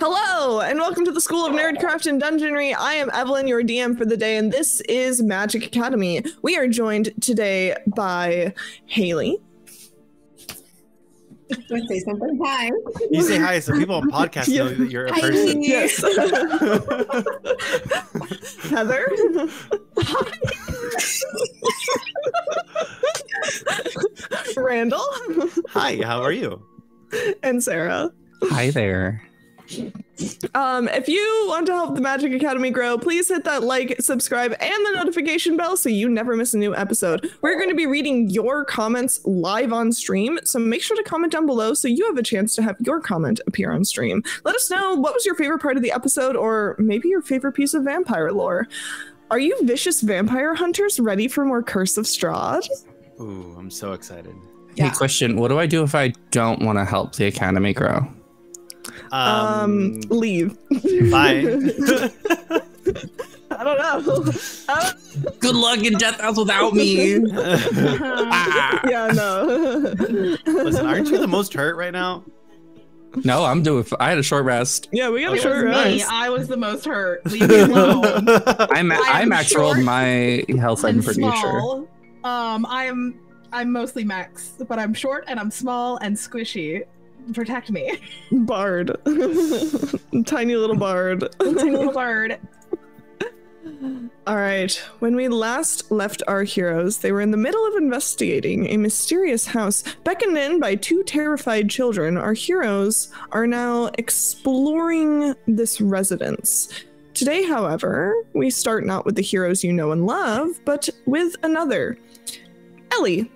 Hello, and welcome to the School of Nerdcraft and Dungeonry. I am Evelyn, your DM for the day, and this is Magic Academy. We are joined today by Haley. Do I say something? Hi. You say hi so people on podcasts know that you're a person. Yes. Heather. Hi. Randall. Hi, how are you? And Sarah. Hi there. If you want to help the Magic Academy grow, please hit that like, subscribe, and the notification bell so you never miss a new episode. We're going to be reading your comments live on stream, so make sure to comment down below so you have a chance to have your comment appear on stream. Let us know what was your favorite part of the episode, or maybe your favorite piece of vampire lore. Are you vicious vampire hunters ready for more Curse of Strahd? Ooh, I'm so excited. Hey, question. What do I do if I don't want to help the Academy grow? Leave. Bye. I don't know. Good luck in Death House without me. Yeah, no. Listen, aren't you the most hurt right now? No, I'm doing. I had a short rest. Yeah, we got a It short was me. rest. I was the most hurt. Leave me alone. I max rolled my health. I'm pretty sure. I'm mostly max, but I'm short and I'm small and squishy. Protect me. Bard. Tiny little bard. Tiny little bird. All right. When we last left our heroes, they were in the middle of investigating a mysterious house. Beckoned in by two terrified children, our heroes are now exploring this residence. Today, however, we start not with the heroes you know and love, but with another. Ellie.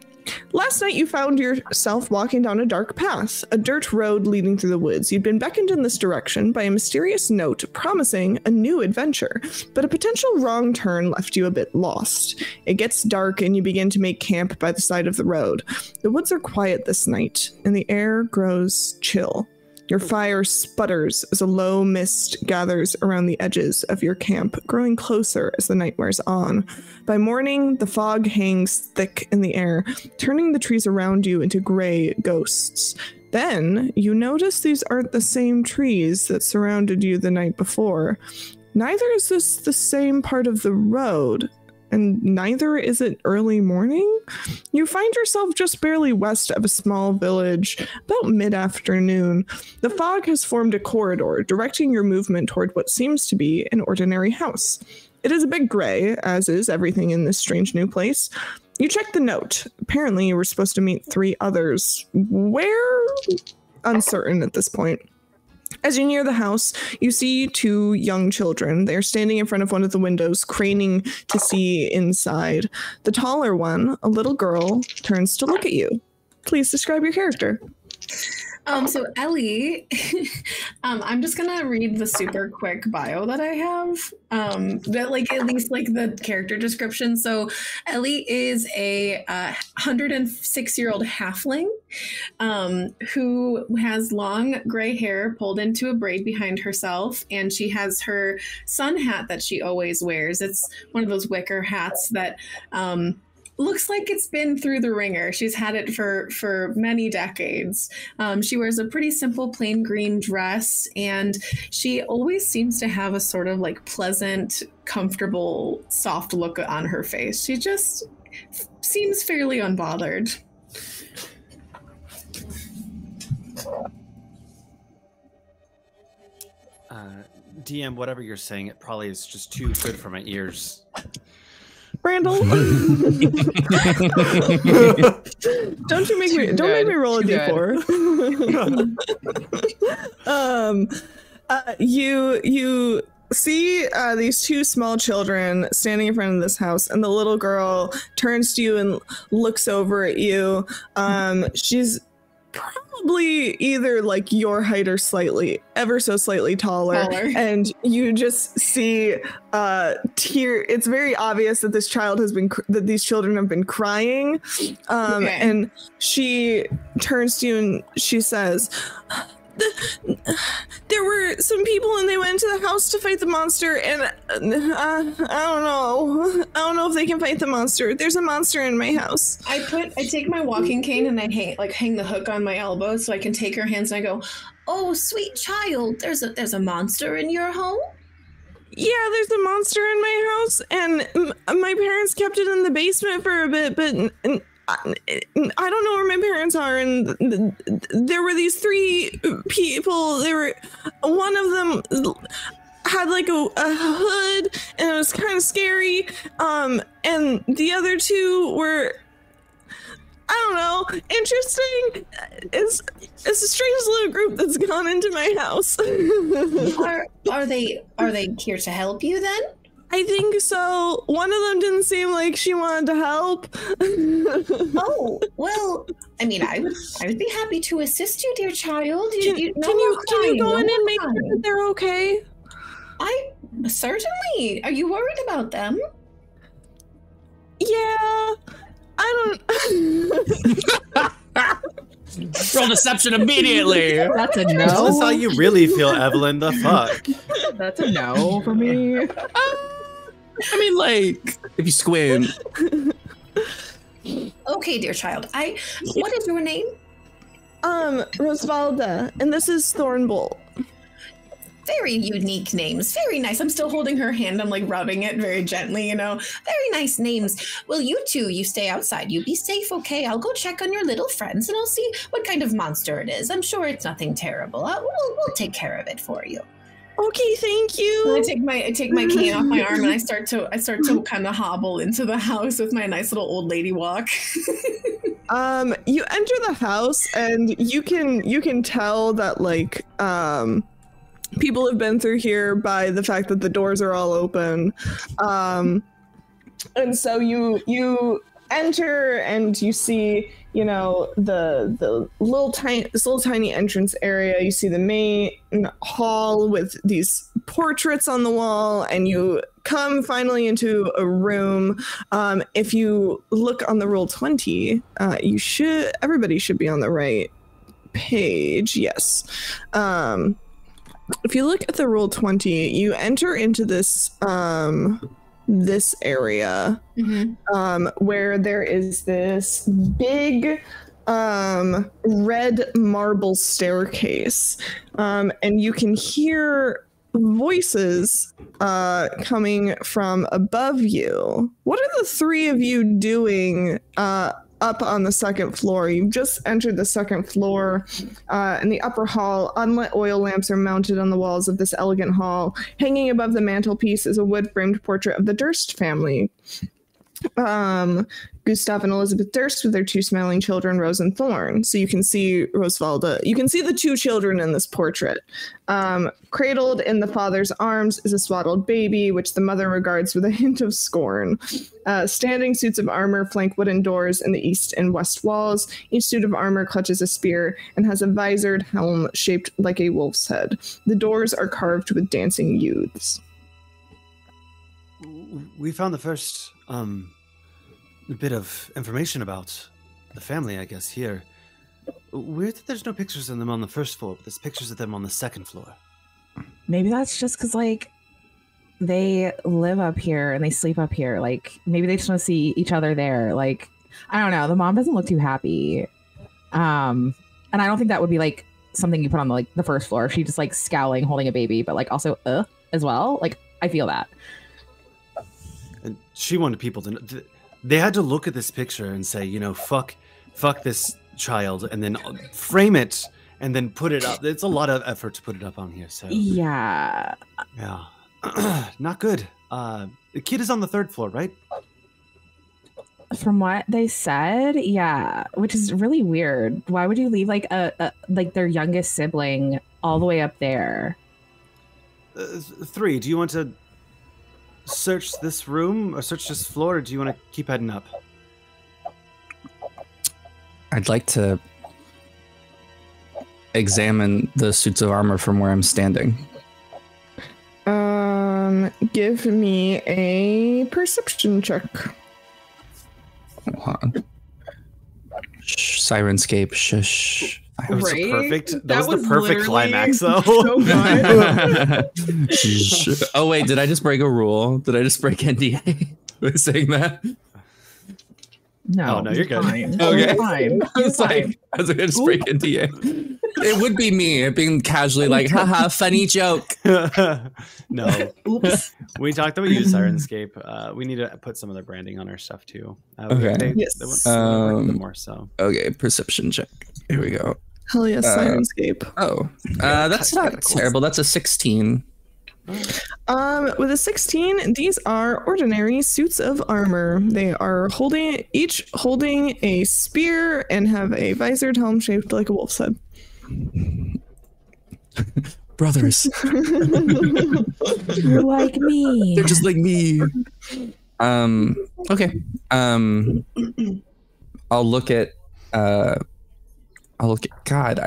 Last night you found yourself walking down a dark path, a dirt road leading through the woods. You'd been beckoned in this direction by a mysterious note promising a new adventure, but a potential wrong turn left you a bit lost. It gets dark and you begin to make camp by the side of the road. The woods are quiet this night, and the air grows chill. Your fire sputters as a low mist gathers around the edges of your camp, growing closer as the night wears on. By morning, the fog hangs thick in the air, turning the trees around you into gray ghosts. Then, you notice these aren't the same trees that surrounded you the night before. Neither is this the same part of the road, and neither is it early morning. You find yourself just barely west of a small village, about mid-afternoon. The fog has formed a corridor, directing your movement toward what seems to be an ordinary house. It is a bit gray, as is everything in this strange new place. You check the note. Apparently you were supposed to meet 3 others. Where? Uncertain at this point. As you near the house, you see 2 young children. They are standing in front of one of the windows, craning to see inside. The taller one, a little girl, turns to look at you. Please describe your character. So Ellie, I'm just gonna read the super quick bio that I have. That at least the character description. So Ellie is a 106-year-old halfling who has long gray hair pulled into a braid behind herself, and she has her sun hat that she always wears. It's one of those wicker hats that looks like it's been through the ringer. She's had it for many decades. She wears a pretty simple plain green dress, and she always seems to have a sort of pleasant, comfortable, soft look on her face. She just seems fairly unbothered. DM, whatever you're saying, it probably is just too good for my ears. Randall. Don't make me roll a d4. You see these 2 small children standing in front of this house, and the little girl turns to you and looks over at you. She's probably either your height or ever so slightly taller. And you just see tear. It's very obvious that these children have been crying. And she turns to you and she says, there were some people and they went into the house to fight the monster, and I don't know if they can fight the monster. There's a monster in my house. I take my walking cane and I hang the hook on my elbow so I can take her hands and I go, "Oh, sweet child, there's a monster in your home?" Yeah, there's a monster in my house, and my parents kept it in the basement for a bit, but I don't know where my parents are, and there were these 3 people. One of them had like a hood, and it was kind of scary, and the other 2 were, I don't know, interesting. It's a strange little group that's gone into my house. Are they here to help you then? I think so. One of them didn't seem like she wanted to help. Oh, well, I mean, I would be happy to assist you, dear child. Can you go in and make sure that they're okay? Certainly. Are you worried about them? Yeah. I don't. Roll deception immediately. That's a no. Tell us how you really feel, Evelyn. The fuck? That's a no for me. I mean, like, if you squint. Okay, dear child. What is your name? Rosvalda, and this is Thornbolt. Very unique names. Very nice. I'm still holding her hand. I'm like rubbing it very gently, you know. Very nice names. Well, you two, you stay outside. You be safe, okay? I'll go check on your little friends and I'll see what kind of monster it is. I'm sure it's nothing terrible. We'll take care of it for you. Okay, thank you. I take my cane off my arm and I start to kind of hobble into the house with my nice little old lady walk. You enter the house and you can tell that like people have been through here by the fact that the doors are all open. And so you enter and you see, you know, this little tiny entrance area. You see the main hall with these portraits on the wall, and you come finally into a room. If you look on the Roll20, everybody should be on the right page. Yes. If you look at the Roll20, you enter into this this area, where there is this big red marble staircase, and you can hear voices coming from above you. What are the 3 of you doing up on the second floor? You've just entered the second floor. In the upper hall, unlit oil lamps are mounted on the walls of this elegant hall. Hanging above the mantelpiece is a wood-framed portrait of the Durst family. Gustav and Elizabeth Durst with their 2 smiling children, Rose and Thorn. So you can see Rosvalda. You can see the 2 children in this portrait. Cradled in the father's arms is a swaddled baby, which the mother regards with a hint of scorn. Standing suits of armor flank wooden doors in the east and west walls. Each suit of armor clutches a spear and has a visored helm shaped like a wolf's head. The doors are carved with dancing youths. We found the first bit of information about the family, I guess, here. Weird that there's no pictures of them on the first floor, but there's pictures of them on the second floor. Maybe that's just because, like, they live up here and they sleep up here. Like, maybe they just want to see each other there. Like, I don't know. The mom doesn't look too happy. And I don't think that would be, like, something you put on, like, the first floor. She just, like, scowling, holding a baby, but, like, also, as well. Like, I feel that. And she wanted people to know. They had to look at this picture and say, you know, fuck this child, and then frame it and then put it up. It's a lot of effort to put it up on here. So yeah, not good. The kid is on the third floor, right? From what they said, yeah, which is really weird. Why would you leave like like their youngest sibling all the way up there? 3. Do you want to search this room or search this floor, or do you want to keep heading up? I'd like to examine the suits of armor from where I'm standing. Give me a perception check. Hold on. Sirenscape. Shush. That was Right? perfect. That was the was perfect literally climax, though. so good. Shh. Oh wait, did I just break a rule? Did I just break NDA by saying that? No, Oh, no, you're good. Fine. Okay. You're fine. I was like, I was gonna just break NDA. It would be me being casually like, haha, funny joke. No. Oops. We talked about you, Sirenscape. We need to put some of the branding on our stuff too. Okay. Yes. They want to work more so. Okay, perception check. Here we go. Hell yes, Sirenscape. Oh, that's not terrible. That's a 16. With a 16, these are ordinary suits of armor. They are each holding a spear and have a visored helm shaped like a wolf's head. Brothers. You're like me. They're just like me. Okay. I'll look at God,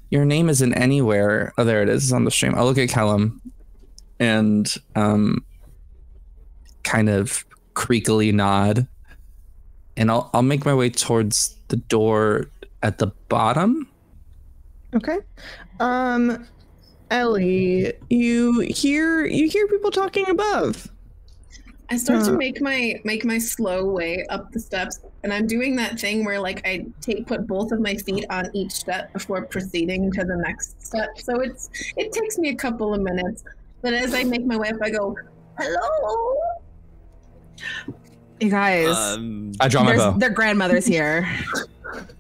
your name isn't anywhere. Oh, there it is. It's on the stream. I'll look at Callum and kind of creakily nod. And I'll make my way towards the door at the bottom. Okay. Ellie, you hear people talking above. I start to make my slow way up the steps, and I'm doing that thing where like I put both of my feet on each step before proceeding to the next step. So it takes me a couple of minutes, but as I make my way up, I go, "Hello." You guys, I draw my bow. their grandmother's here.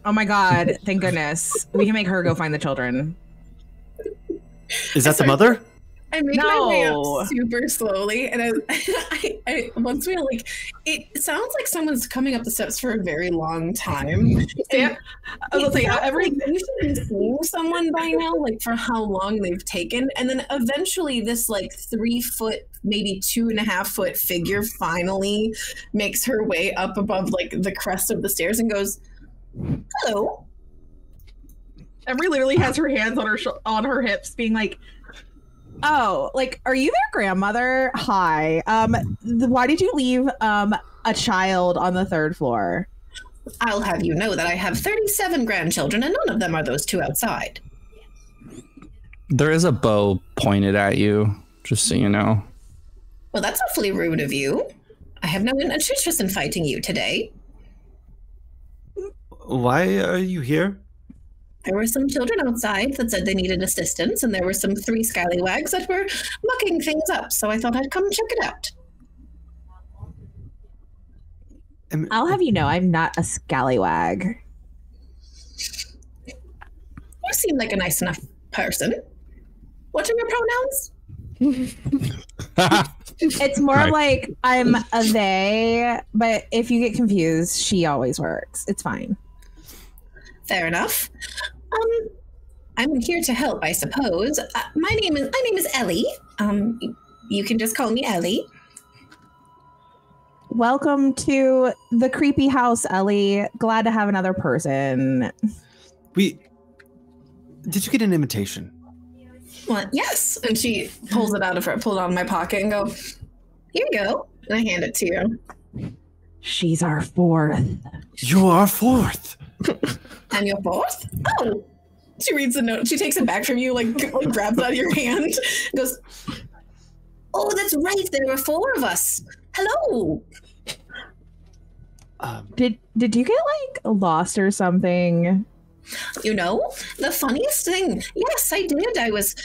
Oh my god! Thank goodness we can make her go find the children. Is that the mother? I make my way No. up super slowly, and I once we like, it sounds like someone's coming up the steps for a very long time. Yeah, I was like, We should be seeing someone by now, like for how long they've taken, and then eventually this like 3 foot, maybe 2.5 foot figure finally makes her way up above like the crest of the stairs and goes, "Hello." Emery literally has her hands on her hips, being like, "Oh, like, are you their grandmother? Hi. Why did you leave a child on the 3rd floor?" I'll have you know that I have 37 grandchildren, and none of them are those two outside. There is a bow pointed at you, just so you know. Well, that's awfully rude of you. I have no interest in fighting you today. Why are you here? There were some children outside that said they needed assistance, and there were some 3 scallywags that were mucking things up, so I thought I'd come check it out. I'll have you know, I'm not a scallywag. You seem like a nice enough person. What are your pronouns? It's more Right. like I'm a they, but if you get confused, she always works. It's fine. Fair enough. I'm here to help, I suppose. My name is Ellie. You can just call me Ellie. Welcome to the creepy house, Ellie. Glad to have another person. Did you get an invitation? Well, yes. And she pulled it out of my pocket and go, "Here you go." And I hand it to you. She's our 4th. You are 4th. And your 4th? Oh. She reads the note. She takes it back from you, like grabs it out of your hand, and goes, "Oh, that's right. There were 4 of us. Hello." Did you get like lost or something? You know, the funniest thing. Yes, I did. I was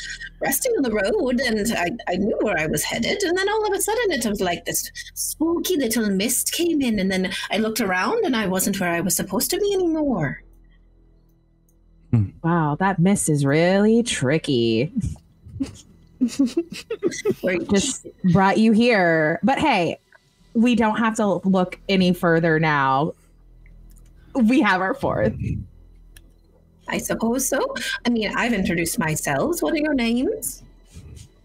resting on the road, and I knew where I was headed. And then all of a sudden, it was like this spooky little mist came in, and then I looked around, and I wasn't where I was supposed to be anymore. Wow, that mist is really tricky. Just brought you here. But hey, we don't have to look any further now. We have our 4th. I suppose so. I mean, I've introduced myself. What are your names?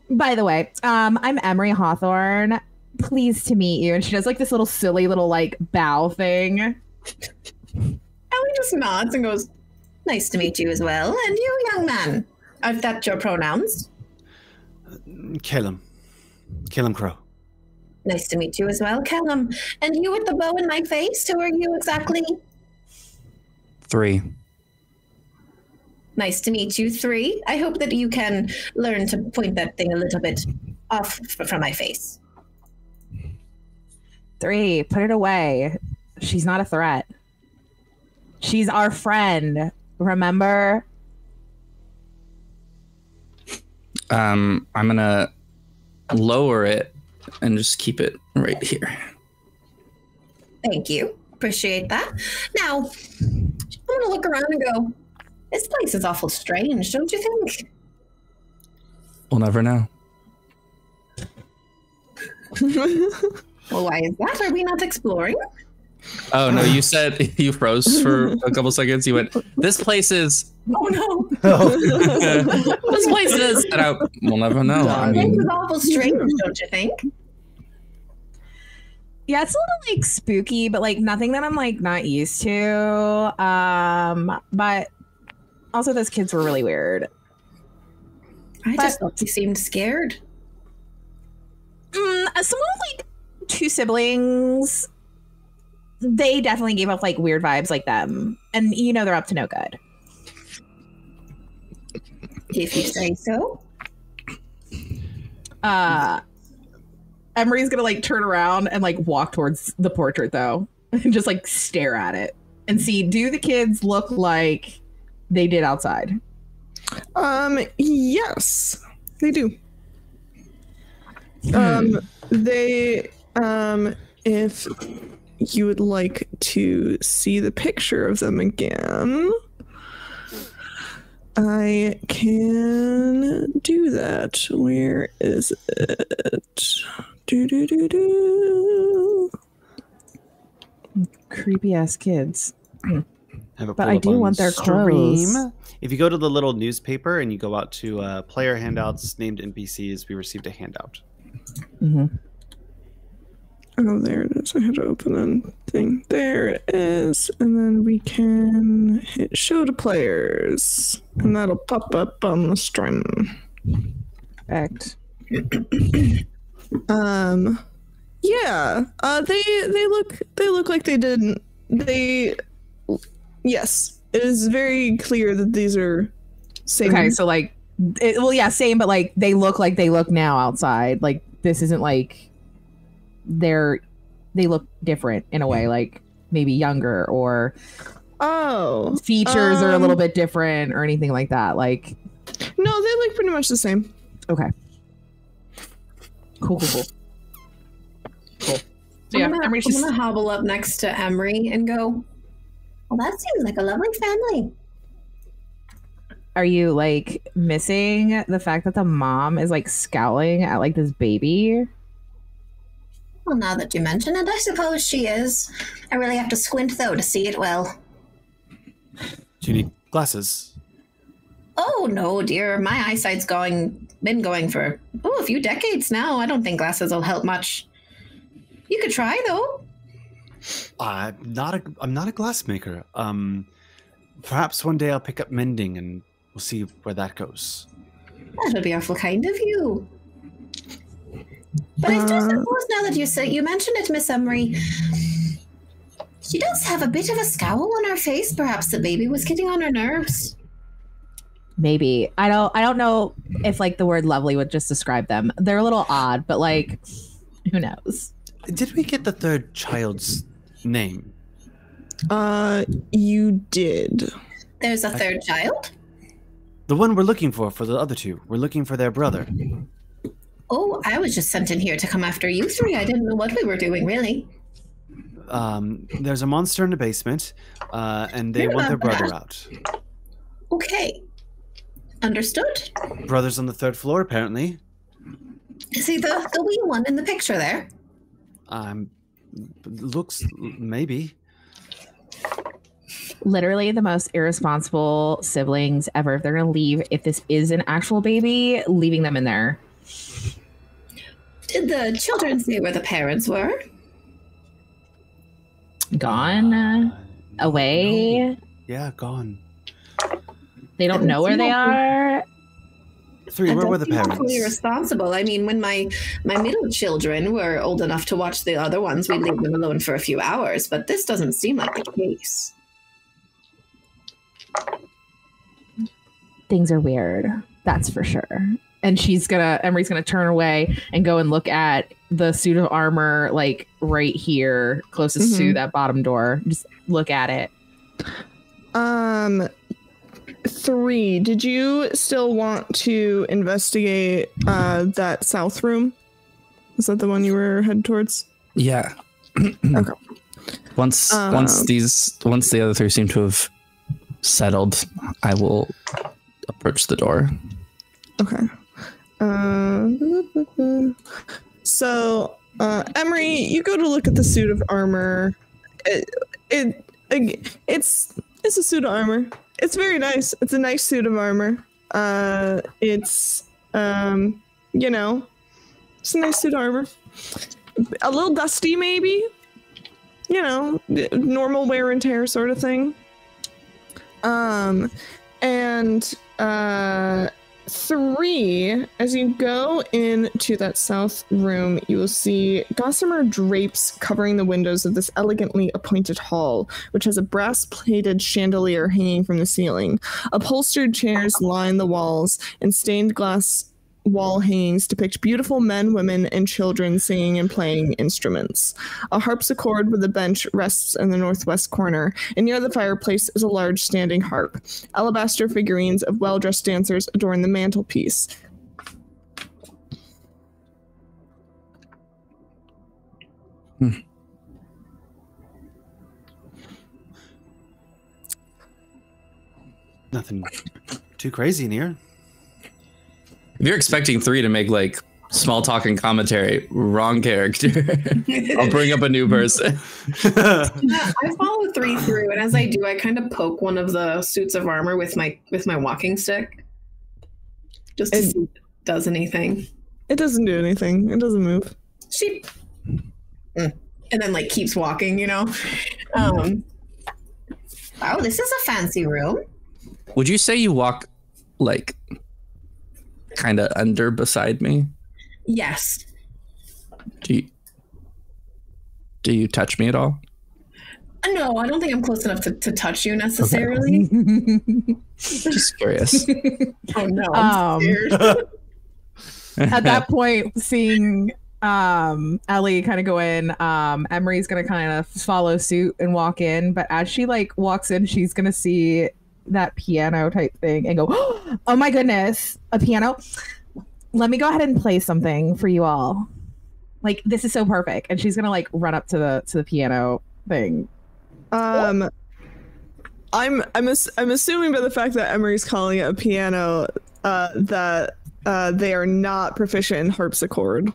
By the way, I'm Emery Hawthorne. Pleased to meet you. And she does like this little silly little like bow thing. Ellie just nods and goes, "Nice to meet you as well. And you, young man. Are that your pronouns?" Calum Crow. "Nice to meet you as well, Callum. And you with the bow in my face, who are you exactly?" 3. Nice to meet you, 3. I hope that you can learn to point that thing a little bit off from my face. 3, put it away. She's not a threat. She's our friend. Remember? I'm gonna lower it and just keep it right here. Thank you. Appreciate that. Now, I'm gonna look around and go, this place is awful strange, don't you think? We'll never know. Well, why is that? Are we not exploring? Oh no, you said you froze for a couple seconds. You went, this place is Oh no. this place is and we'll never know. I This mean, is awful strange, don't you think? Yeah, it's a little like spooky, but like nothing that I'm like not used to. But also those kids were really weird. I just thought they seemed scared. Someone with like 2 siblings, they definitely gave off like weird vibes like them. And you know they're up to no good. If you say so. Emery's gonna like turn around and like walk towards the portrait though. And just like stare at it and see, do the kids look like they did outside? Yes, they do. They if you would like to see the picture of them again, I can do that. Where is it? Creepy ass kids. But I do want their clothes. If you go to the little newspaper and you go out to player handouts named NPCs, we received a handout. Mm-hmm. Oh, there it is. I had to open a thing. There it is. And then we can hit show to players. And that'll pop up on the stream. Perfect. Yeah. They look like they didn't. Yes. It is very clear that these are same. Okay, so like same, but like they look now outside. Like this isn't like they look different in a way, like maybe younger or features are a little bit different or anything like that. Like no, they look pretty much the same. Okay. Cool. So yeah, I'm gonna hobble up next to Emery and go, well, that seems like a lovely family. Are you like missing the fact that the mom is like scowling at like this baby? Well, now that you mention it, I suppose she is. I really have to squint, though, to see it well. Do you need glasses? Oh, no, dear. My eyesight's been going for, a few decades now. I don't think glasses will help much. You could try, though. I'm not a glassmaker. Perhaps one day I'll pick up mending and we'll see where that goes. That would be awful kind of you. But I do suppose now that you mention it, Miss Emery, she does have a bit of a scowl on her face. Perhaps the baby was getting on her nerves. Maybe. I don't know if like the word lovely would just describe them. They're a little odd, but like who knows? Did we get the third child's name? You did. There's a third child? The one we're looking for the other two. We're looking for their brother. Oh, I was just sent in here to come after you 3. I didn't know what we were doing, really. There's a monster in the basement, and they want their brother out. Okay. Understood. Brother's on the 3rd floor, apparently. Is he the wee one in the picture there? Looks, maybe. Literally the most irresponsible siblings ever. If they're gonna leave, if this is an actual baby, leaving them in there. Did the children say where the parents were? Gone? Away? No. Yeah, gone. They don't know where they are? 3, where were the Fully parents? responsible. I mean, when my middle children were old enough to watch the other ones, we'd leave them alone for a few hours, but this doesn't seem like the case. Things are weird. That's for sure. And Emery's gonna turn away and go and look at the suit of armor, like right here, closest to that bottom door. Just look at it. 3. Did you still want to investigate that south room? Is that the one you were headed towards? Yeah. Okay. Once the other 3 seem to have settled, I will approach the door. Okay. So, Emery, you go to look at the suit of armor. It's a suit of armor. It's very nice. It's a nice suit of armor. It's a nice suit of armor. A little dusty, maybe. Normal wear and tear sort of thing. And 3, as you go into that south room, you will see gossamer drapes covering the windows of this elegantly appointed hall, which has a brass-plated chandelier hanging from the ceiling. Upholstered chairs line the walls, and stained glass wall hangings depict beautiful men, women, and children singing and playing instruments. A harpsichord with a bench rests in the northwest corner, and near the fireplace is a large standing harp. Alabaster figurines of well-dressed dancers adorn the mantelpiece. Nothing too crazy in here. If you're expecting 3 to make like small talk and commentary, wrong character. I'll bring up a new person. I follow 3 through, and as I do, I kind of poke one of the suits of armor with my walking stick, just to see if it does anything. It doesn't do anything. It doesn't move. Sheep. And then like keeps walking, Wow, this is a fancy room. Would you say you walk like kind of under beside me? Yes. Do you touch me at all? No, I don't think I'm close enough to touch you necessarily. Okay. Just curious. Oh no, I'm scared. At that point, seeing Ellie kind of go in, Emery's gonna kind of follow suit and walk in, but as she like walks in, she's gonna see that piano type thing and go, oh my goodness, a piano. Let me go ahead and play something for you all. Like, this is so perfect. And she's gonna like run up to the piano thing. I'm assuming by the fact that Emery's calling it a piano that they are not proficient in harpsichord.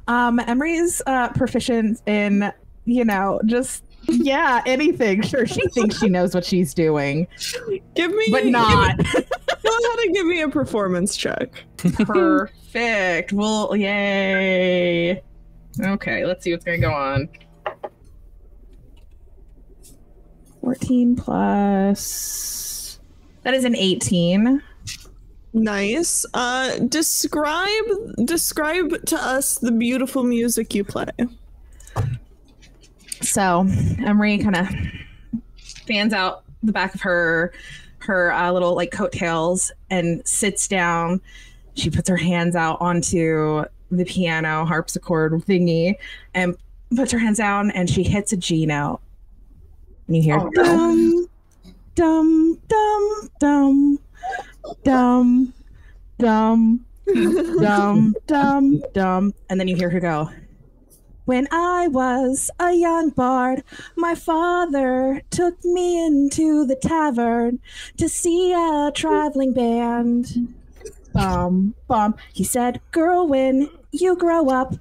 Emery's proficient in, just anything. Sure, she thinks she knows what she's doing. But not. Go ahead and give me a performance check. Perfect. Well, yay. Okay, let's see what's going to go on. 14 plus... That is an 18. Nice. Describe to us the beautiful music you play. So Emery kind of fans out the back of her little like coattails and sits down. She puts her hands out onto the piano harpsichord thingy and puts her hands down, and she hits a G note. And you hear dum dum dum dum dum dum dum dum dum, and then you hear her go. When I was a young bard, my father took me into the tavern to see a traveling band. Bum, bum. He said, girl, when you grow up,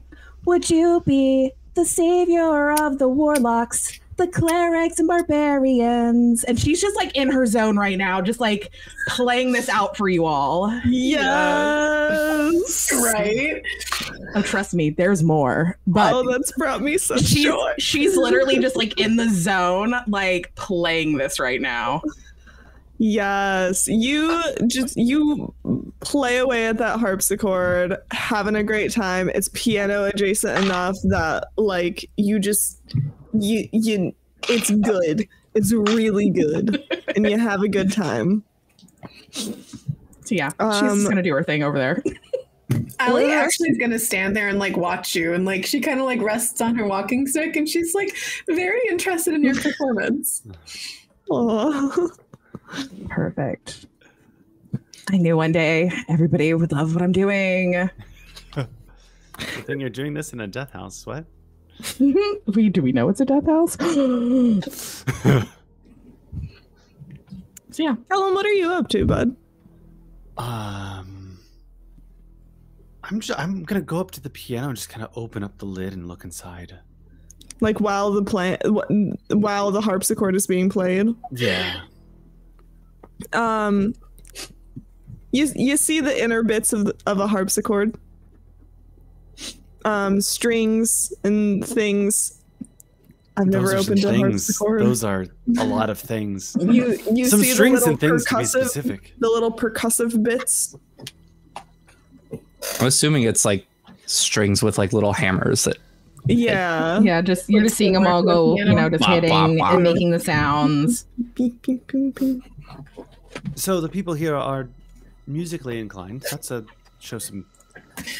would you be the savior of the warlocks, the clerics and barbarians? And she's just like in her zone right now, just like playing this out for you all. Yes. Right? Oh, trust me, there's more. But that's brought me such joy. She's literally just like in the zone, like playing this right now. Yes, you play away at that harpsichord, having a great time. It's piano adjacent enough that like you it's good. is really good, and you have a good time. So yeah, she's gonna do her thing over there. Allie actually is gonna stand there and like watch you, and like she kind of like rests on her walking stick, and she's like very interested in your performance. Aww. Perfect. I knew one day everybody would love what I'm doing. Good thing you're doing this in a death house. What? Do we know it's a death house? So yeah, Callum, what are you up to, bud? I'm gonna go up to the piano and just kind of open up the lid and look inside. Like while the harpsichord is being played. Yeah. You see the inner bits of a harpsichord. Strings and things. I've never opened a harpsichord. Those are a lot of things. You Some see strings the and things to be percussive, specific. the little percussive bits. I'm assuming it's like strings with like little hammers that. Yeah. yeah. Just you're just seeing them all go, you know, just Bop, hitting bop, bop. and making the sounds. Ping, ping, ping, ping. So the people here are musically inclined. That's shows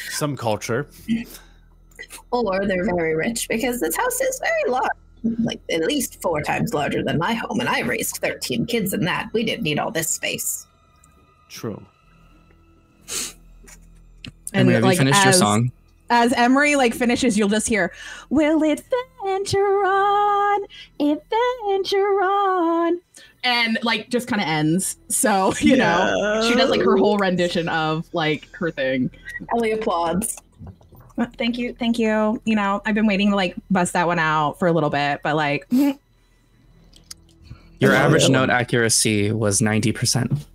some culture. Or they're very rich because this house is very large. Like at least 4 times larger than my home, and I raised 13 kids in that. We didn't need all this space. True. And have you finished your song? As Emery like finishes, you'll just hear, "Will it venture on? Adventure on?" And like just kind of ends. So you know, she does like her whole rendition of like her thing. Ellie applauds. Thank you. You know, I've been waiting to like bust that one out for a little bit, but like Your average note accuracy was 90%.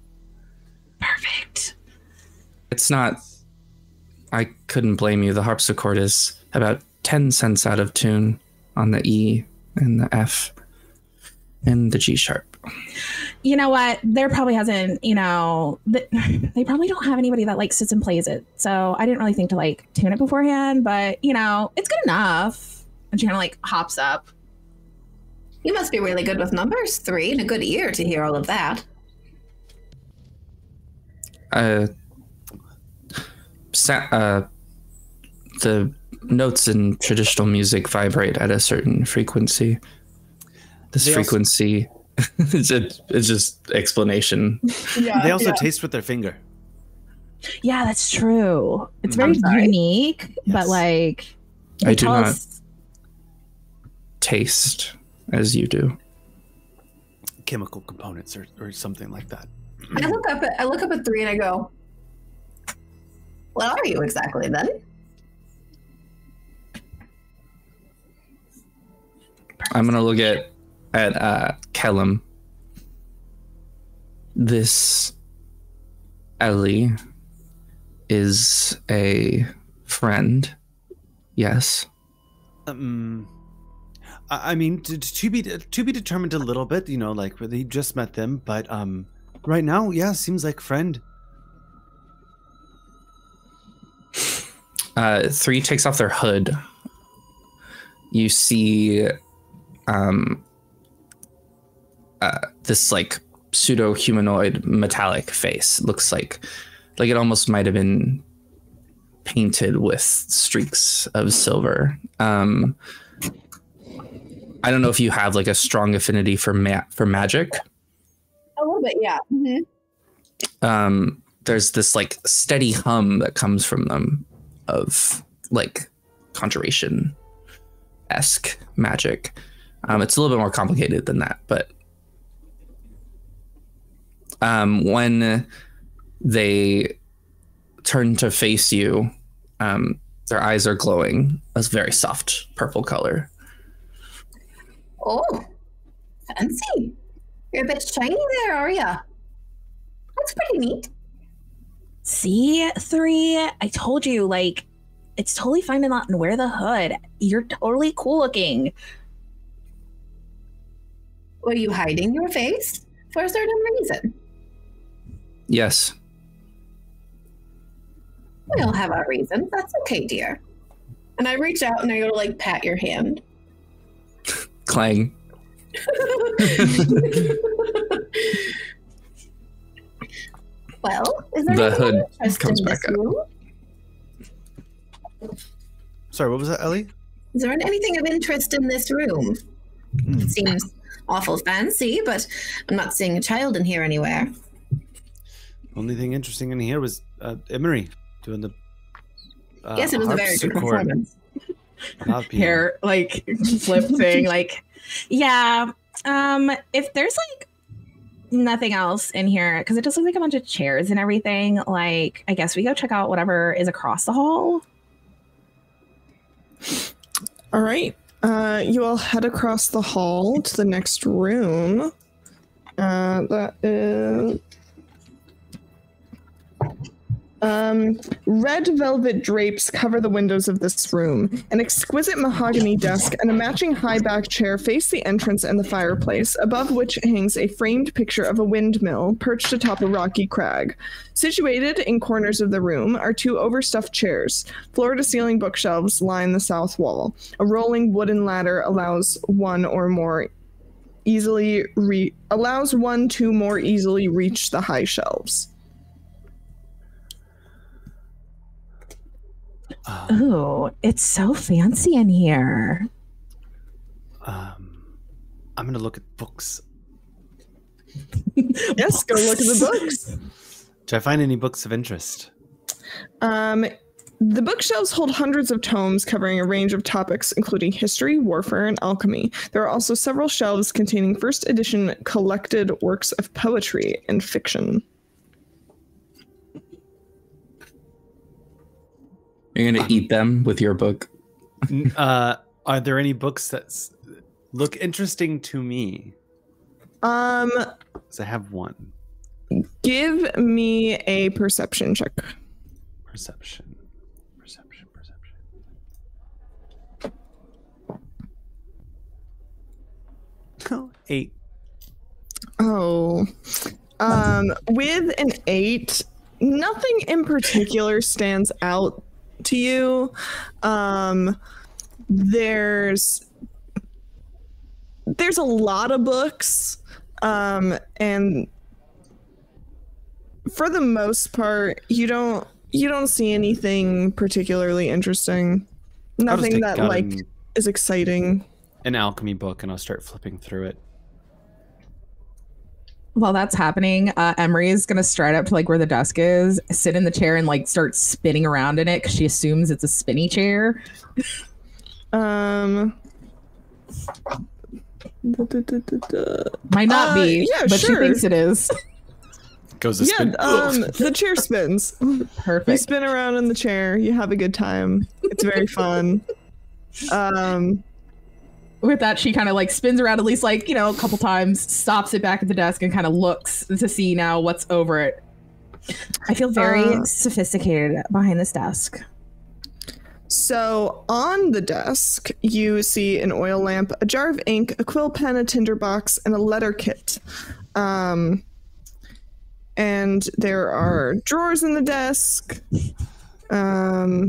perfect. It's not. I couldn't blame you. The harpsichord is about 10 cents out of tune on the E and the F and the G sharp. You know what? There probably hasn't, you know, they probably don't have anybody that like sits and plays it. So I didn't really think to like tune it beforehand, but you know, it's good enough. And she kind of like hops up. You must be really good with numbers. 3 and a good ear to hear all of that. The notes in traditional music vibrate at a certain frequency. This frequency is just explanation. Yeah, They also taste with their finger. Yeah, that's true. It's very unique, but like I do not taste as you do. Chemical components or something like that. I look up at 3 and I go, what are you exactly then? I'm gonna look at Kellum. This Ellie is a friend. Yes. I mean, to be determined a little bit. You know, like they just met them, but right now, yeah, seems like friend. 3 takes off their hood. You see this like pseudo humanoid metallic face. Looks like it almost might have been painted with streaks of silver. I don't know if you have like a strong affinity for magic. A little bit, yeah. Mm-hmm. There's this like steady hum that comes from them of like conjuration-esque magic. It's a little bit more complicated than that, but when they turn to face you, their eyes are glowing a very soft purple color. Oh, fancy. You're a bit shiny there, are ya? That's pretty neat. See, 3, I told you, like, it's totally fine to not wear the hood. You're totally cool looking. Were you hiding your face for a certain reason? Yes. We all have our reasons. That's okay, dear. And I reach out and I go to like pat your hand. Clang. Well, is there The anything hood of interest comes in back this up. room? Sorry, what was that, Ellie? Is there anything of interest in this room? It seems awful fancy, but I'm not seeing a child in here anywhere. Only thing interesting in here was Emery doing the. Yes, it was a very good harpsichord. performance. Loud piano. Hair like flip thing, like yeah. If there's like nothing else in here, because it just looks like a bunch of chairs and everything, like I guess we go check out whatever is across the hall. All right. You all head across the hall to the next room. That is red velvet drapes cover the windows of this room. An exquisite mahogany desk and a matching high-back chair face the entrance and the fireplace, above which hangs a framed picture of a windmill perched atop a rocky crag. Situated in corners of the room are two overstuffed chairs. Floor-to-ceiling bookshelves line the south wall. A rolling wooden ladder allows one to more easily reach the high shelves. Ooh, it's so fancy in here. I'm gonna look at books. Yes, go look at the books. Did I find any books of interest? The bookshelves hold hundreds of tomes covering a range of topics, including history, warfare, and alchemy. There are also several shelves containing first edition collected works of poetry and fiction. You're gonna eat them with your book. Are there any books that look interesting to me? 'Cause I have one. Give me a perception check. Perception. Oh, 8. Oh. With an 8, nothing in particular stands out to you. There's a lot of books, and for the most part, you don't see anything particularly interesting. Nothing that like is exciting. An alchemy book, and I'll start flipping through it. While that's happening, Emery is gonna stride up to like where the desk is, sit in the chair, and like start spinning around in it because she assumes it's a spinny chair. Might not be, yeah, but sure. she thinks it is. Goes to spin. The chair spins. Perfect. You spin around in the chair. You have a good time. It's very fun. With that, she kind of like spins around at least like, a couple times, stops it back at the desk and kind of looks to see now what's over it. I feel very sophisticated behind this desk. So on the desk, you see an oil lamp, a jar of ink, a quill pen, a tinderbox, and a letter kit. And there are drawers in the desk. Yeah.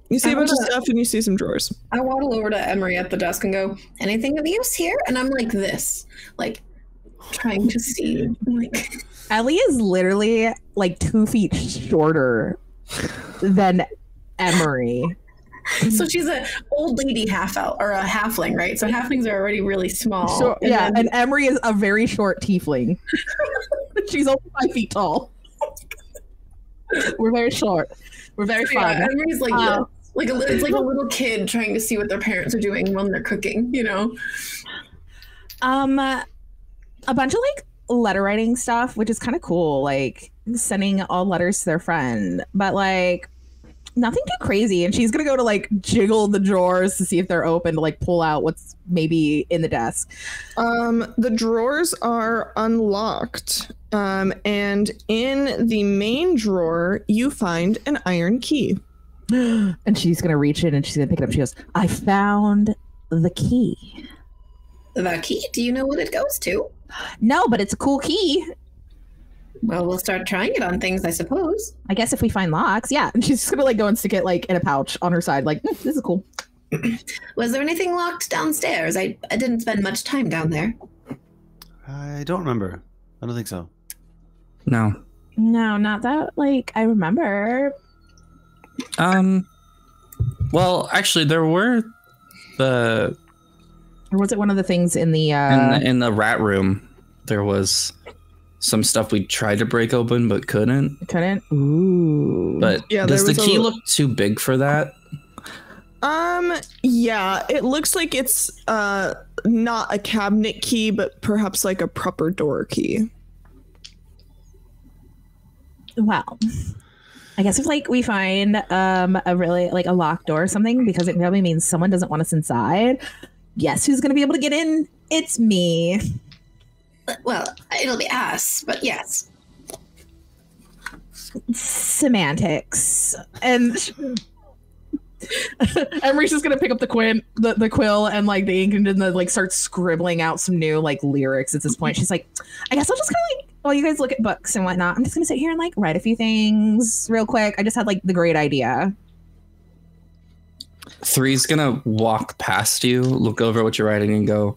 You see a bunch of stuff and you see some drawers. I waddle over to Emery at the desk and go, anything of use here? And I'm like this, like trying to see. Like Ellie is literally like 2 feet shorter than Emery. So she's an old lady half-elf or a halfling, right? So halflings are already really small. So, yeah, and Emery is a very short tiefling. She's only 5 feet tall. We're very short. We're very fun. Yeah, Emery's like it's like a little kid trying to see what their parents are doing when they're cooking, A bunch of like letter writing stuff, which is kind of cool, like sending all letters to their friend, but like nothing too crazy. And she's gonna go to like jiggle the drawers to see if they're open to like pull out what's maybe in the desk. The drawers are unlocked, and in the main drawer you find an iron key. And she's gonna reach in and she's gonna pick it up. She goes, I found the key. The key? Do you know what it goes to? No, but it's a cool key. Well, we'll start trying it on things, I suppose. I guess if we find locks, yeah. And she's just gonna like go and stick it like in a pouch on her side, like this is cool. Was there anything locked downstairs? I didn't spend much time down there. I don't remember. I don't think so. No. No, not that, like, I remember. Well, actually, there were the... Or was it one of the things in the... In the rat room, there was some stuff we tried to break open but couldn't. Couldn't? Ooh. But Yeah, does the there was key look too big for that? Yeah, it looks like it's not a cabinet key, but perhaps like a proper door key. Well, I guess if like we find a really like a locked door or something, because it probably means someone doesn't want us inside. Guess who's going to be able to get in? It's me. Well, it'll be us, but yes. Semantics. And Emery's just gonna pick up the quill and like the ink and then like start scribbling out some new like lyrics at this point. She's like, I guess I'll just kind of like, while you guys look at books and whatnot, I'm just gonna sit here and like write a few things real quick. I just had like the great idea. 3's gonna walk past you, look over what you're writing, and go,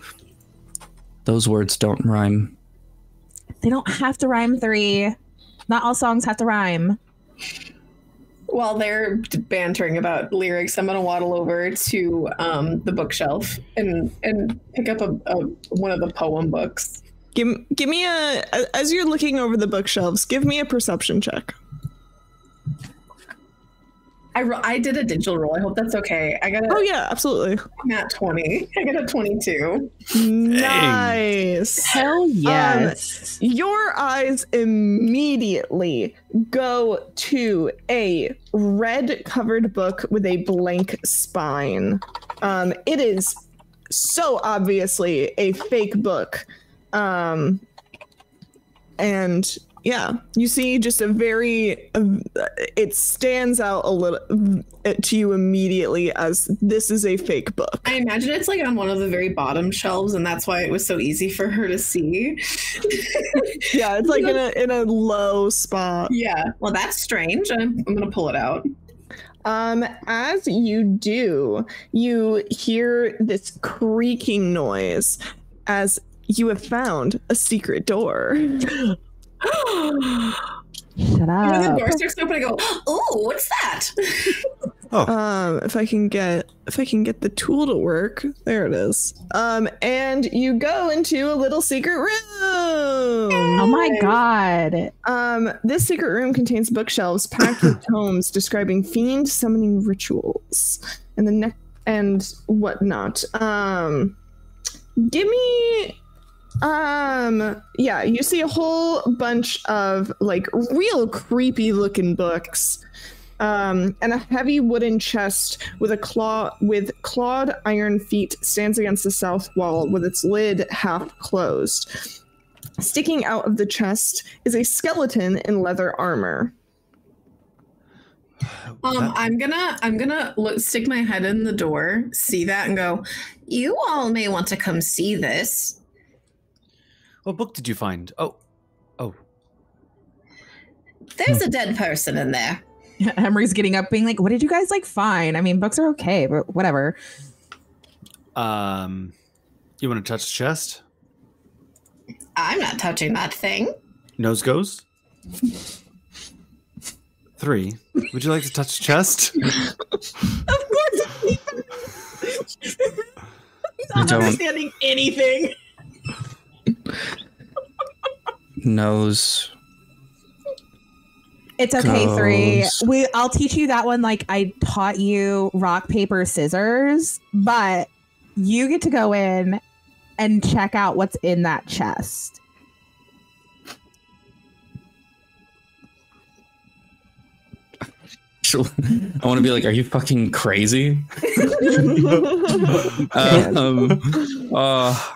those words don't rhyme. They don't have to rhyme, 3. Not all songs have to rhyme. While they're bantering about lyrics, I'm gonna waddle over to the bookshelf and pick up a one of the poem books. Give me as you're looking over the bookshelves, give me a perception check. I did a digital roll. I hope that's okay. I got Oh yeah, absolutely. nat 20. I got a 22. Nice. Hell yes. Your eyes immediately go to a red covered book with a blank spine. It is so obviously a fake book. And yeah, you see just a very, it stands out a little to you immediately as this is a fake book. I imagine it's like on one of the very bottom shelves, and that's why it was so easy for her to see. Yeah, it's like in a low spot. Yeah, well, that's strange. I'm gonna pull it out. As you do, you hear this creaking noise as you have found a secret door. Shut And the up. door starts open. I go, "Oh, what's that?" If I can get the tool to work, there it is. And you go into a little secret room. Oh my god. This secret room contains bookshelves packed with tomes describing fiend summoning rituals and whatnot. Give me. Yeah, you see a whole bunch of like real creepy looking books. And a heavy wooden chest with clawed iron feet stands against the south wall with its lid half closed. Sticking out of the chest is a skeleton in leather armor. I'm gonna stick my head in the door, see that, and go, You all may want to come see this. What book did you find? Oh. There's a dead person in there. Emery's getting up being like, what did you guys like find? I mean, books are okay, but whatever. You want to touch the chest? I'm not touching that thing. Nose goes. 3. Would you like to touch the chest? Of course. He's not understanding anything. Nose. It's okay, goes. 3. I'll teach you that one like I taught you rock, paper, scissors, but you get to go in and check out what's in that chest. I want to be like, are you fucking crazy?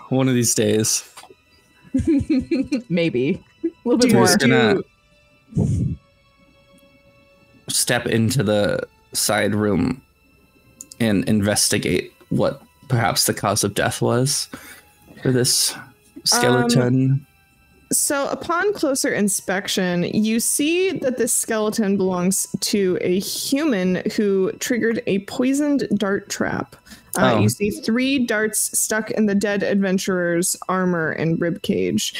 One of these days. Maybe. A little bit We're more. just gonna step into the side room and investigate what perhaps the cause of death was for this skeleton. So upon closer inspection, you see that this skeleton belongs to a human who triggered a poisoned dart trap You see 3 darts stuck in the dead adventurer's armor and ribcage.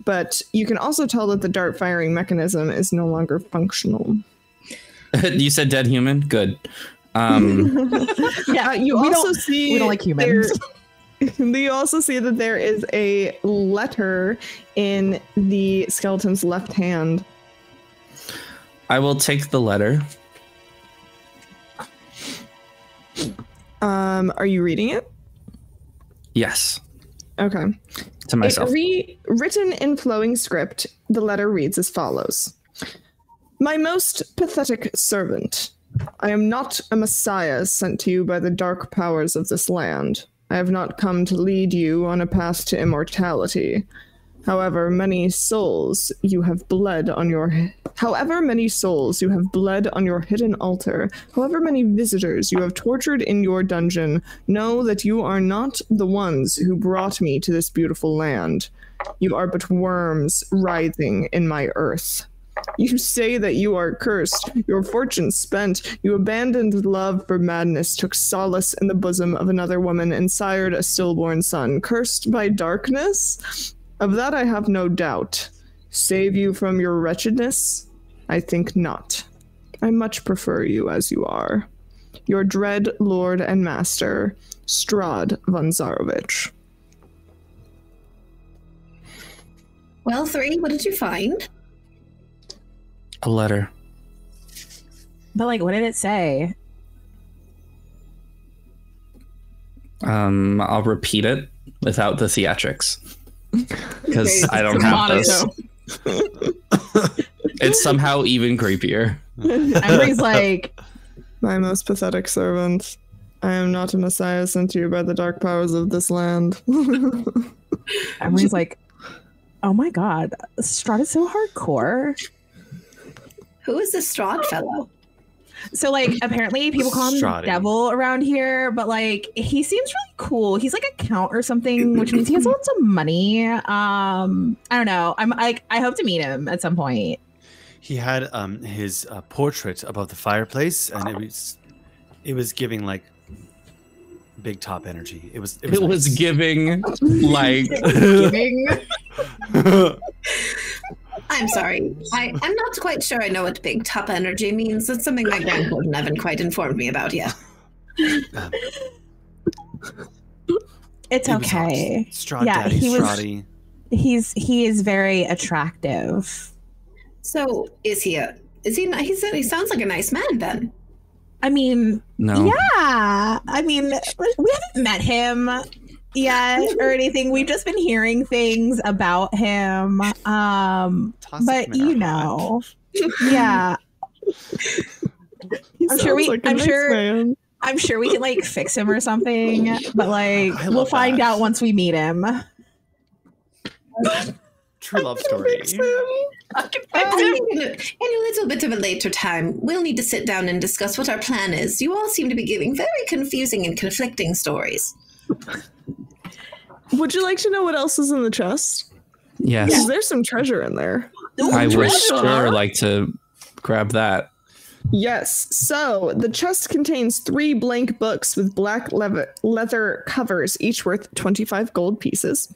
But you can also tell that the dart firing mechanism is no longer functional. You said dead human? Good. Yeah, you also see we don't like humans. You also see that there is a letter in the skeleton's left hand. I will take the letter. Are you reading it? Yes. Okay. To myself. Written in flowing script, the letter reads as follows. My most pathetic servant, I am not a messiah sent to you by the dark powers of this land. I have not come to lead you on a path to immortality. However many souls you have bled on your hidden altar, however many visitors you have tortured in your dungeon, know that you are not the ones who brought me to this beautiful land. You are but worms writhing in my earth. You say that you are cursed, your fortune spent, you abandoned love for madness, took solace in the bosom of another woman, and sired a stillborn son, cursed by darkness? Of that I have no doubt. Save you from your wretchedness? I think not. I much prefer you as you are. Your dread lord and master, Strahd von Zarovich. Well, 3, what did you find? A letter. But like, what did it say? I'll repeat it without the theatrics. Because I don't have this. It's somehow even creepier. Emery's like, my most pathetic servant. I am not a messiah sent to you by the dark powers of this land. Emery's like, oh my god, Strahd is so hardcore. Who is this Strahd fellow? So, like, apparently people call him the devil around here, but, like, he seems really cool. He's, like, a count or something, which means he has lots of money. I don't know. I hope to meet him at some point. He had his portrait above the fireplace, and it was giving, like, big top energy. It was nice. Giving, like... Giving... I'm sorry. I'm not quite sure I know what big top energy means. That's something my grandchildren haven't quite informed me about yet. It's okay. Strahd Daddy, Strahdy. He is very attractive. So he sounds like a nice man then. I mean, no. Yeah. I mean, we haven't met him yet or anything. We've just been hearing things about him. But you know, yeah. I'm sure we can like fix him or something. But like, we'll find out once we meet him. True love story. I think in a little bit of a later time, we'll need to sit down and discuss what our plan is. You all seem to be giving very confusing and conflicting stories. Would you like to know what else is in the chest? Yes. Because there's some treasure in there. I would sure like to grab that. Yes. So the chest contains 3 blank books with black leather covers, each worth 25 gold pieces.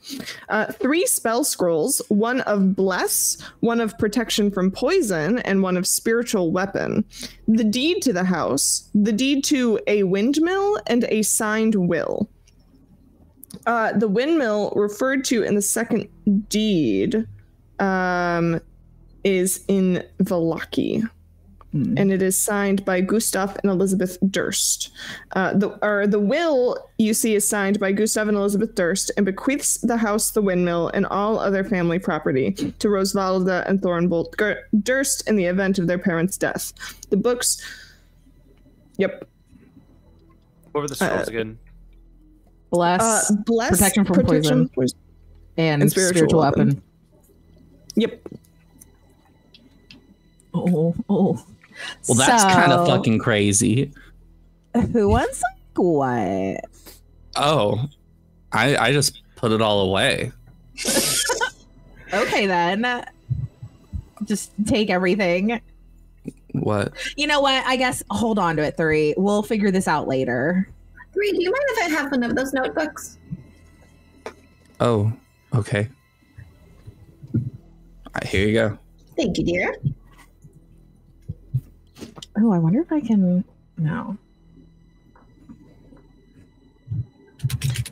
3 spell scrolls, one of bless, one of protection from poison, and one of spiritual weapon. The deed to the house, the deed to a windmill, and a signed will. The windmill referred to in the second deed is in Valaki. And it is signed by Gustav and Elizabeth Durst. The will you see is signed by Gustav and Elizabeth Durst and bequeaths the house, the windmill, and all other family property to Rosvalda and Thorn Durst in the event of their parents' death. The books... Yep. What were the scrolls again? Bless, protection from poison, and spiritual weapon. Yep. Oh. Well, that's kind of fucking crazy. Who wants like what? Oh, I just put it all away. Okay, then. Just take everything. What? You know what? I guess hold on to it, 3. We'll figure this out later. Bree, do you mind if I have one of those notebooks? Oh, okay. Here you go. Thank you, dear. Oh, I wonder if I can. No.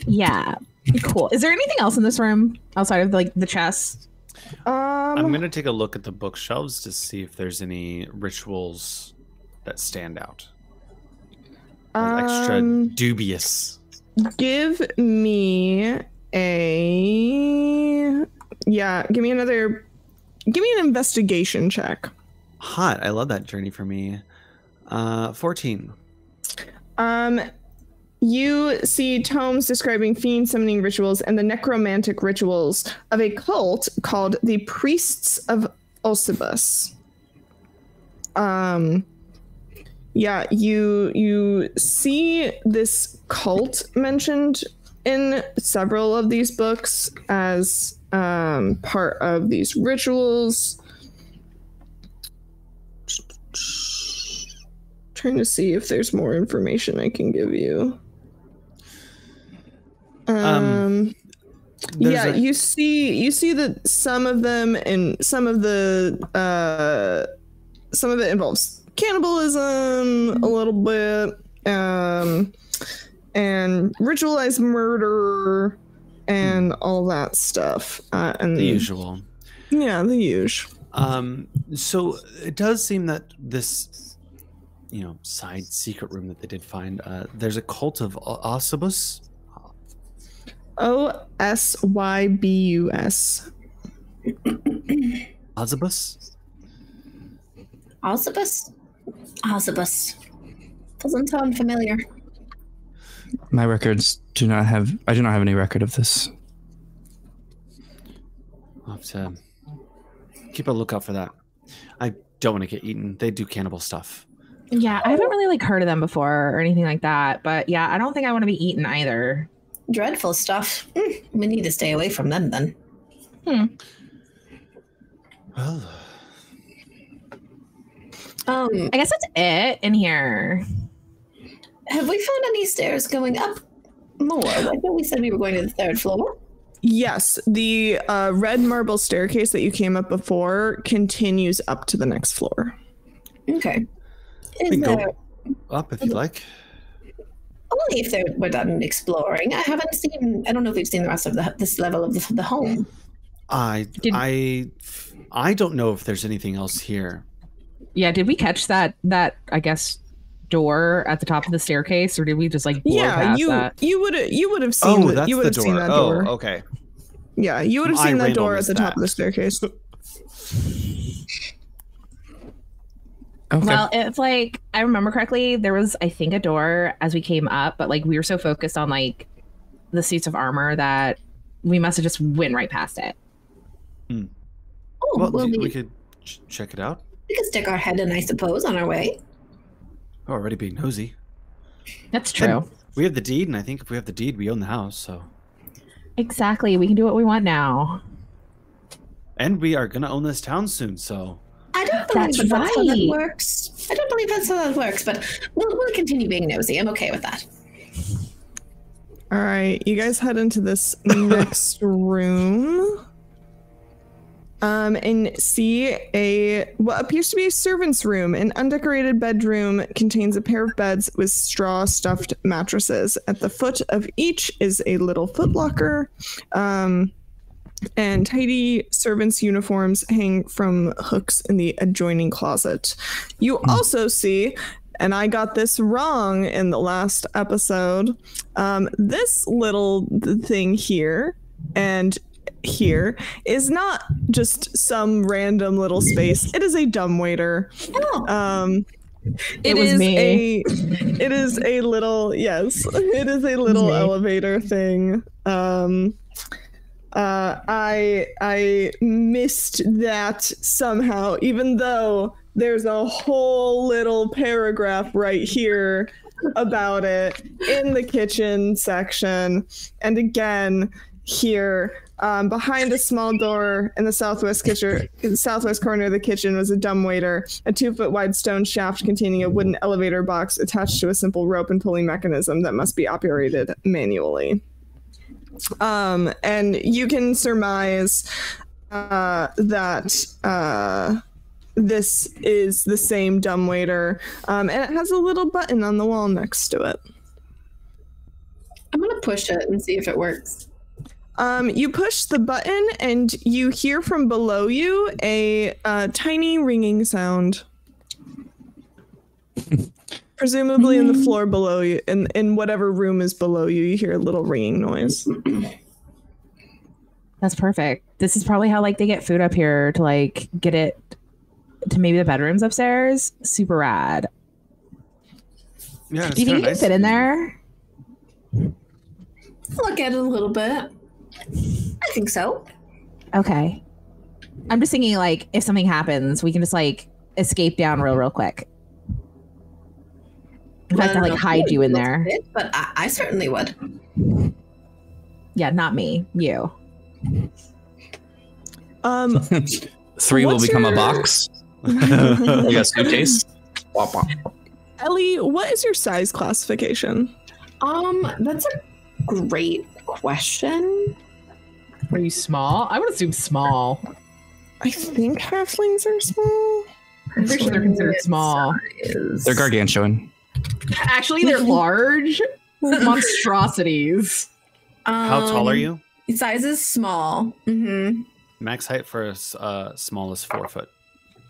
Yeah. Cool. Is there anything else in this room outside of like the chest? I'm gonna take a look at the bookshelves to see if there's any rituals that stand out. Extra dubious. Give me a give me an investigation check. Hot. I love that journey for me. 14. You see tomes describing fiend summoning rituals and the necromantic rituals of a cult called the Priests of Osibus. You see this cult mentioned in several of these books as part of these rituals. Trying to see if there's more information I can give you. You see that some of them and some of it involves cannibalism a little bit, and ritualized murder and all that stuff. And the usual. Yeah, the usual. So it does seem that this, side secret room that they did find, there's a cult of Osibus. Osybus. Osibus? Osibus. Doesn't sound familiar. My records I do not have any record of this. I'll have to keep a lookout for that. I don't want to get eaten. They do cannibal stuff. Yeah, I haven't really heard of them before or anything like that. But yeah, I don't think I want to be eaten either. Dreadful stuff. We need to stay away from them then. Well, I guess that's it in here. Have we found any stairs going up more? I thought we said we were going to the 3rd floor. Yes, the red marble staircase that you came up before continues up to the next floor. Okay. we can go up if you like. Only if we're done exploring. I don't know if we've seen the rest of this level of the home. I don't know if there's anything else here. Yeah, did we catch that I guess door at the top of the staircase, or did we just blow past that? you would have seen seen that door. Oh, okay. Yeah, you would have seen that door at the top of the staircase. Okay. Well, it's I remember correctly, there was, I think, a door as we came up, but we were so focused on the suits of armor that we must have just went right past it. Oh, well, we could check it out. We could stick our head in, I suppose, on our way. Already being nosy. That's true. And we have the deed, and I think if we have the deed, we own the house, so. Exactly. We can do what we want now. And we are going to own this town soon, so. I don't believe that's how that works. I don't believe that's how that works, but we'll continue being nosy. I'm okay with that. All right, you guys head into this next room. And see what appears to be a servant's room. An undecorated bedroom contains a pair of beds with straw stuffed mattresses. At the foot of each is a little footlocker. And tidy servants' uniforms hang from hooks in the adjoining closet. You also see, and I got this wrong in the last episode, this little thing here and here is not just some random little space. It is a dumbwaiter. It is a little elevator thing. I missed that somehow, even though there's a whole little paragraph right here about it in the kitchen section. And again, here, Behind a small door in the southwest corner of the kitchen was a dumbwaiter, a 2-foot wide stone shaft containing a wooden elevator box attached to a simple rope and pulley mechanism that must be operated manually. And you can surmise that this is the same dumbwaiter, and it has a little button on the wall next to it. I'm gonna push it and see if it works. You push the button and you hear from below you a tiny ringing sound. Presumably in the floor below you, in whatever room is below you, you hear a little ringing noise. That's perfect. This is probably how like they get food up here to like get it to maybe the bedrooms upstairs. Super rad. Yeah, do you think you can fit in there? Look at it a little bit. I think so. Okay. I'm just thinking like if something happens, we can just like escape down real quick. If I have to like hide you in there. But I certainly would. Yeah, not me. You. 3 will become a box. Like a suitcase. Ellie, what is your size classification? That's a great question. Are you small? I would assume small. I think halflings are small. I'm pretty sure they're considered small. They're gargantuan. Actually, they're large monstrosities. How tall are you? Size is small. Mm-hmm. Max height for a small is 4 foot.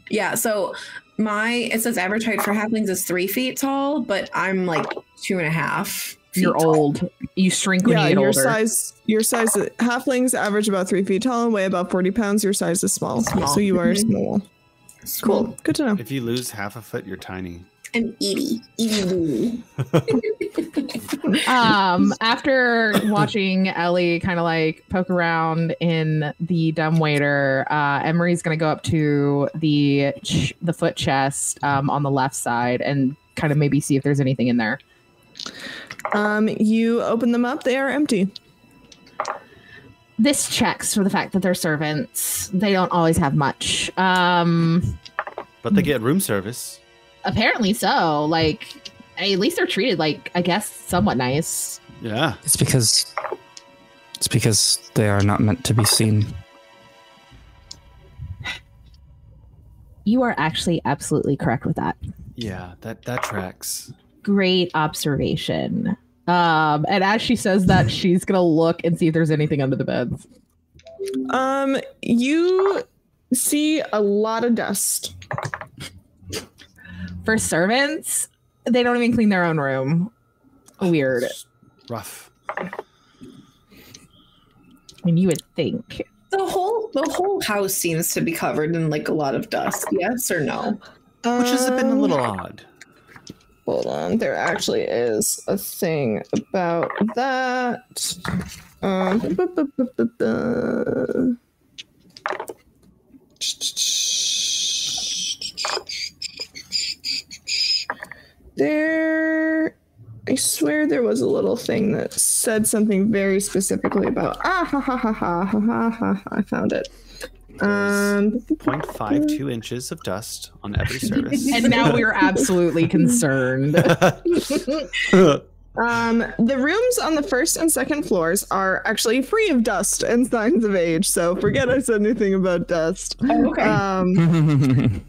Yeah, so it says average height for halflings is 3 feet tall, but I'm like 2.5 feet You're tall. old. You shrink when you get your older. size. Halflings average about 3 feet tall and weigh about 40 pounds. Your size is small, so you are small. Cool. Good to know. If you lose half a foot, you're tiny. I'm itty. After watching Ellie kind of like poke around in the dumbwaiter, Emery's gonna go up to the foot chest on the left side and kind of maybe see if there's anything in there. You open them up; they are empty. This checks for the fact that they're servants. They don't always have much. But they get room service. Apparently so. Like, at least they're treated like, I guess, somewhat nice. Yeah. It's because they are not meant to be seen. You are actually absolutely correct with that. Yeah, that tracks. Great observation. And as she says that, she's gonna look and see if there's anything under the beds. You see a lot of dust. For servants, they don't even clean their own room. Weird. Rough. I mean, you would think. The whole house seems to be covered in like a lot of dust. Yes or no? Which has been a little odd. Hold on, there actually is a thing about that. There, I swear there was a little thing that said something very specifically about I found it. 0.52 inches of dust on every service. And now we're absolutely concerned. The rooms on the first and second floors are actually free of dust and signs of age, so forget I said anything about dust. Oh, okay.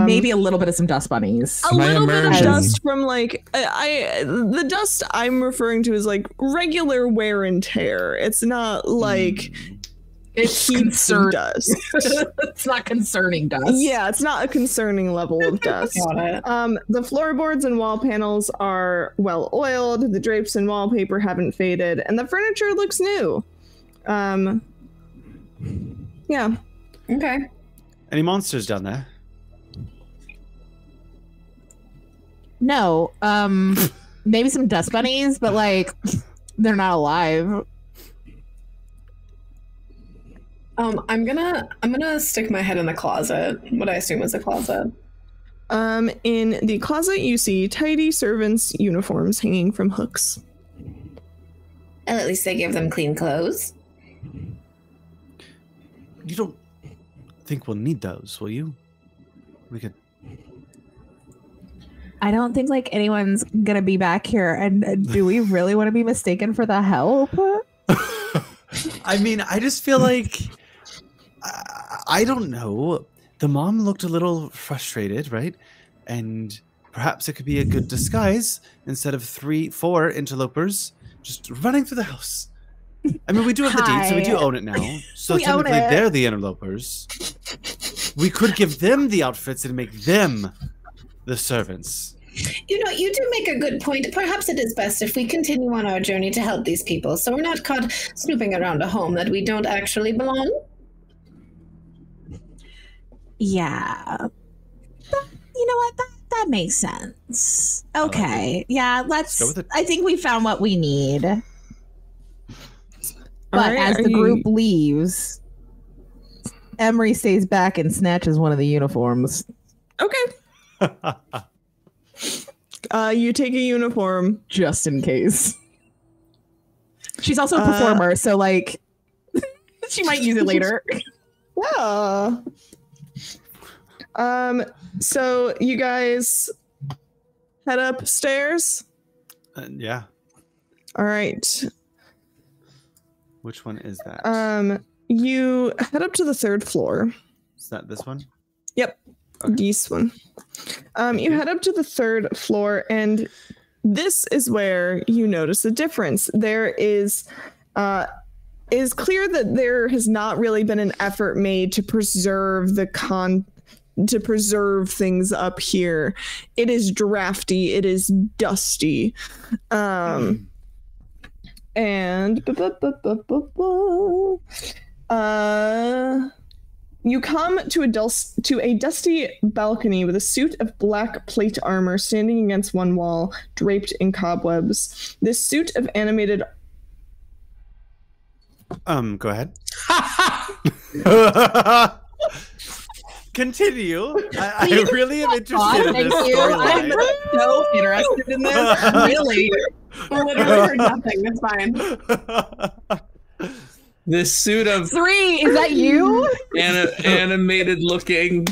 Maybe a little bit of some dust bunnies. A little bit of dust from like the dust I'm referring to is like regular wear and tear. It's not like it's concerned dust. It's not concerning dust. Yeah, it's not a concerning level of dust. Got it. The floorboards and wall panels are well oiled. The drapes and wallpaper haven't faded, and the furniture looks new. Yeah. Okay. Any monsters down there? No. Maybe some dust bunnies, but like they're not alive. I'm gonna stick my head in the closet. What I assume is a closet. In the closet, you see tidy servants' uniforms hanging from hooks. And at least they give them clean clothes. you don't think we'll need those, will you? We could. I don't think like anyone's gonna be back here, and do we really want to be mistaken for the help? I mean, I just feel like I don't know. The mom looked a little frustrated, right? And perhaps it could be a good disguise instead of 4 interlopers just running through the house. I mean, we do have the deed, so we do own it now. So technically, they're the interlopers. We could give them the outfits and make them the servants. You know, you do make a good point. Perhaps it is best if we continue on our journey to help these people, so we're not caught snooping around a home that we don't actually belong. Yeah. You know what? That makes sense. Okay. Yeah, let's go with it. I think we found what we need. But right, as the group leaves, Emery stays back and snatches one of the uniforms. Okay. You take a uniform. Just in case. She's also a performer, so like she might use it later. Yeah. So you guys head upstairs. Yeah. All right. Which one is that? You head up to the 3rd floor. Is that this one? Yep. Okay. This one. You head up to the 3rd floor, and this is where you notice a difference. There is clear that there has not really been an effort made to preserve to preserve things up here. It is drafty, it is dusty. And you come to a dusty balcony with a suit of black plate armor standing against one wall, draped in cobwebs. This suit of animated... Go ahead. Continue. I really am interested in this storyline. I'm so interested in this. Really. I literally heard nothing. It's fine. This suit of 3, is that you? animated looking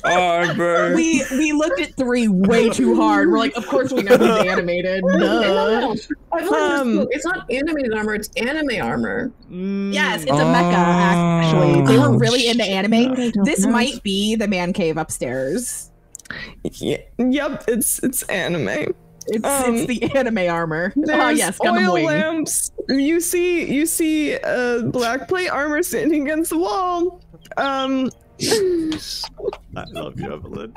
armor. We looked at 3 way too hard. We're like, of course we know he's animated. No. It's not animated armor, it's anime armor. Yes, it's a mecha, actually. They were really into anime. This might be the man cave upstairs. Yep, it's anime. It's the anime armor. Yes, got oil wing. lamps. You see black plate armor standing against the wall. I love you, Evelyn.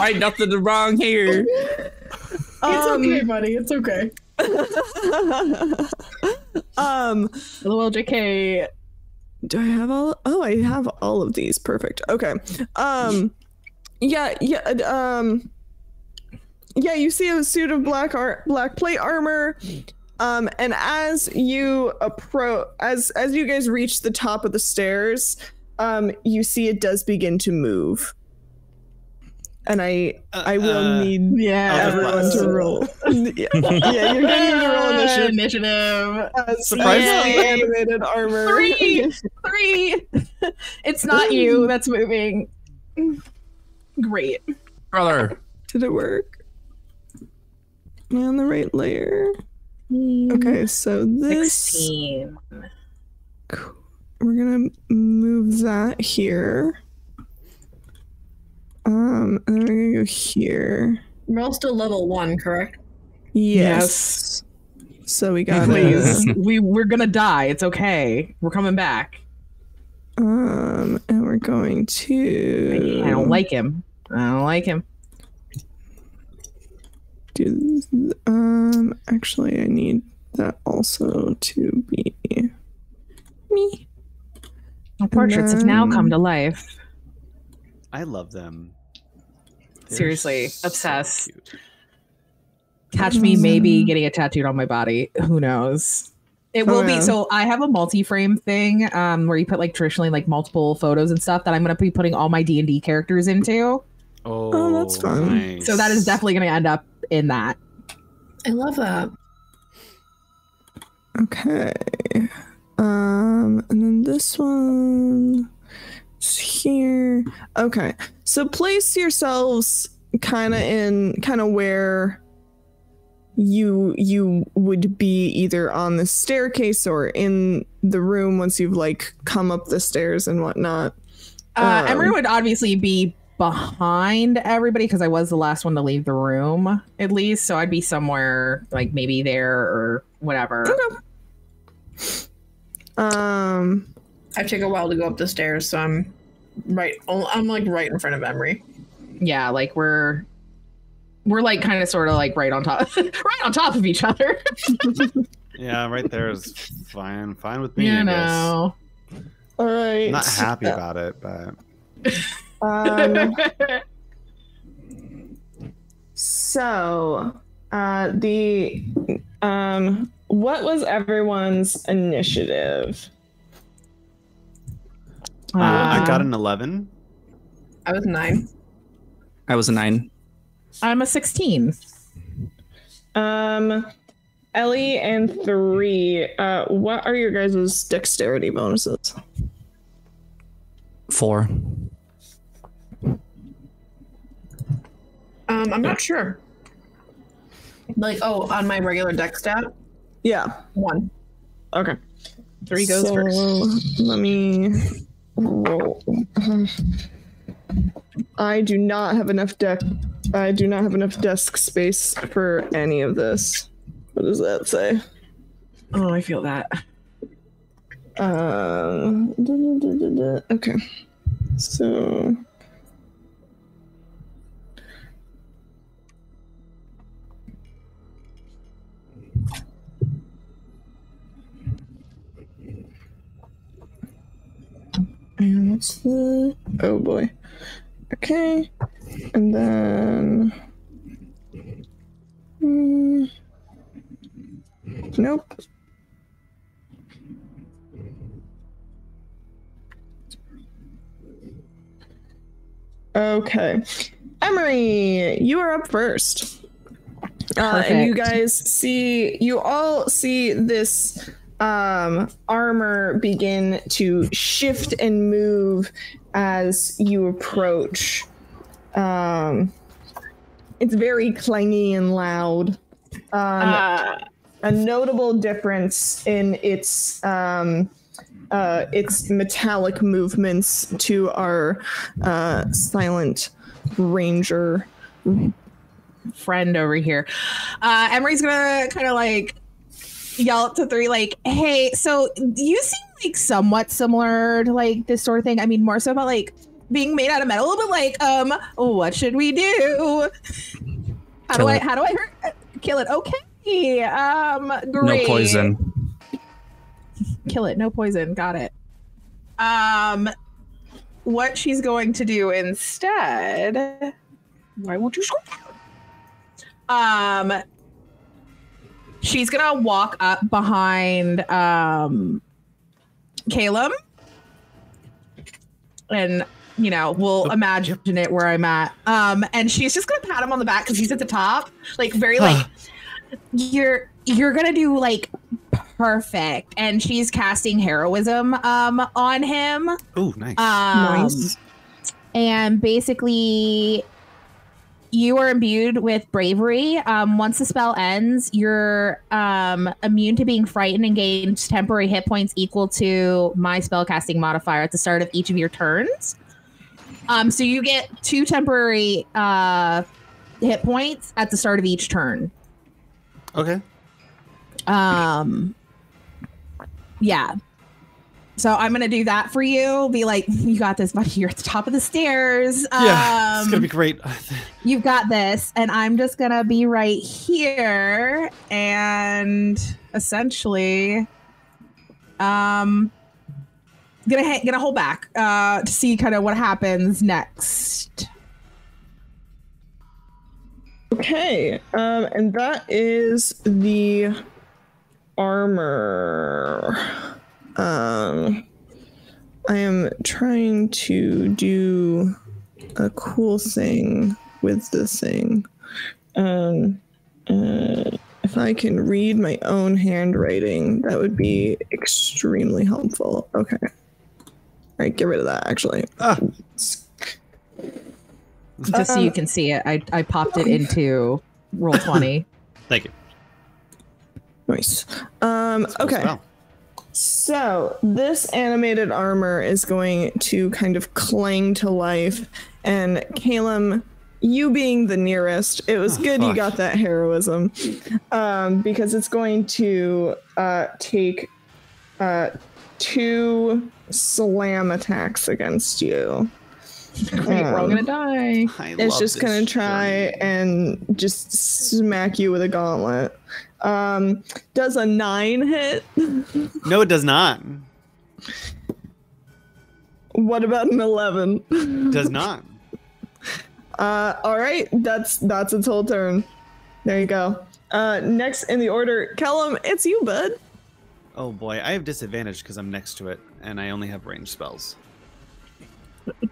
Ain't nothing wrong here. It's okay, buddy. It's okay. LOL JK. Do I have all? Oh, I have all of these. Perfect. Okay. Yeah, you see a suit of black plate armor. And as you you guys reach the top of the stairs, you see it does begin to move. And I will need everyone to roll. Yeah, you're going to roll initiative. Surprisingly animated armor. 3. It's not you that's moving. Great. Brother. Did it work? Am I on the right layer? Okay, so this 16. we're gonna move that here. And then we're gonna go here. We're all still level 1, correct? Yes. So we got Please. We're gonna die. It's okay. We're coming back. and we're going to I don't like him. do actually I need that also to be me. My portraits have now come to life. I love them. They're Seriously, so obsessed. cute. Catch me maybe getting it tattooed on my body. Who knows? It will be. yeah. So I have a multi-frame thing where you put like traditionally like multiple photos and stuff that I'm going to be putting all my D&D characters into. Oh, that's fun. Nice. So that is definitely going to end up in that. I love that. Okay. And then this one is here. Okay. So place yourselves kind of where you would be either on the staircase or in the room once you've like come up the stairs and whatnot. Emery would obviously be behind everybody because I was the last one to leave the room, at least. So I'd be somewhere like maybe there or whatever. Okay. I take a while to go up the stairs, so I'm like right in front of Emery. Yeah, like we're like kind of sort of like right on top of each other. Yeah, right there is fine with me. You I know. guess. All right. I'm not happy about it, but so what was everyone's initiative? I got an 11. I was 9. I was a 9. I'm a 16. Ellie and 3. What are your guys' dexterity bonuses? 4. I'm not sure. Like, on my regular dex stat, Yeah. 1. Okay. 3 goes first. Let me roll. I do not have enough desk space for any of this. What does that say? Oh, I feel that. Okay. So and what's the... Oh boy. Okay. And then... Nope. Okay. Emery, you are up first. And you all see this armor begin to shift and move as you approach. It's very clangy and loud. A notable difference in its metallic movements to our silent ranger friend over here. Emery's gonna kind of like yell to 3 like, hey, so you seem like somewhat similar to like this sort of thing. I mean, more so about like being made out of metal, but like what should we do? How do I kill it? Okay. Great. No poison. Kill it. No poison. Got it. What she's going to do instead. Why won't you scroll down? She's gonna walk up behind Caleb, and we'll imagine it where I'm at. And she's just gonna pat him on the back because he's at the top, like very like you're gonna do like perfect. And she's casting heroism on him. Oh, nice. Nice. And basically, you are imbued with bravery. Once the spell ends, you're immune to being frightened and gains temporary hit points equal to my spellcasting modifier at the start of each of your turns. So you get 2 temporary hit points at the start of each turn. Okay. Yeah. So I'm gonna do that for you. Be like, you got this, buddy. You're at the top of the stairs. Yeah, it's gonna be great. You've got this, and I'm just gonna be right here, and essentially, gonna hold back to see kind of what happens next. Okay, and that is the armor. I am trying to do a cool thing with this thing. If if I can read my own handwriting, that would be extremely helpful. Okay. All right, get rid of that, actually. Just so you can see it, I popped it into Roll20. Thank you. Nice. Okay. Well. So this animated armor is going to kind of cling to life, and Calum, you being the nearest, it was good you got that heroism, because it's going to take 2 slam attacks against you. Great, we're all gonna die. It's just gonna try and just smack you with a gauntlet. Does a 9 hit? No, it does not. What about an 11? Does not. All right, that's its whole turn. There you go. Next in the order, Kellum, it's you, bud. Oh boy, I have disadvantage because I'm next to it, and I only have ranged spells.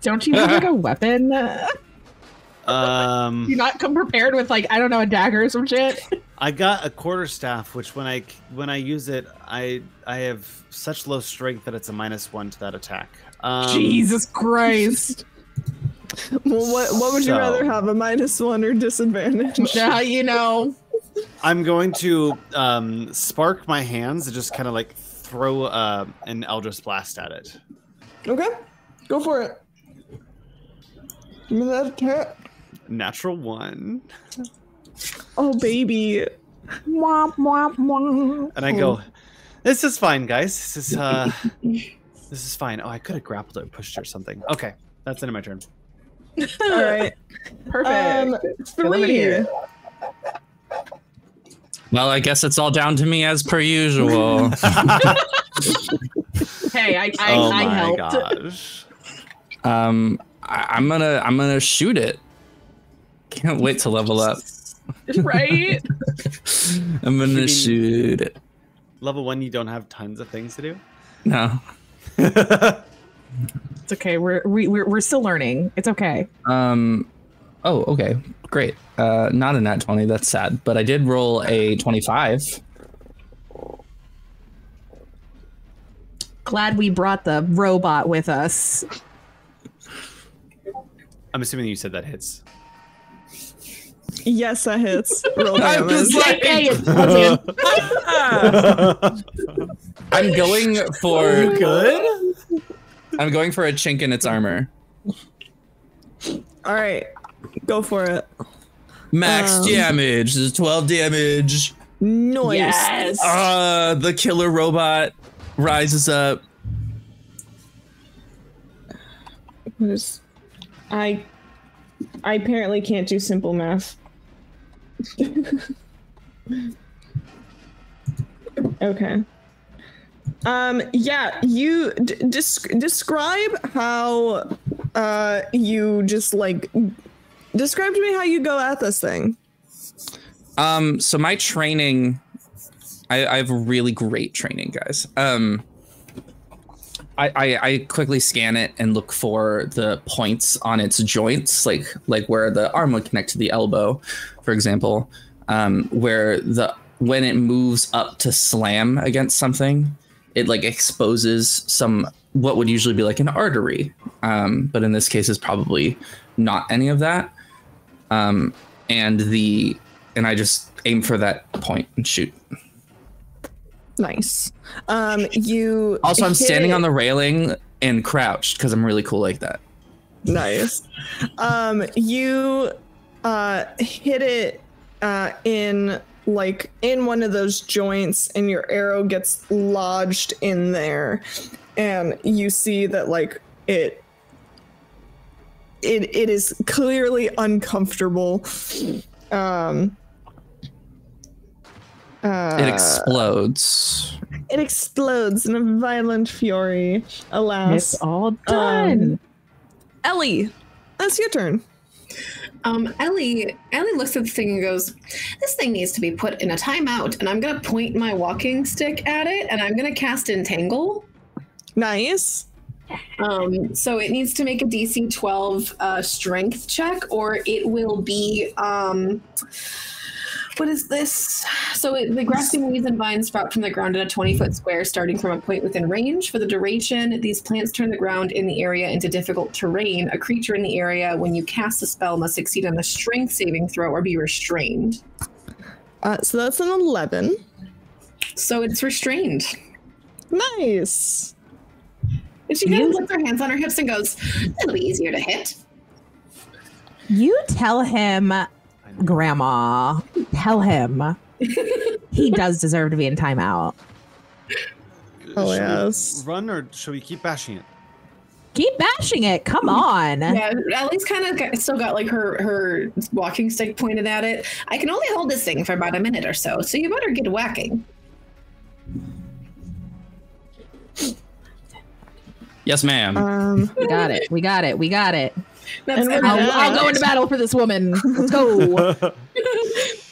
Don't you have like a weapon? You not come prepared with like, I don't know, a dagger or some shit? I got a quarterstaff, which when I use it, I have such low strength that it's a -1 to that attack. Jesus Christ. Well, what would you rather have, a -1 or disadvantage? Yeah, you know. I'm going to spark my hands and just kind of like throw an Eldritch Blast at it. Okay, go for it. Give me that attack. Natural 1. Oh, baby. Womp, womp, womp. And I go, this is fine, guys. This is fine. Oh, I could have grappled it and pushed it or something. Okay, that's the end of my turn. All right. Perfect. 3. Well, I guess it's all down to me as per usual. Hey, I Oh my helped. gosh. I'm gonna shoot it. Can't wait to level up. Right? I'm gonna shoot it. Level 1, you don't have tons of things to do? No. It's okay. We're still learning. It's okay. Oh, okay. Great. Not a nat 20. That's sad. But I did roll a 25. Glad we brought the robot with us. I'm assuming you said that hits. Yes, that hits. Roll I'm damage. just like, Hey, I'm going for Good? I'm going for a chink in its armor. All right, go for it. Max damage. This is 12 damage. Noise. Yes. The killer robot rises up. What is? I apparently can't do simple math. Okay. Yeah, you describe how you just like describe to me how you go at this thing. So my training, I have really great training, guys. I quickly scan it and look for the points on its joints, like where the arm would connect to the elbow, for example, where when it moves up to slam against something, it like exposes what would usually be like an artery, but in this case is probably not any of that. And I just aim for that point and shoot. Nice. You also, I'm standing it. on the railing and crouched because I'm really cool like that. Nice. You hit it in one of those joints, and your arrow gets lodged in there, and you see that like it is clearly uncomfortable. It explodes. It explodes in a violent fury. Alas. It's all done. Ellie, that's your turn. Ellie looks at the thing and goes, "This thing needs to be put in a timeout." And I'm gonna point my walking stick at it, and I'm gonna cast Entangle. Nice. So it needs to make a DC 12 strength check, or it will be What is this? So the grassy weeds and vines sprout from the ground in a 20-foot square, starting from a point within range. For the duration, these plants turn the ground in the area into difficult terrain. A creature in the area, when you cast a spell, must succeed on a strength saving throw or be restrained. So that's an 11. So it's restrained. Nice. And she kind of puts her hands on her hips and goes, "It'll be easier to hit." You tell him, Grandma. Tell him. He does deserve to be in timeout. Oh, Should yes. we run or should we keep bashing it? Keep bashing it. Come on. Yeah, Ellie's kind of still got like her walking stick pointed at it. I can only hold this thing for about a minute or so you better get whacking. Yes, ma'am. We got it. We got it. We got it. That's I'll go into battle for this woman. Let's go.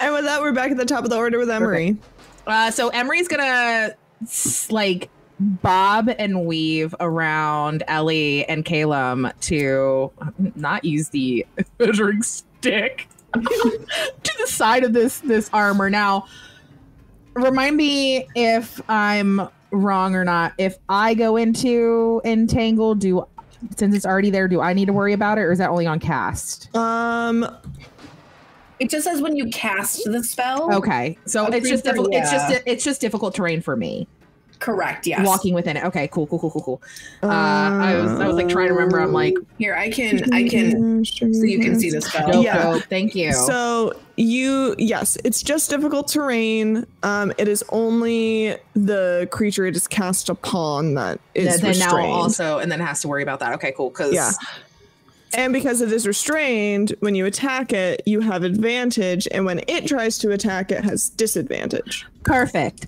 And with that, we're back at the top of the order with Emery. So Emery's gonna like bob and weave around Ellie and Calum to not use the measuring stick to the side of this armor. Now, remind me if I'm wrong or not. If I go into entangle, since it's already there, do I need to worry about it, or is that only on cast? It just says when you cast the spell. Okay, so it's just difficult. It's just difficult terrain for me. Correct. Yes. Walking within it. Okay. Cool. I was like trying to remember. I'm like, here. I can. So you can see the spell. dope, Yeah. dope. Thank you. So yes, it's just difficult terrain. It is only the creature it is cast upon that is then restrained. now also, and then has to worry about that. Okay. Cool. Because Yeah. And because it is restrained, when you attack it, you have advantage, and when it tries to attack, it has disadvantage. perfect.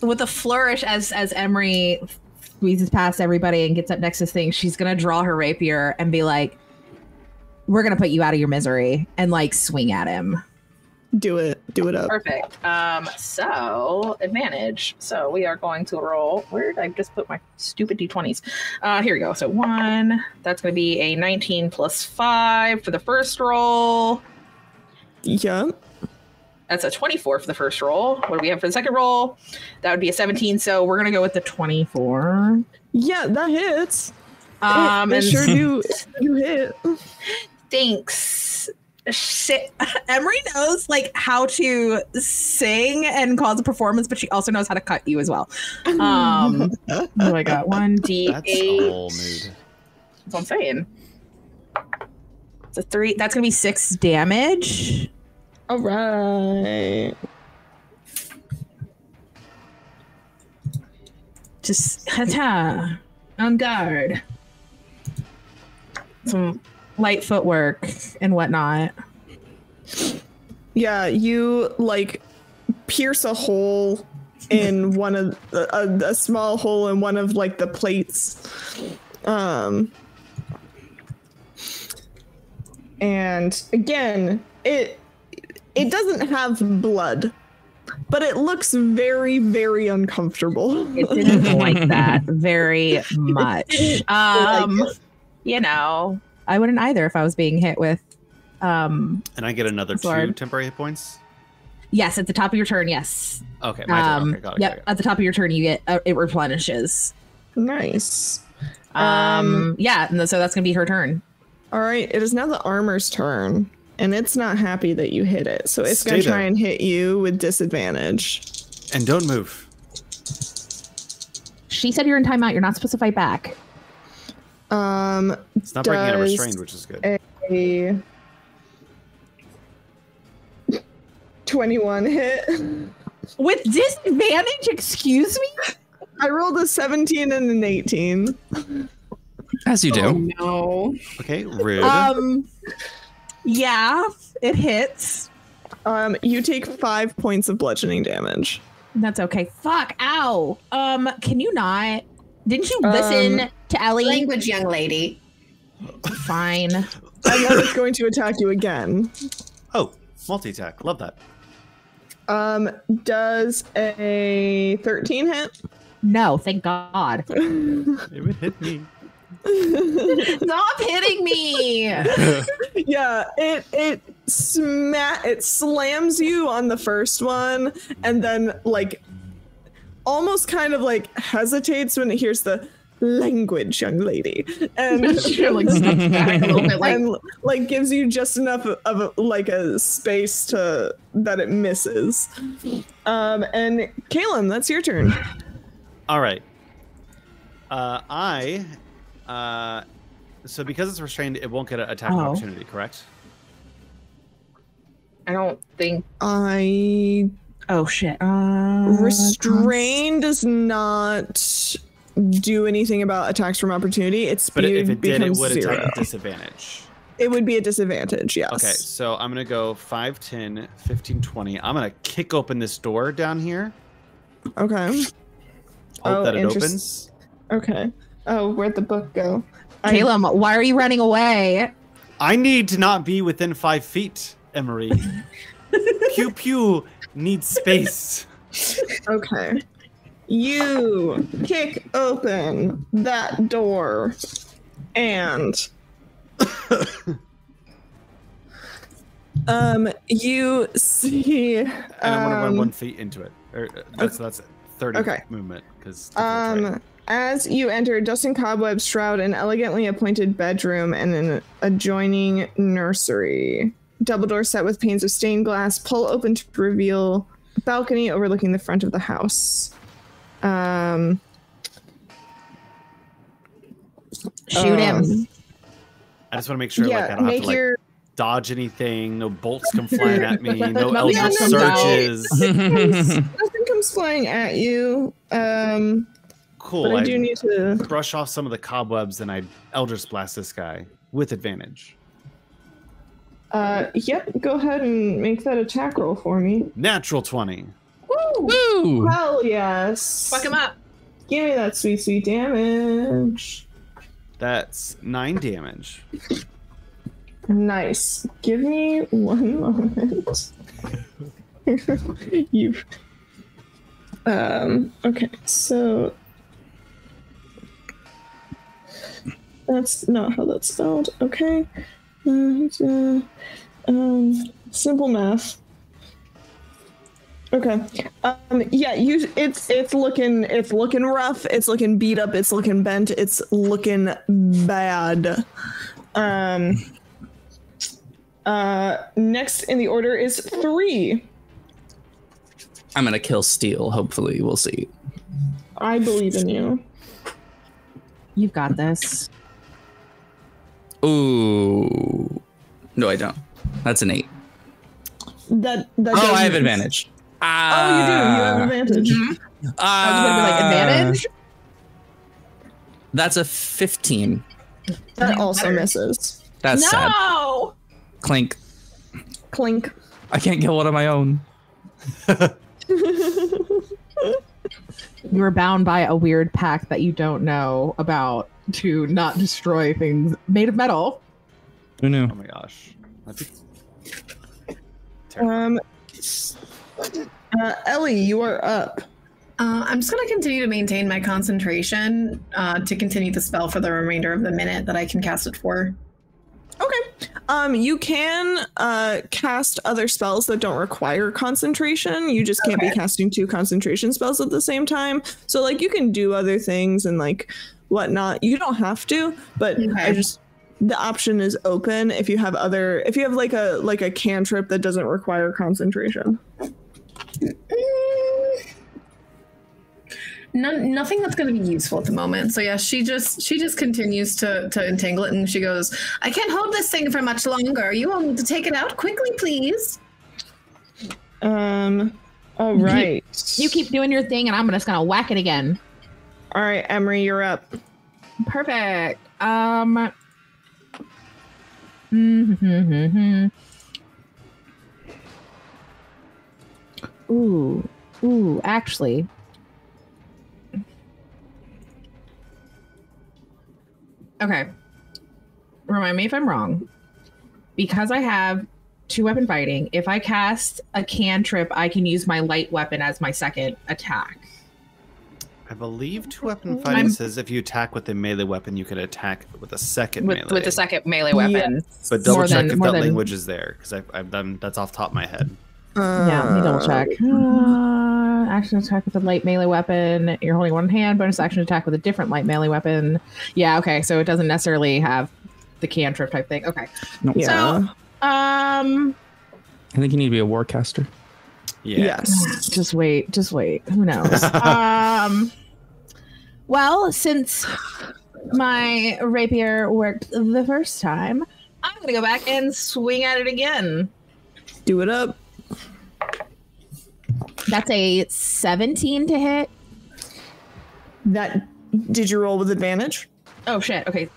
With a flourish, as Emery squeezes past everybody and gets up next to this thing, she's gonna draw her rapier and be like, "We're gonna put you out of your misery," and like swing at him. Do it up. Perfect. So advantage. So we are going to roll. Where did I just put my stupid d20s? Here we go. So 1. That's going to be a 19 plus 5 for the first roll. Yeah. That's a 24 for the first roll. What do we have for the second roll? That would be a 17. So we're going to go with the 24. Yeah, that hits. And Sure do. You hit. Thanks. Shit. Emery knows like how to sing and cause a performance, but she also knows how to cut you as well. What do I got? 1d8. That's a whole mood. That's what I'm saying. It's a 3. That's gonna be 6 damage. All right. Just on guard. Some light footwork and whatnot. Yeah, you like pierce a hole in one of a small hole in one of like the plates. And again, it doesn't have blood, but it looks very, very uncomfortable. It didn't like that very much. You know, I wouldn't either if I was being hit with. And I get another 2 Sword. temporary hit points? Yes, at the top of your turn. Yes. Okay, my turn. Okay, got it. Yep. got it. At the top of your turn, you get it replenishes. Nice. Yeah. So that's gonna be her turn. All right, it is now the armor's turn, and it's not happy that you hit it, so it's Stay going to try there. and hit you with disadvantage. And don't move. She said you're in timeout. You're not supposed to fight back. It's not breaking out of Does restrained, which is good. A 21 hit. With disadvantage? Excuse me? I rolled a 17 and an 18. As you do. Oh, no. Okay, rude. Yeah, it hits. You take 5 points of bludgeoning damage. That's okay. Fuck. Ow. Can you not? Didn't you listen to Ellie? Language, young lady. Fine. And then it's going to attack you again. Oh, multi-attack. Love that. Does a 13 hit? No, thank God. It would hit me. Stop hitting me. Yeah, it it slams you on the first one, and then like almost kind of like hesitates when it hears the language, young lady, and like steps back a little bit, like, and like gives you just enough of like a space to that it misses. And Caleb, that's your turn. All right. So because it's restrained, it won't get an attack of opportunity, correct? I don't think. Oh shit. Restrain does not do anything about attacks from opportunity. Its speed but if it did, it would 0. attack at disadvantage. It would be a disadvantage, yes. Okay, so I'm going to go 5, 10, 15, 20. I'm going to kick open this door down here. Okay. Hope that it opens. Okay. Oh, where'd the book go? Caleb, why are you running away? I need to not be within 5 feet, Emery. Pew Pew needs space. Okay. You kick open that door and you see and I want to run 1 feet into it. Or that's 30 movement because as you enter dust and cobwebs shroud an elegantly appointed bedroom and an adjoining nursery. Double door set with panes of stained glass pull open to reveal a balcony overlooking the front of the house. Shoot him. I just want to make sure like I don't have to dodge anything. No bolts come flying at me. No eldritch surges. Nothing comes flying at you. Cool. But I do need to brush off some of the cobwebs and I eldritch blast this guy with advantage. Yep. Go ahead and make that attack roll for me. Natural 20. Woo! Hell yes. Fuck him up. Give me that sweet, sweet damage. That's 9 damage. Nice. Give me 1 moment. You. Okay, so that's not how that's spelled. Okay. Simple math. Okay. Yeah, it's looking rough, it's looking beat up, it's looking bent, it's looking bad. Next in the order is 3. I'm gonna kill Steel, hopefully. We'll see. I believe in you. You've got this. Ooh. No, I don't. That's an 8. That I have advantage. Oh, you do. You have advantage. Advantage? That's a 15. That also misses. That's sad. No! Clink. Clink. I can't kill one of my own. You are bound by a weird pact that you don't know about to not destroy things made of metal. Who knew? Oh my gosh. Terrible. Ellie, you are up. I'm just going to continue to maintain my concentration to continue the spell for the remainder of the minute that I can cast it for. Okay. You can cast other spells that don't require concentration. You just can't be casting 2 concentration spells at the same time. So like you can do other things and like whatnot. You don't have to, but the option is open if you have like a cantrip that doesn't require concentration. Nothing that's going to be useful at the moment. So yeah, she just continues to entangle it, and she goes, "I can't hold this thing for much longer. You all need to take it out quickly, please." All right. You keep doing your thing, and I'm just gonna whack it again. All right, Emery, you're up. Perfect. Ooh, actually. Okay. Remind me if I'm wrong. Because I have 2-weapon fighting, if I cast a cantrip, I can use my light weapon as my second attack. I believe two-weapon fighting says if you attack with a melee weapon, you can attack with a second melee. With the second melee weapon. But double check if that language is there, because I've done that's off the top of my head. Yeah, let me double check. Action attack with a light melee weapon. You're holding one hand. Bonus action attack with a different light melee weapon. Yeah, okay. So it doesn't necessarily have the cantrip type thing. Okay. Nope. Yeah. So, I think you need to be a warcaster. Yeah. Yes. Just wait. Who knows? Well, since my rapier worked the first time, I'm gonna go back and swing at it again. Do it up. That's a 17 to hit. That did you roll with advantage? Oh shit. Okay.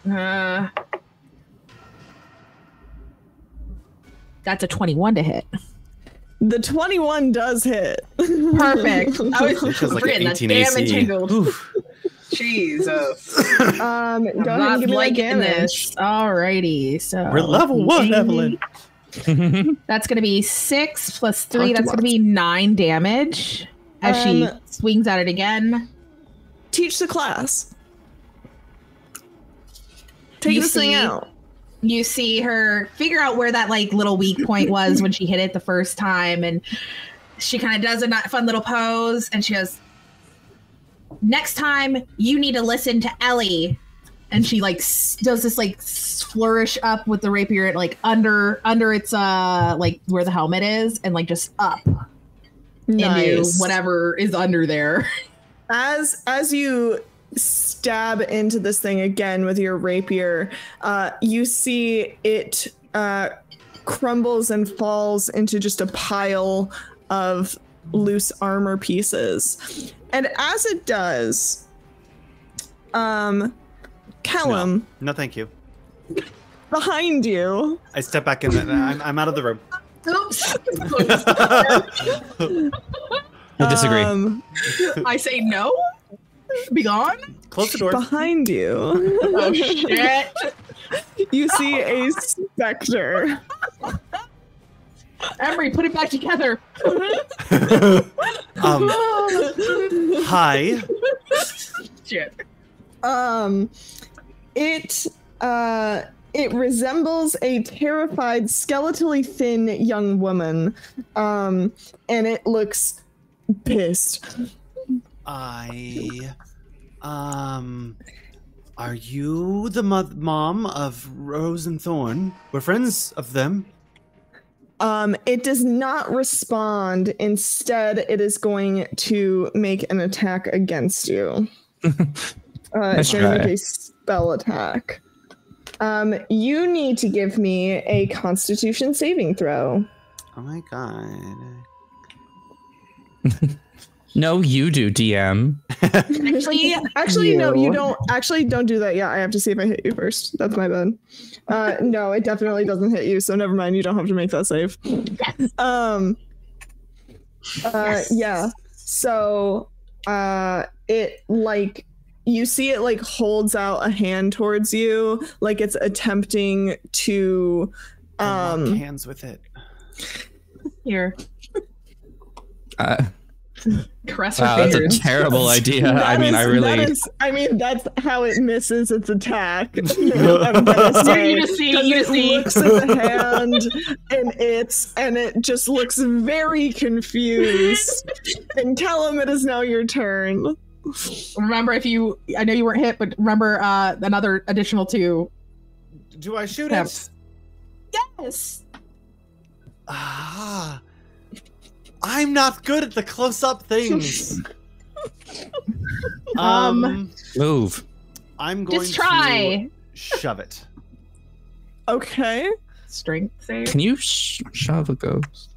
That's a 21 to hit. The 21 does hit. Perfect. I was It's just like forgetting an that 18 damage AC. angled. Jesus. Go ahead and give me that damage. Alrighty. So We're level 1, Evelyn. that's gonna be 6 plus 3. Talk to That's gonna be 9 damage as she swings at it again. Teach the class. Take You this thing see- out. You see her figure out where that like little weak point was when she hit it the first time, and she kind of does a fun little pose, and she goes, "Next time, you need to listen to Ellie." And she like does this like flourish up with the rapier, like under its like where the helmet is, and like just up into whatever is under there. As you stab into this thing again with your rapier, you see it crumbles and falls into just a pile of loose armor pieces. And as it does, Callum, No, thank you. behind you. I step back in. I'm out of the room. Oops. I disagree. I say no. Be gone. Close the door. Behind you, Oh shit. you see a specter. Emery, put it back together. Hi. Shit. It resembles a terrified, skeletally thin young woman, and it looks pissed. Are you the mom of Rose and Thorn? We're friends of them. It does not respond. Instead, it is going to make an attack against you. It's going to make a spell attack. You need to give me a Constitution saving throw. Oh my god. No, you do, DM. Actually, no, you don't. Actually, don't do that yet. I have to see if I hit you first. That's my bad. No, it definitely doesn't hit you. So never mind. You don't have to make that save. Yeah. So, it like you see it like holds out a hand towards you, like it's attempting to. Lock hands with it. Here. Caress her Wow, that's a fingers. terrible idea. I mean, that's how it misses its attack. I'm You gonna say. need to see. 'Cause You it see. looks at the hand and it just looks very confused. And Callum, it is now your turn. Remember, I know you weren't hit, but remember another additional 2. Do I shoot Steps. it? Yes. I'm not good at the close-up things. Move. I'm going Just try. to shove it. Okay. Strength save. Can you shove a ghost?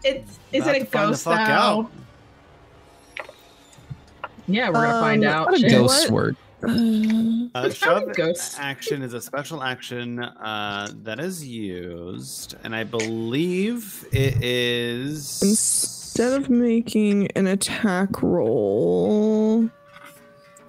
Is About it to a find the ghost fuck now? out. Yeah, we're gonna find out. what a Shit. Ghost word. Shove Ghosts. action is a special action that is used, and I believe it is. Instead of making an attack roll,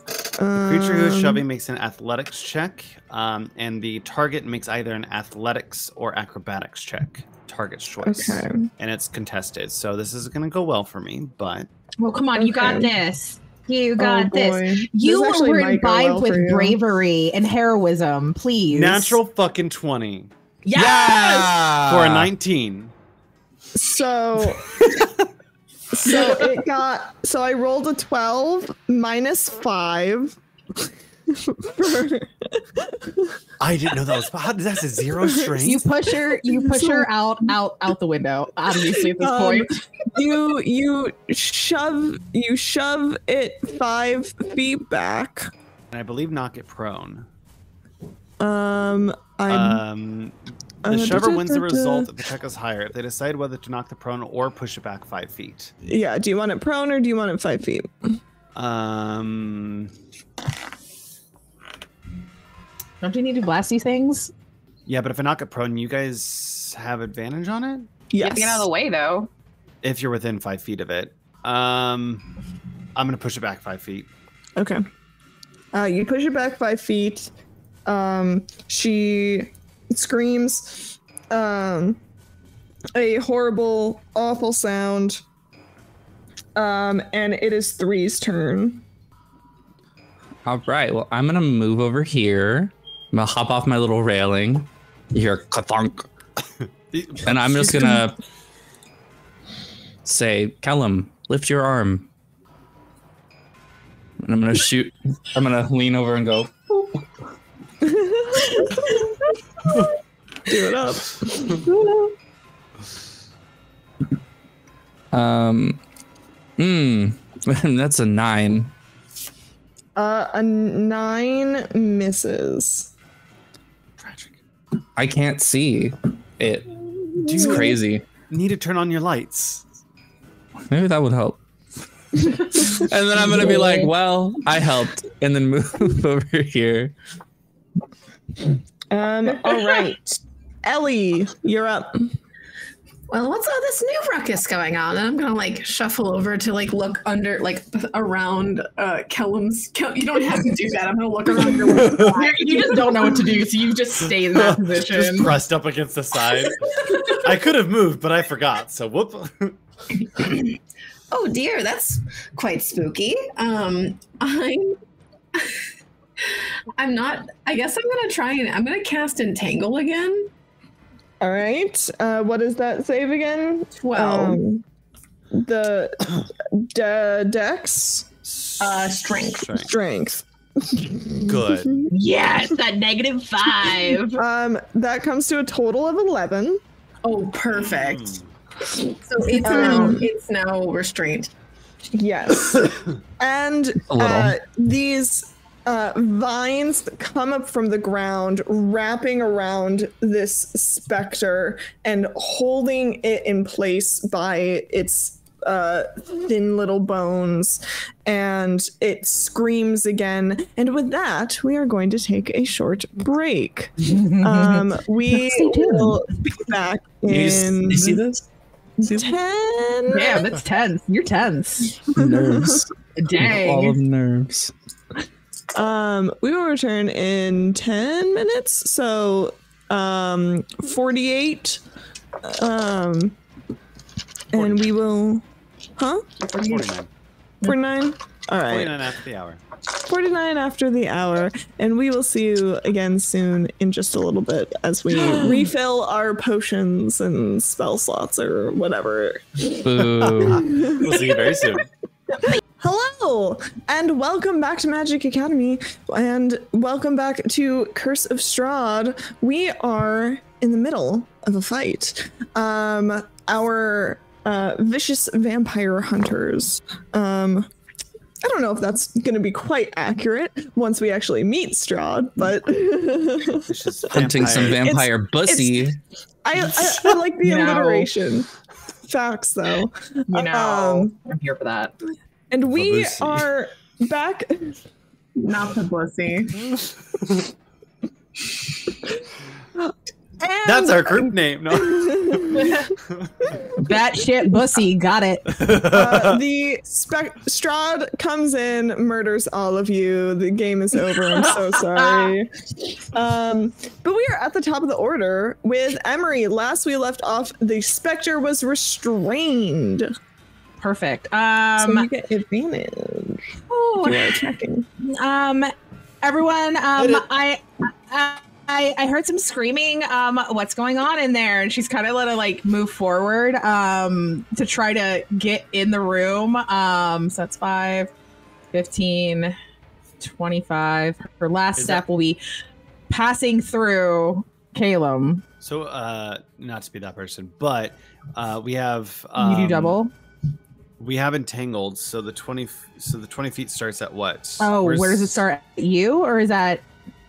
Creature who is shoving makes an athletics check, and the target makes either an athletics or acrobatics check. Target's choice. Okay. And it's contested, so this is going to go well for me, but Well, come on, you got Okay. this. You got this. You This actually were might go imbibed well for with you. bravery and heroism, please. Natural fucking 20 Yeah. for a 19. So I rolled a 12 minus 5. I didn't know that was. That's a 0 strength. You push her out the window. Obviously, at this point, you shove it 5 feet back. And I believe knock it prone. The shover wins the result if the check is higher. If they decide whether to knock the prone or push it back 5 feet. Yeah. Do you want it prone or do you want it 5 feet? don't you need to blast these things? Yeah, but if I knock it prone, you guys have advantage on it? Yes. You have to get out of the way, though. If you're within 5 feet of it. I'm going to push it back 5 feet. Okay. You push it back 5 feet. She screams a horrible, awful sound. And it is Three's turn. All right. Well, I'm gonna move over here. I'm gonna hop off my little railing. You hear ka-thunk. And I'm just gonna say, Callum, lift your arm. And I'm gonna shoot. I'm gonna lean over and go. Do it up. That's a 9. A 9 misses. Tragic. I can't see it. It's crazy. Need to turn on your lights. Maybe that would help. And then I'm gonna be like, well, I helped, and then move over here. All right. Ellie, you're up. Well, what's all this new ruckus going on? And I'm gonna like shuffle over to like look under, like around Kellum's. You don't have to do that. I'm gonna look around your way. You just don't know what to do, so you just stay in that position. Just pressed up against the side. I could have moved, but I forgot. So whoop. Oh dear, that's quite spooky. I'm not. I guess I'm gonna cast Entangle again. All right. What does that save again? 12. The dex? Strength. Good. Yes, that -5. That comes to a total of 11. Oh, perfect. So it's now restraint. Yes. And these vines come up from the ground, wrapping around this specter and holding it in place by its thin little bones, and it screams again. And with that, we are going to take a short break. We will be back in. You see this? 10. Yeah, that's tense. You're tense. Nerves. Dang. All of nerves. We will return in 10 minutes. So, 48. And we will. Huh? 49. 49? All right. 49 after the hour. 49 after the hour. And we will see you again soon in just a little bit as we refill our potions and spell slots or whatever. Boo. We'll see you very soon. Hello, and welcome back to Magic Academy, and welcome back to Curse of Strahd. We are in the middle of a fight. Our vicious vampire hunters. I don't know if that's going to be quite accurate once we actually meet Strahd, but Hunting some vampire bussy. I like the alliteration. Facts, though. I'm here for that. And we are back. Not the bussy. That's our group name. No. That shit bussy. Got it. The Strahd comes in, murders all of you. The game is over. I'm so sorry. But we are at the top of the order with Emery. Last we left off, the specter was restrained. Perfect. So you get advantage. advantage. Oh. You are attacking. Everyone, I heard some screaming. What's going on in there? And she's kind of like move forward to try to get in the room. So that's 5, 15, 25. Her last step will be passing through Calum. So, not to be that person, but we have You do double. We have entangled, so the 20 feet starts at what? Oh, where does it start? You, or is that?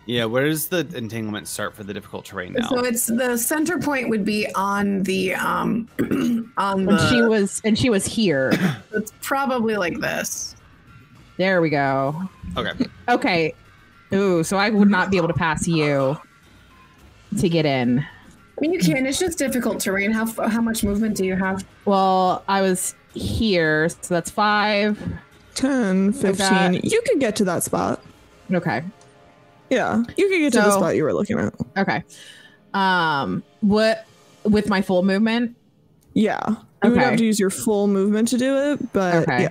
Yeah, where does the entanglement start for the difficult terrain now? So it's the center point would be on the on And the. she was here. It's probably like this. There we go. Okay. Okay. Ooh, so I would not be able to pass you to get in. I mean, you can. It's just difficult terrain. How much movement do you have? Well, I was here, so that's 5. 10, 15. You could get to that spot. Okay. Yeah, you could get to the spot you were looking at. Okay. What with my full movement? Yeah. You would have to use your full movement to do it, but yeah.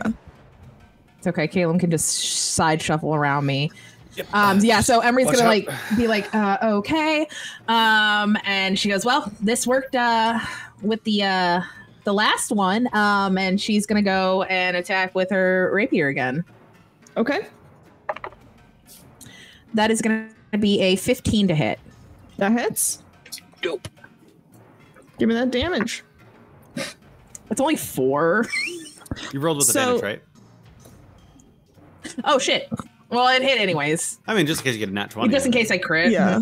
It's okay. Caleb can just side shuffle around me. Yep. Yeah, so Emery's Watch gonna out. be like, okay. And she goes, well, this worked with the last one. And she's gonna go and attack with her rapier again. Okay. That is gonna be a 15 to hit. That hits. Dope. Give me that damage. It's only 4. You rolled with advantage, right? Oh shit. Well, it hit anyways. I mean, just in case you get a nat 20. Just in case I crit. Yeah.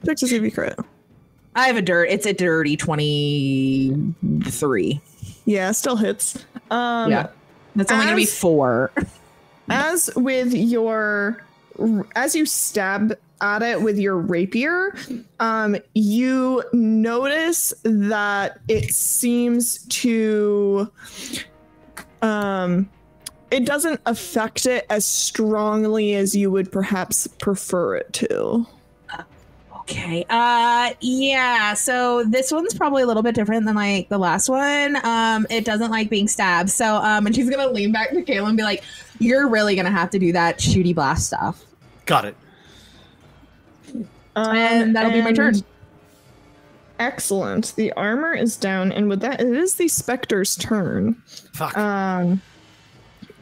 Check to see if you crit. I have it's a dirty 23. Yeah, still hits. Yeah. That's only going to be 4. As you stab at it with your rapier, you notice that it seems to it doesn't affect it as strongly as you would perhaps prefer it to. Okay. Yeah. So this one's probably a little bit different than like the last one. It doesn't like being stabbed. So and she's gonna lean back to Kayla and be like, "You're really gonna have to do that shooty blast stuff." Got it. And that'll be my turn. Excellent. The armor is down, and with that, it is the Spectre's turn. Fuck.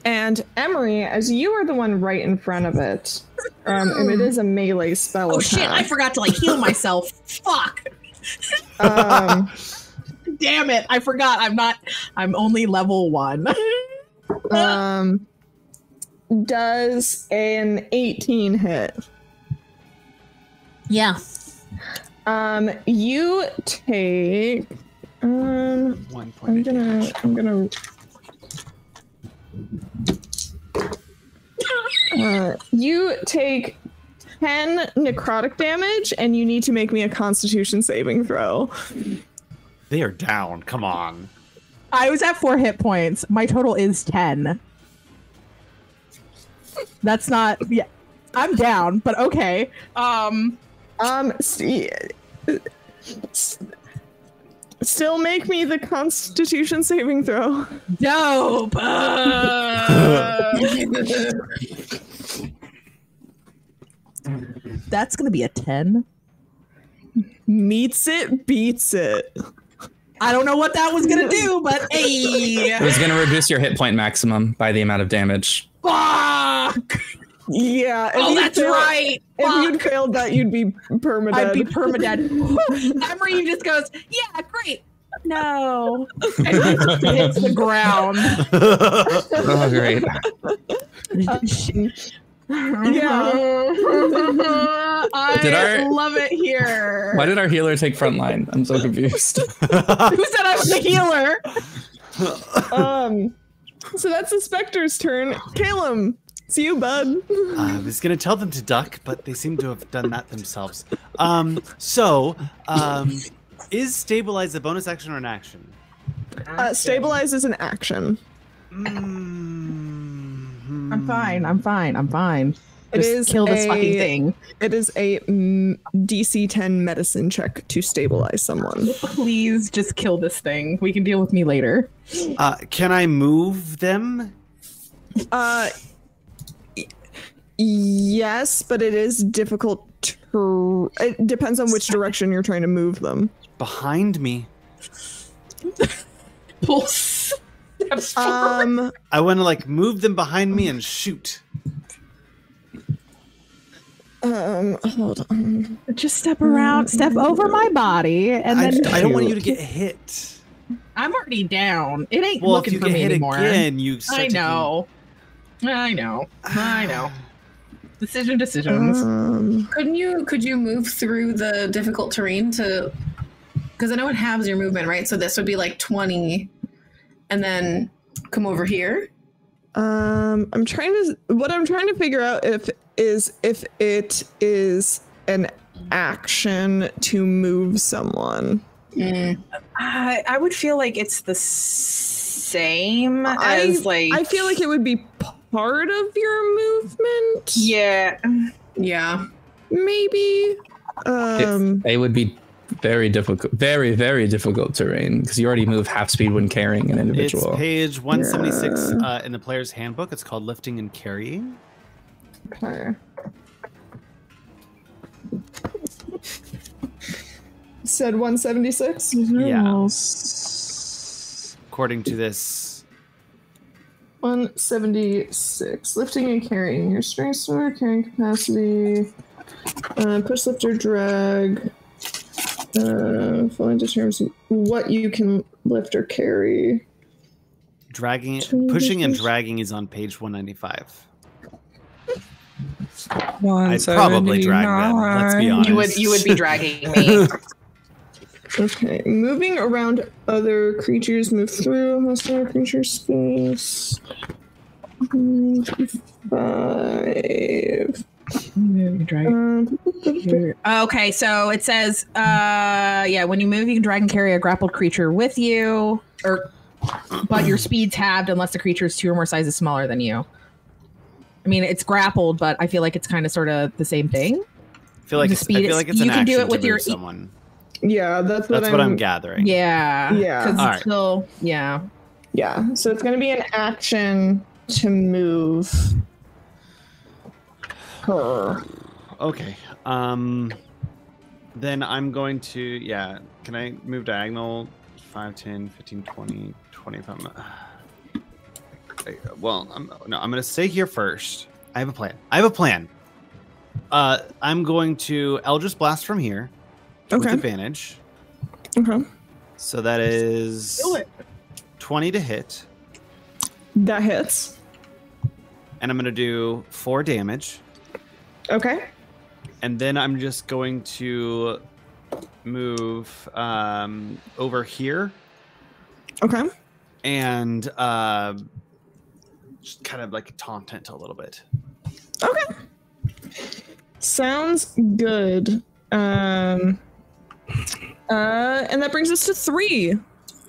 And Emery, as you are the one right in front of it, and it is a melee spell. Oh shit! I forgot to like heal myself. Fuck. Damn it! I forgot. I'm only level 1. Does an 18 hit? Yeah. You take. 1 point. I'm gonna. You take 10 necrotic damage, and you need to make me a Constitution saving throw. They are down. Come on. I was at 4 hit points. My total is 10. That's not. Yeah, I'm down, but okay. Still make me the Constitution saving throw. Dope. That's gonna be a 10. Meets it, beats it. I don't know what that was gonna do, but hey. It was going to reduce your hit point maximum by the amount of damage. Fuck. Yeah. Oh, that's right. If you'd failed that, you'd be permadead. I'd be permadead. Emery just goes, yeah, great. No. And he just hits the ground. Oh, great. Yeah. I love it here. Why did our healer take front line? I'm so confused. Who said I was the healer? So that's the Spectre's turn. Calum, it's you, bud. I was going to tell them to duck, but they seem to have done that themselves. Is stabilize a bonus action or an action? Stabilize is an action. I'm fine. Just kill this fucking thing. It is a DC 10 medicine check to stabilize someone. Please just kill this thing. We can deal with me later. Can I move them? Yes, but it is difficult to... It depends on which direction you're trying to move them. Behind me. I want to like move them behind me and shoot. Hold on. Just step around, step over my body, and then I don't want you to get hit. I'm already down. It ain't Well, looking if you for get me hit anymore. again, you start I know. Decisions. Could you move through the difficult terrain to? Because I know it halves your movement, right? So this would be like 20, and then come over here. I'm trying to figure out if it is an action to move someone. I would feel like it's the same as like. I feel like it would be part of your movement. Yeah. Maybe. It would be very difficult, very, very difficult terrain because you already move half speed when carrying an individual. It's page 176 in the player's handbook. It's called lifting and carrying. Okay. Said 176? Yeah. According to this. 176. Lifting and carrying. Your strength or carrying capacity. Push, lift, or drag. Falling determines what you can lift or carry. Pushing and dragging is on page 195. I'd probably drag them. Let's be honest. You would be dragging me. Okay, moving around other creatures, move through hostile creature space. 5. Okay, so it says, when you move, you can drag and carry a grappled creature with you, but your speed's halved unless the creature is 2 or more sizes smaller than you. I mean, it's grappled, but I feel like it's kind of sort of the same thing. I feel like it's an you can do action it with to your move someone. Yeah, that's what I'm gathering. Yeah. Yeah. All right. Still, yeah. Yeah, so it's going to be an action to move her. Okay. Then I'm going to, can I move diagonal? 5, 10, 15, 20, 25. Well, I'm going to stay here first. I have a plan. I'm going to Eldritch Blast from here. With advantage. Okay. So that is 20 to hit. That hits. And I'm going to do 4 damage. Okay. And then I'm just going to move over here. Okay. And just kind of like taunt it a little bit. Okay. Sounds good. And that brings us to 3.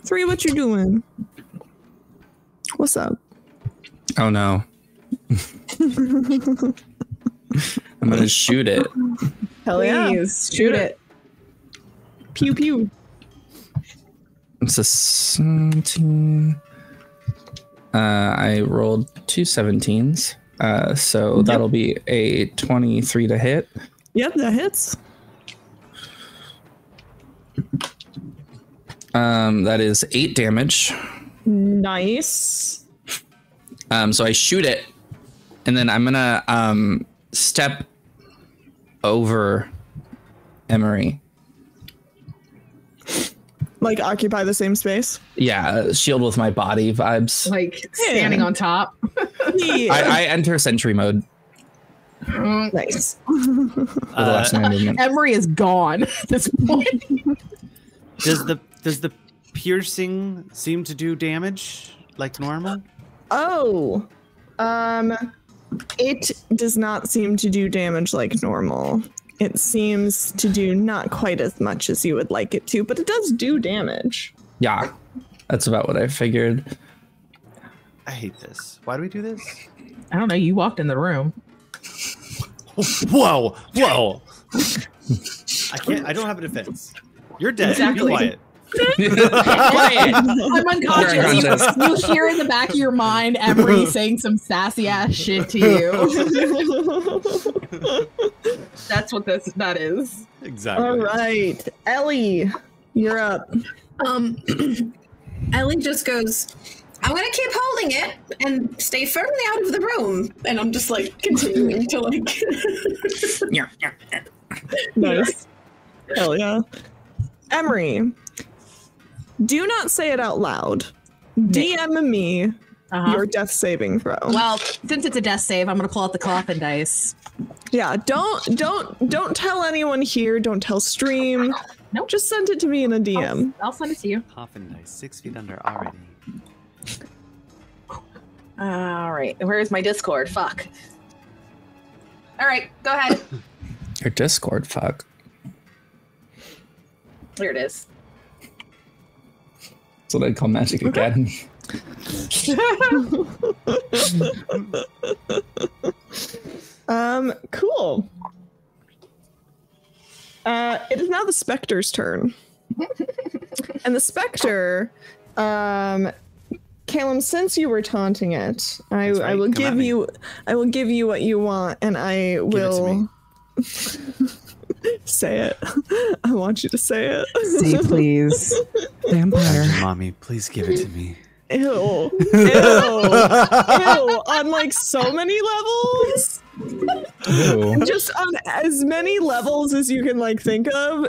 3, what you doing? What's up? Oh no. I'm gonna shoot it. Hell yeah. Please, shoot it. Pew pew. It's a 17. I rolled 2 17s. So that'll be a 23 to hit. Yep, that hits. That is 8 damage. Nice. So I shoot it, and then I'm gonna step over Emery. Like occupy the same space? Yeah, shield with my body vibes. Like standing on top. Yeah. I enter sentry mode. Nice. For the last 9 movement. Emery is gone at this point. Does the piercing seem to do damage like normal? Oh. It does not seem to do damage like normal. It seems to do not quite as much as you would like it to, but it does do damage. Yeah, that's about what I figured. I hate this. Why do we do this? I don't know. You walked in the room. Whoa! I don't have a defense. You're dead. Exactly. Be quiet. Quiet. I'm unconscious. You hear in the back of your mind Emery saying some sassy ass shit to you. That's what that is. Exactly. All right, Ellie, you're up. Ellie just goes, I'm going to keep holding it and stay firmly out of the room. And I'm just like continuing to like. Nice. Hell yeah. Emery, do not say it out loud. DM me your death saving throw. Well, since it's a death save, I'm going to pull out the coffin dice. Yeah, don't tell anyone here. Don't tell stream. Nope. Just send it to me in a DM. I'll send it to you. Coffin dice, 6 feet under already. All right. Where's my Discord? Fuck. All right. Go ahead. Your Discord, fuck. There it is. That's what I call Magic Academy. Cool. It is now the Spectre's turn. And the Spectre, Calum, since you were taunting it, I will give you what you want, and I will say it. I want you to say it. Say please. Vampire. Mommy, please give it to me. Ew. On like so many levels. Ew. Just on as many levels as you can like think of.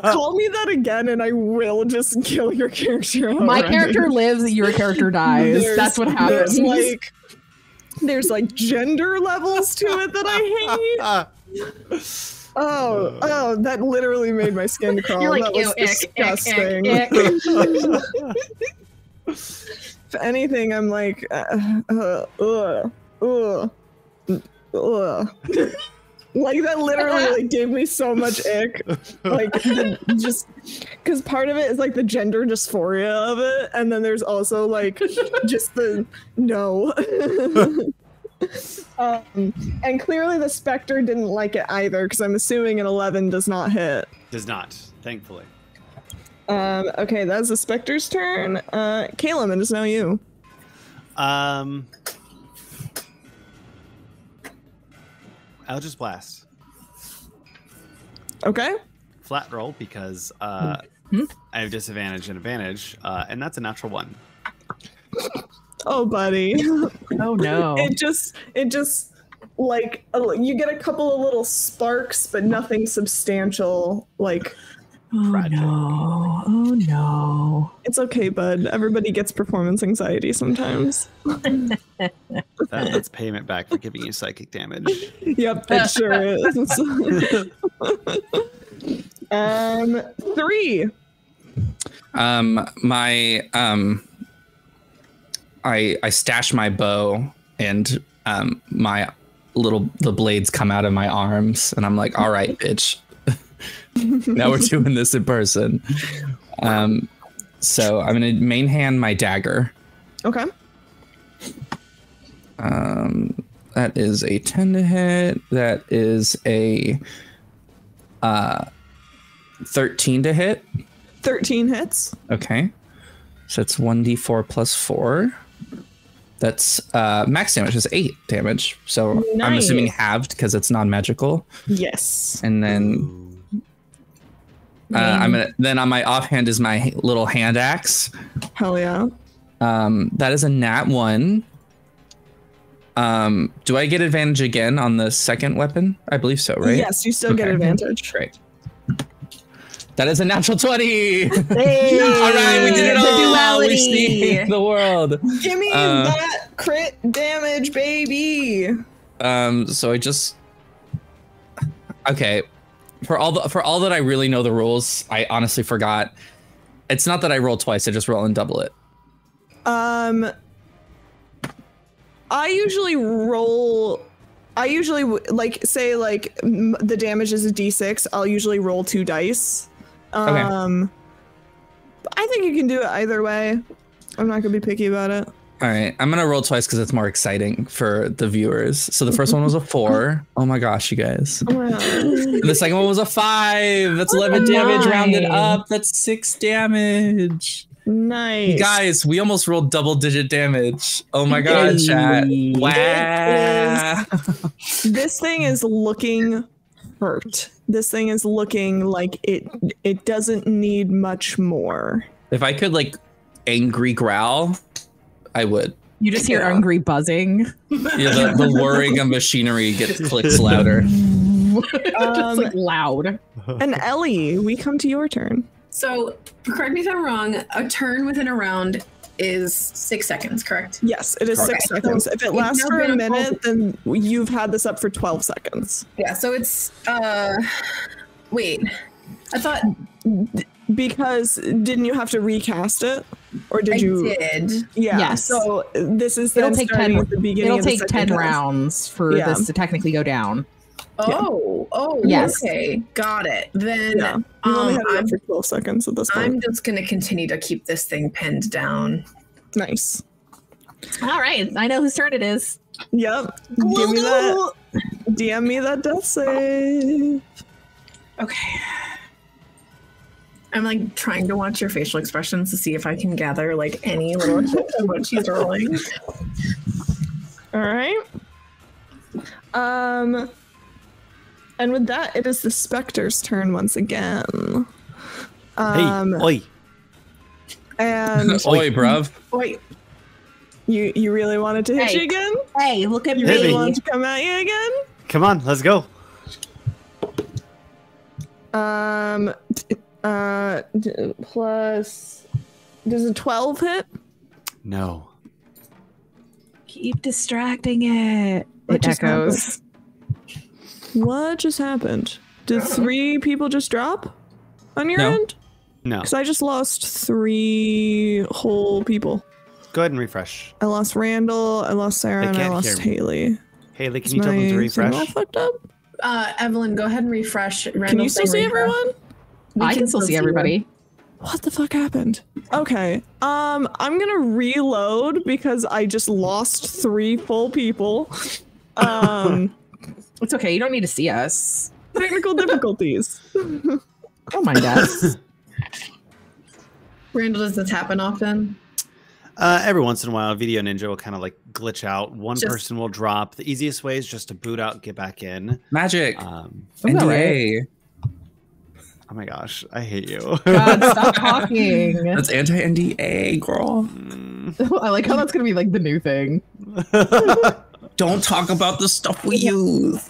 Call me that again and I will just kill your character. My character lives, your character dies. That's what happens. There's like gender levels to it that I hate. Oh, that literally made my skin crawl. You're like, that was disgusting. If anything, I'm like, like that literally like gave me so much ick. Like just because part of it is like the gender dysphoria of it, and then there's also like just the no. And clearly the Spectre didn't like it either, because I'm assuming an 11 does not hit. Does not, thankfully. Okay, that's the Spectre's turn. Calum, it is now you. I'll just blast. Okay. Flat roll because I have disadvantage and advantage, and that's a natural 1. Oh, buddy. Oh no. It just like you get a couple of little sparks, but nothing substantial. Like, no. Oh no. It's okay, bud. Everybody gets performance anxiety sometimes. That's payment back for giving you psychic damage. Yep, it sure is. 3. I stash my bow and the blades come out of my arms and I'm like, all right, bitch. Now we're doing this in person. So I'm gonna main hand my dagger. Okay. That is a 10 to hit. That is a 13 to hit. 13 hits. Okay. So it's 1d4 plus 4. That's max damage is 8 damage. So nice. I'm assuming halved because it's non-magical. Yes. And then then on my offhand is my little hand axe. Hell yeah. That is a nat 1. Do I get advantage again on the second weapon? I believe so, right? Yes, you still get advantage. Great. That is a natural 20. Hey, all right, we did it all. Duality. We see the world. Give me that crit damage, baby. So I just for all that I really know the rules, I honestly forgot. It's not that I roll twice; I just roll and double it. I usually like say like the damage is a d6. I'll usually roll 2 dice. I think you can do it either way. I'm not gonna be picky about it. All right, I'm gonna roll twice because it's more exciting for the viewers. So the first one was a 4. Oh my gosh, you guys. And the second one was a 5. That's 11 damage rounded up. That's 6 damage. Nice. You guys, we almost rolled double-digit damage. Oh my god, chat. Wow. This thing is looking hurt. This thing is looking like it doesn't need much more. If I could like angry growl, I would. You just hear angry buzzing. Yeah, the whirring of machinery clicks louder. Just like loud. And Ellie, we come to your turn. So, correct me if I'm wrong, a turn within a round is 6 seconds, correct? Yes, it is 6 seconds. If it lasts for a minute, then you've had this up for 12 seconds. Yeah, so it's, wait, I thought... Because didn't you have to recast it? Or did you? I did. Yeah. Yes. So this is It'll take 10. At the beginning It'll of the take 10 cast. rounds for this to technically go down. Oh, yes. Okay, got it. Then Yeah. You only had it up for 12 seconds at this point. I'm just going to continue to keep this thing pinned down. Nice. All right, I know whose turn it is. Yep. Give me that. DM me that death save. Okay. I'm like trying to watch your facial expressions to see if I can gather like any little hint of what she's rolling. All right. And with that, it is the Spectre's turn once again. Hey, oi. And Oi, bruv. wait, you really wanted to hit Hey. you again? Hey, look at You Hit really me. wanted to come at you again? Come on, let's go. Plus, does a 12 hit? No. keep distracting it. What It just echoes. What just happened? Did 3 people just drop on your No. end? No. Because I just lost 3 whole people. Go ahead and refresh. I lost Randall, I lost Sarah, They and I can't lost hear me. Haley. Haley, can Is you tell them to my thing all refresh? fucked up? Evelyn, go ahead and refresh. Can you still see everyone? I can still see everybody. What the fuck happened? Okay. I'm gonna reload because I just lost 3 full people. It's okay. You don't need to see us. Technical difficulties. Don't mind us. Randall, does this happen often? Every once in a while, Video Ninja will kind of like glitch out. One Just- person will drop. The easiest way is just to boot out, get back in. Magic. that NDA. Oh my gosh, I hate you. God, stop talking. That's anti-NDA, girl. I like how that's gonna be like the new thing. Don't talk about the stuff we use.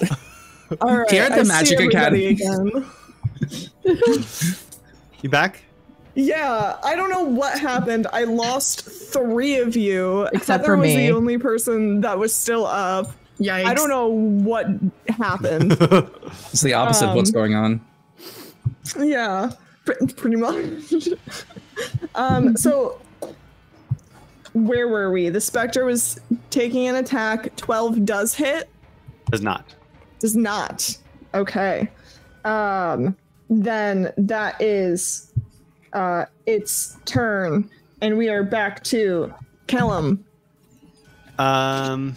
All right. Here at the I see Magic everybody Academy. again. You back? Yeah, I don't know what happened. I lost 3 of you. Except Heather for was me. the only person that was still up. Yikes. I don't know what happened. It's the opposite of what's going on. Yeah, pretty much. So where were we? The Spectre was taking an attack. 12 does hit. Does not. Does not. Okay. Then that is its turn, and we are back to Kellum. Eldritch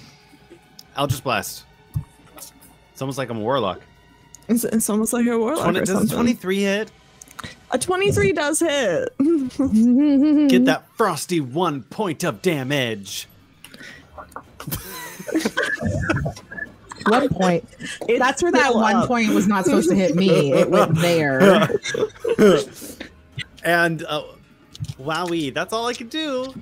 Blast. It's almost like I'm a warlock. It's almost like a warlock or Does something. 23 hit? A 23 does hit. Get that frosty 1 point of damage. 1 point. It's That's where that still 1 up. point was not supposed to hit me. It went there. And wowee, that's all I can do.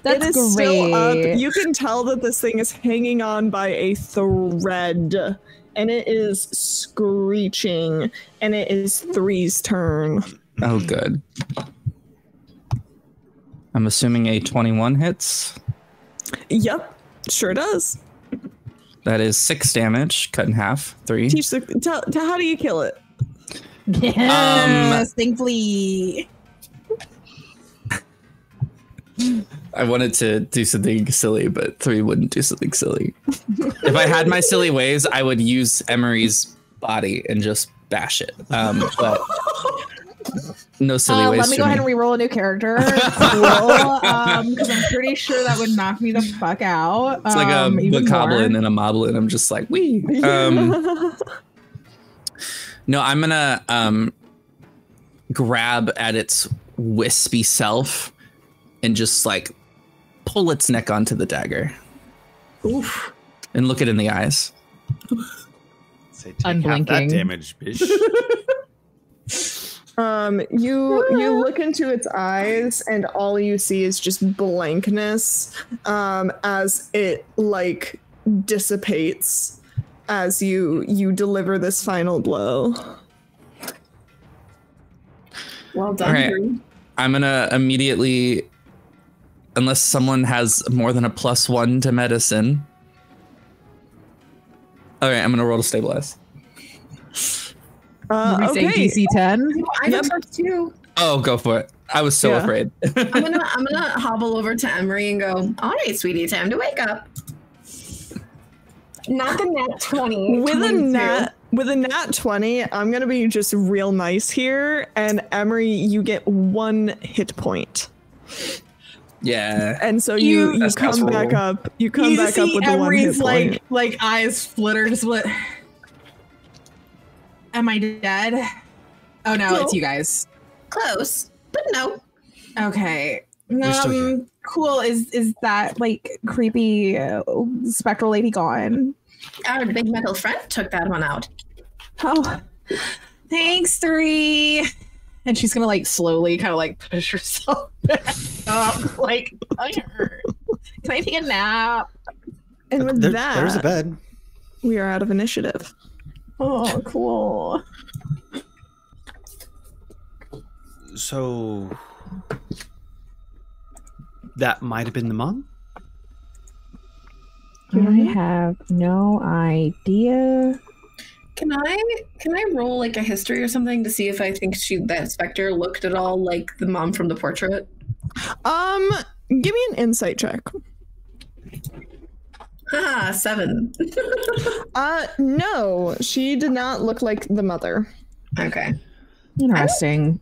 That's It is still up. great. You can tell that this thing is hanging on by a thread, and it is screeching, and it is 3's turn. Oh, good. I'm assuming a 21 hits. Yep, sure does. That is 6 damage, cut in half. 3. Teach the how do you kill it? Yes, thankfully. I wanted to do something silly, but 3 wouldn't do something silly. If I had my silly ways, I would use Emery's body and just bash it. But No silly ways. Let me go ahead and re-roll a new character. Cool. Because I'm pretty sure that would knock me the fuck out. It's like a bokoblin and a moblin. I'm just like, wee. No, I'm gonna grab at its wispy self and just like pull its neck onto the dagger. Oof. And look it in the eyes. Say, take Unblinking. half that damage, bitch. You look into its eyes and all you see is just blankness as it like dissipates as you deliver this final blow. Well done. All right. Drew. I'm gonna immediately, unless someone has more than a +1 to medicine. All right, I'm gonna roll to stabilize. Did we say Okay. DC 10? I got first too. Oh, go for it. I was so Yeah. afraid. I'm gonna hobble over to Emery and go, all right, sweetie, time to wake up. Not the nat 20. With 22. a nat 20, I'm gonna be just real nice here, and Emery, you get 1 hit point. Yeah. And so you That's come back casserole. up. You come back up with the 1 hit point. like eyes flitter, split. Am I dead? Oh no, No. it's you guys. Close, but no. Okay. We're still here. Cool. Is that like creepy spectral lady gone? Our big metal friend took that one out. Oh, thanks, 3. And she's gonna like slowly kind of like push herself back up, like, I hurt. Can I take a nap? And with There's a that, bed. we are out of initiative. Oh, cool. So that might have been the mom. I have no idea. Can I roll like a history or something to see if I think that specter looked at all like the mom from the portrait? Give me an insight check. Haha, 7. No, she did not look like the mother. Okay. Interesting.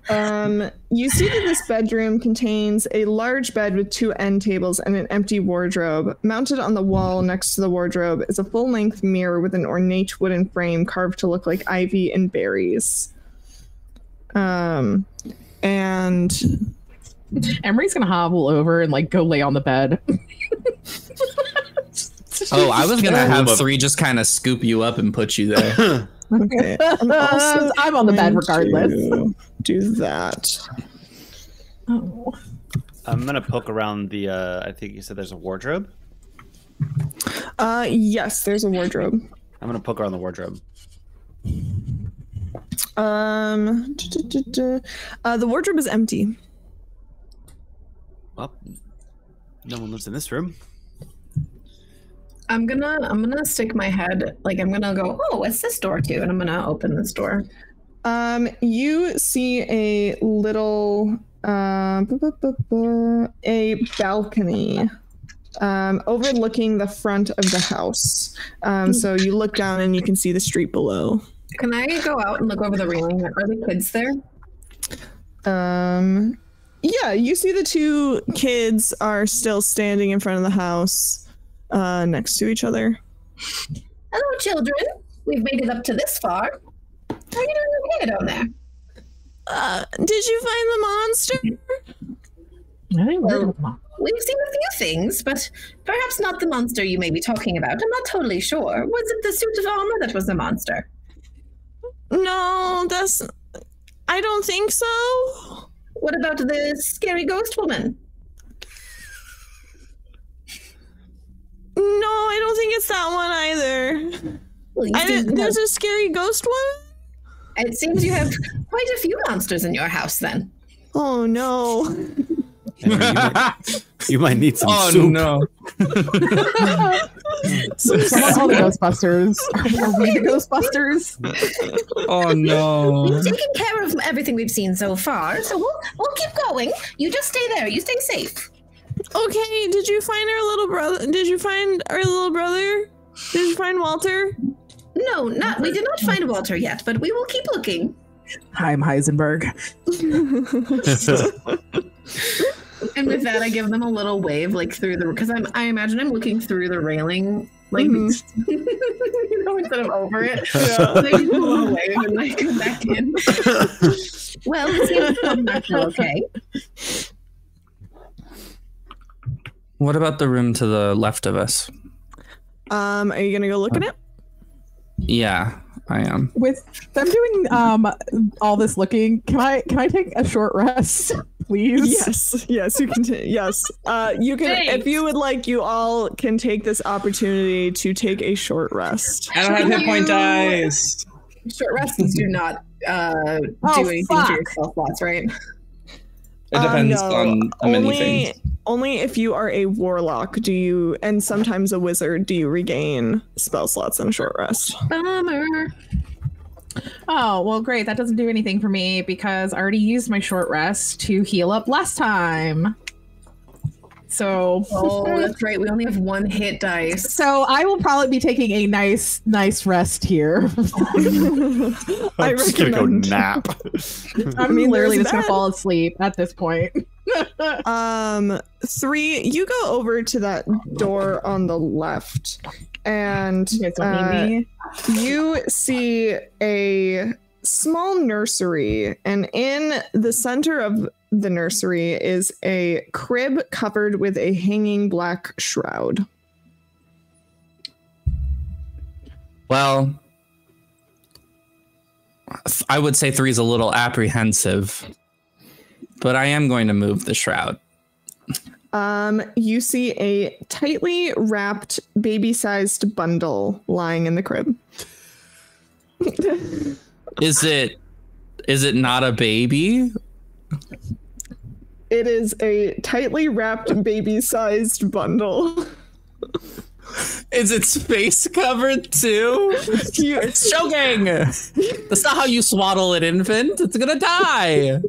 You see that this bedroom contains a large bed with 2 end tables and an empty wardrobe. Mounted on the wall next to the wardrobe is a full-length mirror with an ornate wooden frame carved to look like ivy and berries. And Emery's gonna hobble over and like go lay on the bed. Oh, I was gonna have 3 just kind of scoop you up and put you there. okay, I'm on the bed regardless. Do that. Oh. I'm gonna poke around the. I think you said there's a wardrobe. Yes, there's a wardrobe. I'm gonna poke around the wardrobe. The wardrobe is empty. Well, no one lives in this room. I'm gonna stick my head, like I'm gonna go, oh, what's this door to? And I'm gonna open this door. You see a little a balcony overlooking the front of the house. So you look down and you can see the street below. Can I go out and look over the railing? Are the kids there? Yeah, you see the 2 kids are still standing in front of the house, next to each other. Hello, children. We've made it up to this far. How are you doing okay down there? Did you find the monster? Well, we've seen a few things, but perhaps not the monster you may be talking about. I'm not totally sure. Was it the suit of armor that was the monster? No, I don't think so. What about the scary ghost woman? No, I don't think it's that one either. Well, There's a scary ghost one? It seems you have quite a few monsters in your house then. Oh no. You might need some Oh soup. no. Someone call the Ghostbusters. Are we the Ghostbusters? Oh no. We've taken care of everything we've seen so far, so we'll keep going. You just stay there. You stay safe. Okay, did you find our little brother? Did you find our little brother? Did you find Walter? No, we did not find Walter yet, but we will keep looking. I'm Heisenberg. And with that, I give them a little wave, like through the, because I imagine I'm looking through the railing, like you know, instead of over it. Yeah. So I give them a little wave and I come back in. Well, it seems I'm okay. What about the room to the left of us? Are you gonna go look at it? Yeah, I am. With them doing all this looking, can I take a short rest, please? Yes, you can. Yes, you can. Thanks. If you would like, you all can take this opportunity to take a short rest. I don't have hit point dice. Short rests do not do anything to your spell slots, right? It depends No, on many things. Only if you are a warlock do you, and sometimes a wizard, do you regain spell slots on a short rest. Bummer. Oh, well, great. That doesn't do anything for me because I already used my short rest to heal up last time. So, Oh, that's right. We only have one hit dice. so I will probably be taking a nice rest here. I'm just gonna go nap. I'm mean, literally there's just gonna that. fall asleep at this point. 3, you go over to that door on the left, and You guys don't need me. you see a small nursery, and in the center of the nursery is a crib covered with a hanging black shroud. Well, I would say 3 is a little apprehensive, but I am going to move the shroud. You see a tightly wrapped baby-sized bundle lying in the crib. Is it not a baby? It is a tightly wrapped baby-sized bundle. Is its face covered too? It's choking. That's not how you swaddle an infant. It's gonna die.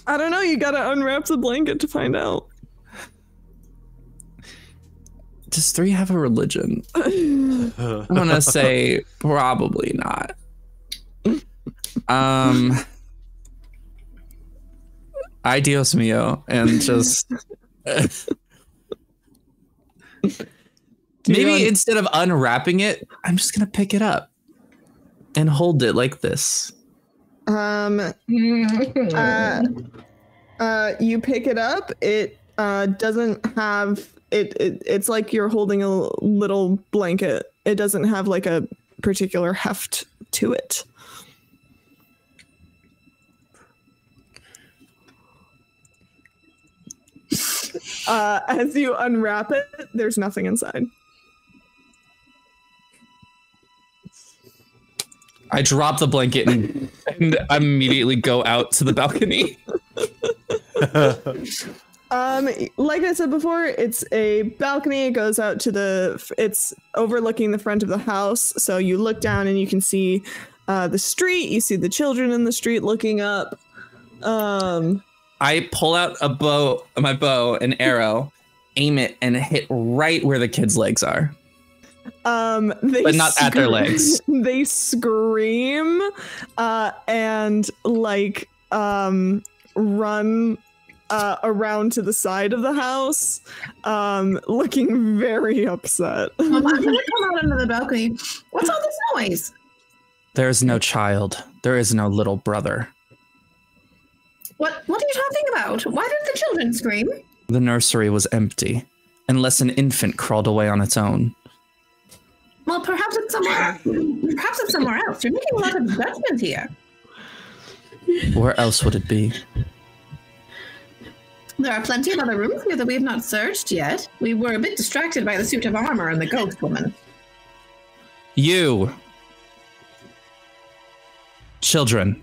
I don't know. You gotta unwrap the blanket to find out. Does 3 have a religion? I'm gonna say probably not. Ay Dios mío, and just maybe instead of unwrapping it, I'm just gonna pick it up and hold it like this. You pick it up. It doesn't have it. It's like you're holding a little blanket. It doesn't have like a particular heft to it. As you unwrap it, there's nothing inside. I drop the blanket and immediately go out to the balcony. Like I said before, it's a balcony. It goes out to it's overlooking the front of the house. So you look down and you can see the street. You see the children in the street looking up. I pull out my bow, an arrow, aim it, and hit right where the kids' legs are. But not at their legs. They scream and like run around to the side of the house, looking very upset. I'm gonna come out onto the balcony. What's all this noise? There is no child. There is no little brother. What are you talking about? Why did the children scream? The nursery was empty, unless an infant crawled away on its own. Well, perhaps it's somewhere. Perhaps it's somewhere else. You're making a lot of judgment here. Where else would it be? There are plenty of other rooms here that we have not searched yet. We were a bit distracted by the suit of armor and the ghost woman. You. Children.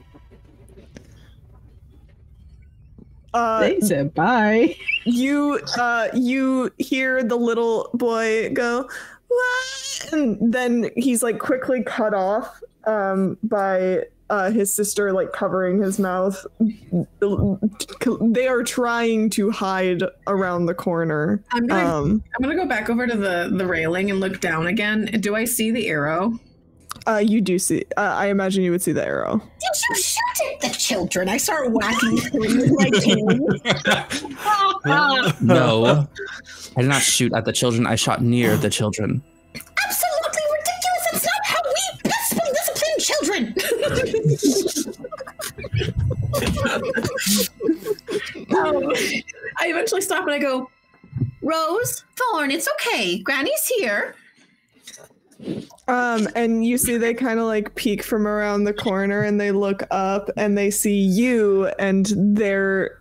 They said bye. You hear the little boy go, "What?" And then he's like quickly cut off by his sister like covering his mouth. They are trying to hide around the corner. I'm gonna go back over to the railing and look down again. Do I see the arrow? You do see. I imagine you would see the arrow. Did you shoot at the children? I start whacking through with my cane. No, I did not shoot at the children. I shot near the children. Absolutely ridiculous. That's not how we discipline children. I eventually stop and I go, Rose, Thorn, it's okay. Granny's here. And you see they kind of like peek from around the corner and they look up and they see you and they're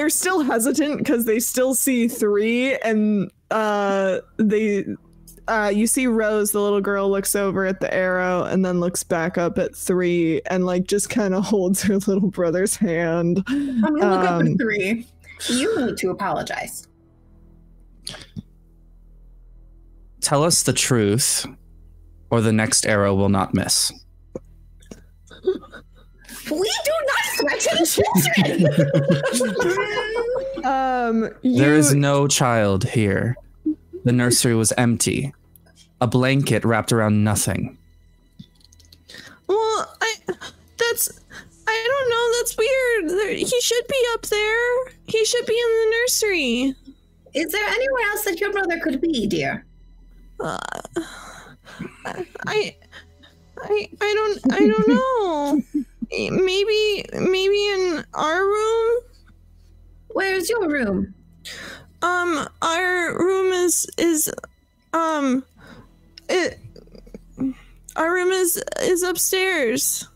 still hesitant because they still see 3 and you see Rose, the little girl, looks over at the arrow and then looks back up at 3 and like just kind of holds her little brother's hand. I'm gonna look up at 3. You need to apologize. Tell us the truth, or the next arrow will not miss. We do not threaten children! There is no child here. The nursery was empty. A blanket wrapped around nothing. Well, I don't know. That's weird. He should be up there. He should be in the nursery. Is there anywhere else that your brother could be, dear? I don't know. Maybe in our room. Where's your room? Our room is upstairs.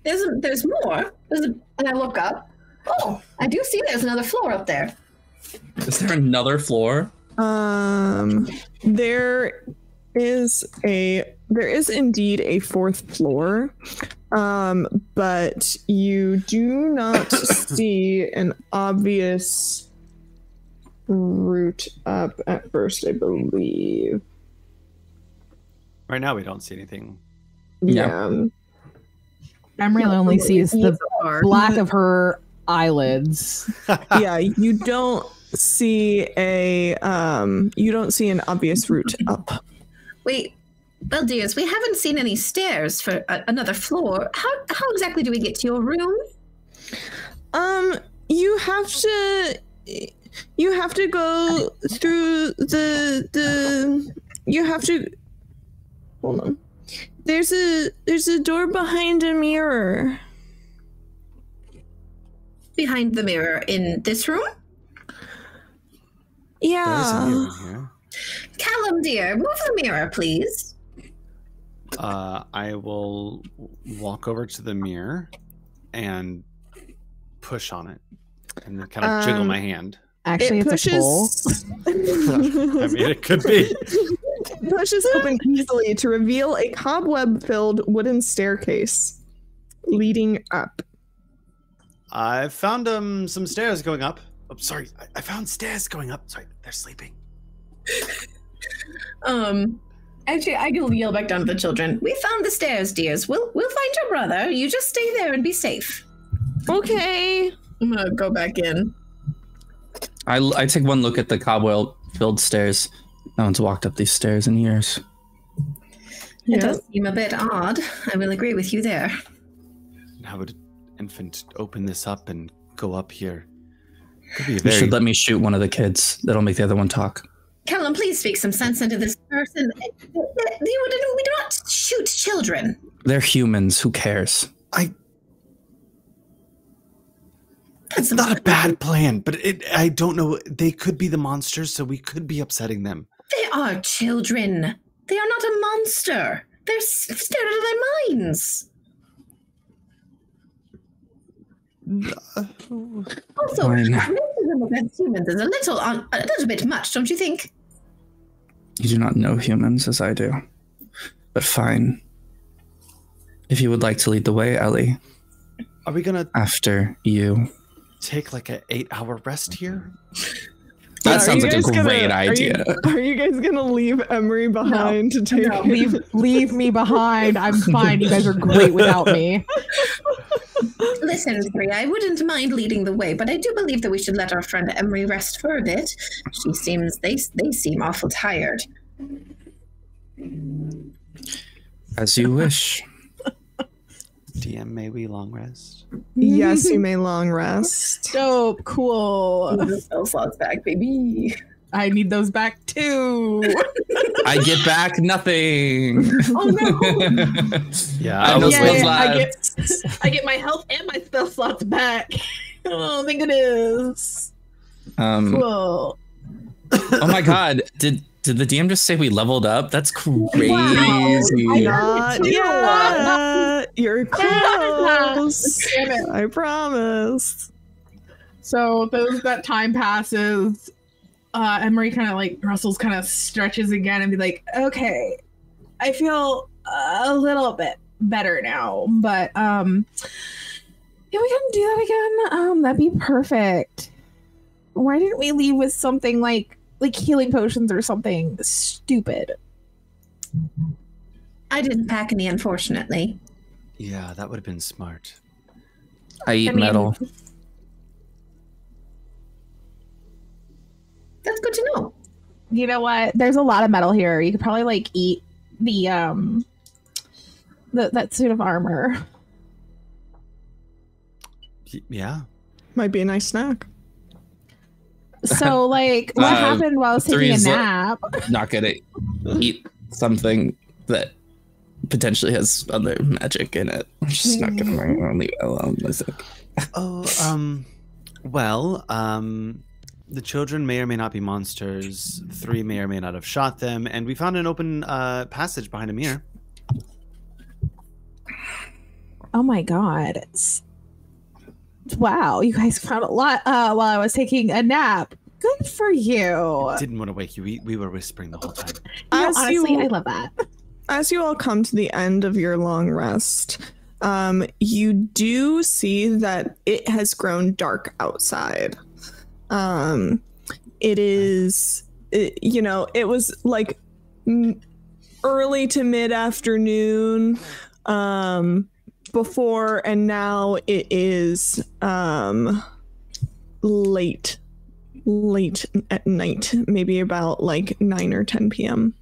There's more. And I look up. Oh, I do see there's another floor up there. Is there another floor? There is indeed a 4th floor, but you do not see an obvious route up at first, I believe. Right now, we don't see anything. Yeah. Emery only sees the black of her eyelids. Yeah, you don't see an obvious route up. Wait, well, dears, we haven't seen any stairs for another floor. How exactly do we get to your room? You have to go through you have to hold on. There's a door behind a mirror. Behind the mirror in this room? Yeah. There's a mirror here. Callum, dear, move the mirror, please. I will walk over to the mirror and push on it and then kind of jiggle my hand. Actually, it's a pull. I mean, it could be. It pushes open easily to reveal a cobweb-filled wooden staircase leading up. I found some stairs going up. Oh, sorry. I found stairs going up. Sorry, they're sleeping. Actually, I can yell back down to the children. We found the stairs, dears. We'll find your brother. You just stay there and be safe. Okay. I'm gonna go back in. I take one look at the cobweb-filled stairs. No one's walked up these stairs in years. It does seem a bit odd. I will agree with you there. How would an infant open this up and go up here? Could be You very... should let me shoot one of the kids. That'll make the other one talk. Callum, please speak some sense into this person. We do not shoot children. They're humans. Who cares? It's not a bad plan, but I don't know. They could be the monsters, so we could be upsetting them. They are children. They are not a monster. They're scared out of their minds. Also, Fine. racism against humans is a little bit much, don't you think? You do not know humans as I do. But fine. If you would like to lead the way, Ellie. Are we gonna After you. take like an 8-hour rest here? That sounds like a great idea. Are you guys gonna leave Emery behind to take? No, leave me behind. I'm fine. You guys are great without me. Listen, Bree, I wouldn't mind leading the way, but I do believe that we should let our friend Emery rest for a bit. They seem awful tired. As you wish. DM, may we long rest? Yes, you may long rest. Dope. Cool. The spell slots back, baby. I need those back too. I get back nothing. Oh no. Yeah, I I was Yay. waiting. I get my health and my spell slots back. Oh my goodness. Cool. Oh my god. Did the DM just say we leveled up? That's crazy. Not yet. You're close. I promise. So that time passes. Emery kind of like Russell's kind of stretches again and be like, okay, I feel a little bit better now, but yeah, we can do that again. That'd be perfect. Why didn't we leave with something like healing potions or something stupid? I didn't pack any, unfortunately. Yeah, that would have been smart. I eat metal. That's good to know. You know what? There's a lot of metal here. You could probably like eat the that suit of armor. Yeah. Might be a nice snack. So like what happened while I was taking a nap? Not gonna eat something that potentially has other magic in it. I'm just not gonna leave it alone. The children may or may not be monsters. 3 may or may not have shot them, and we found an open passage behind a mirror. Oh my god. Wow, you guys found a lot while I was taking a nap. Good for you. Didn't want to wake you. We were whispering the whole time. Honestly, I love that. As you all come to the end of your long rest, you do see that it has grown dark outside. It is, it was like early to mid-afternoon before, and now it is late at night, maybe about like 9 or 10 p.m.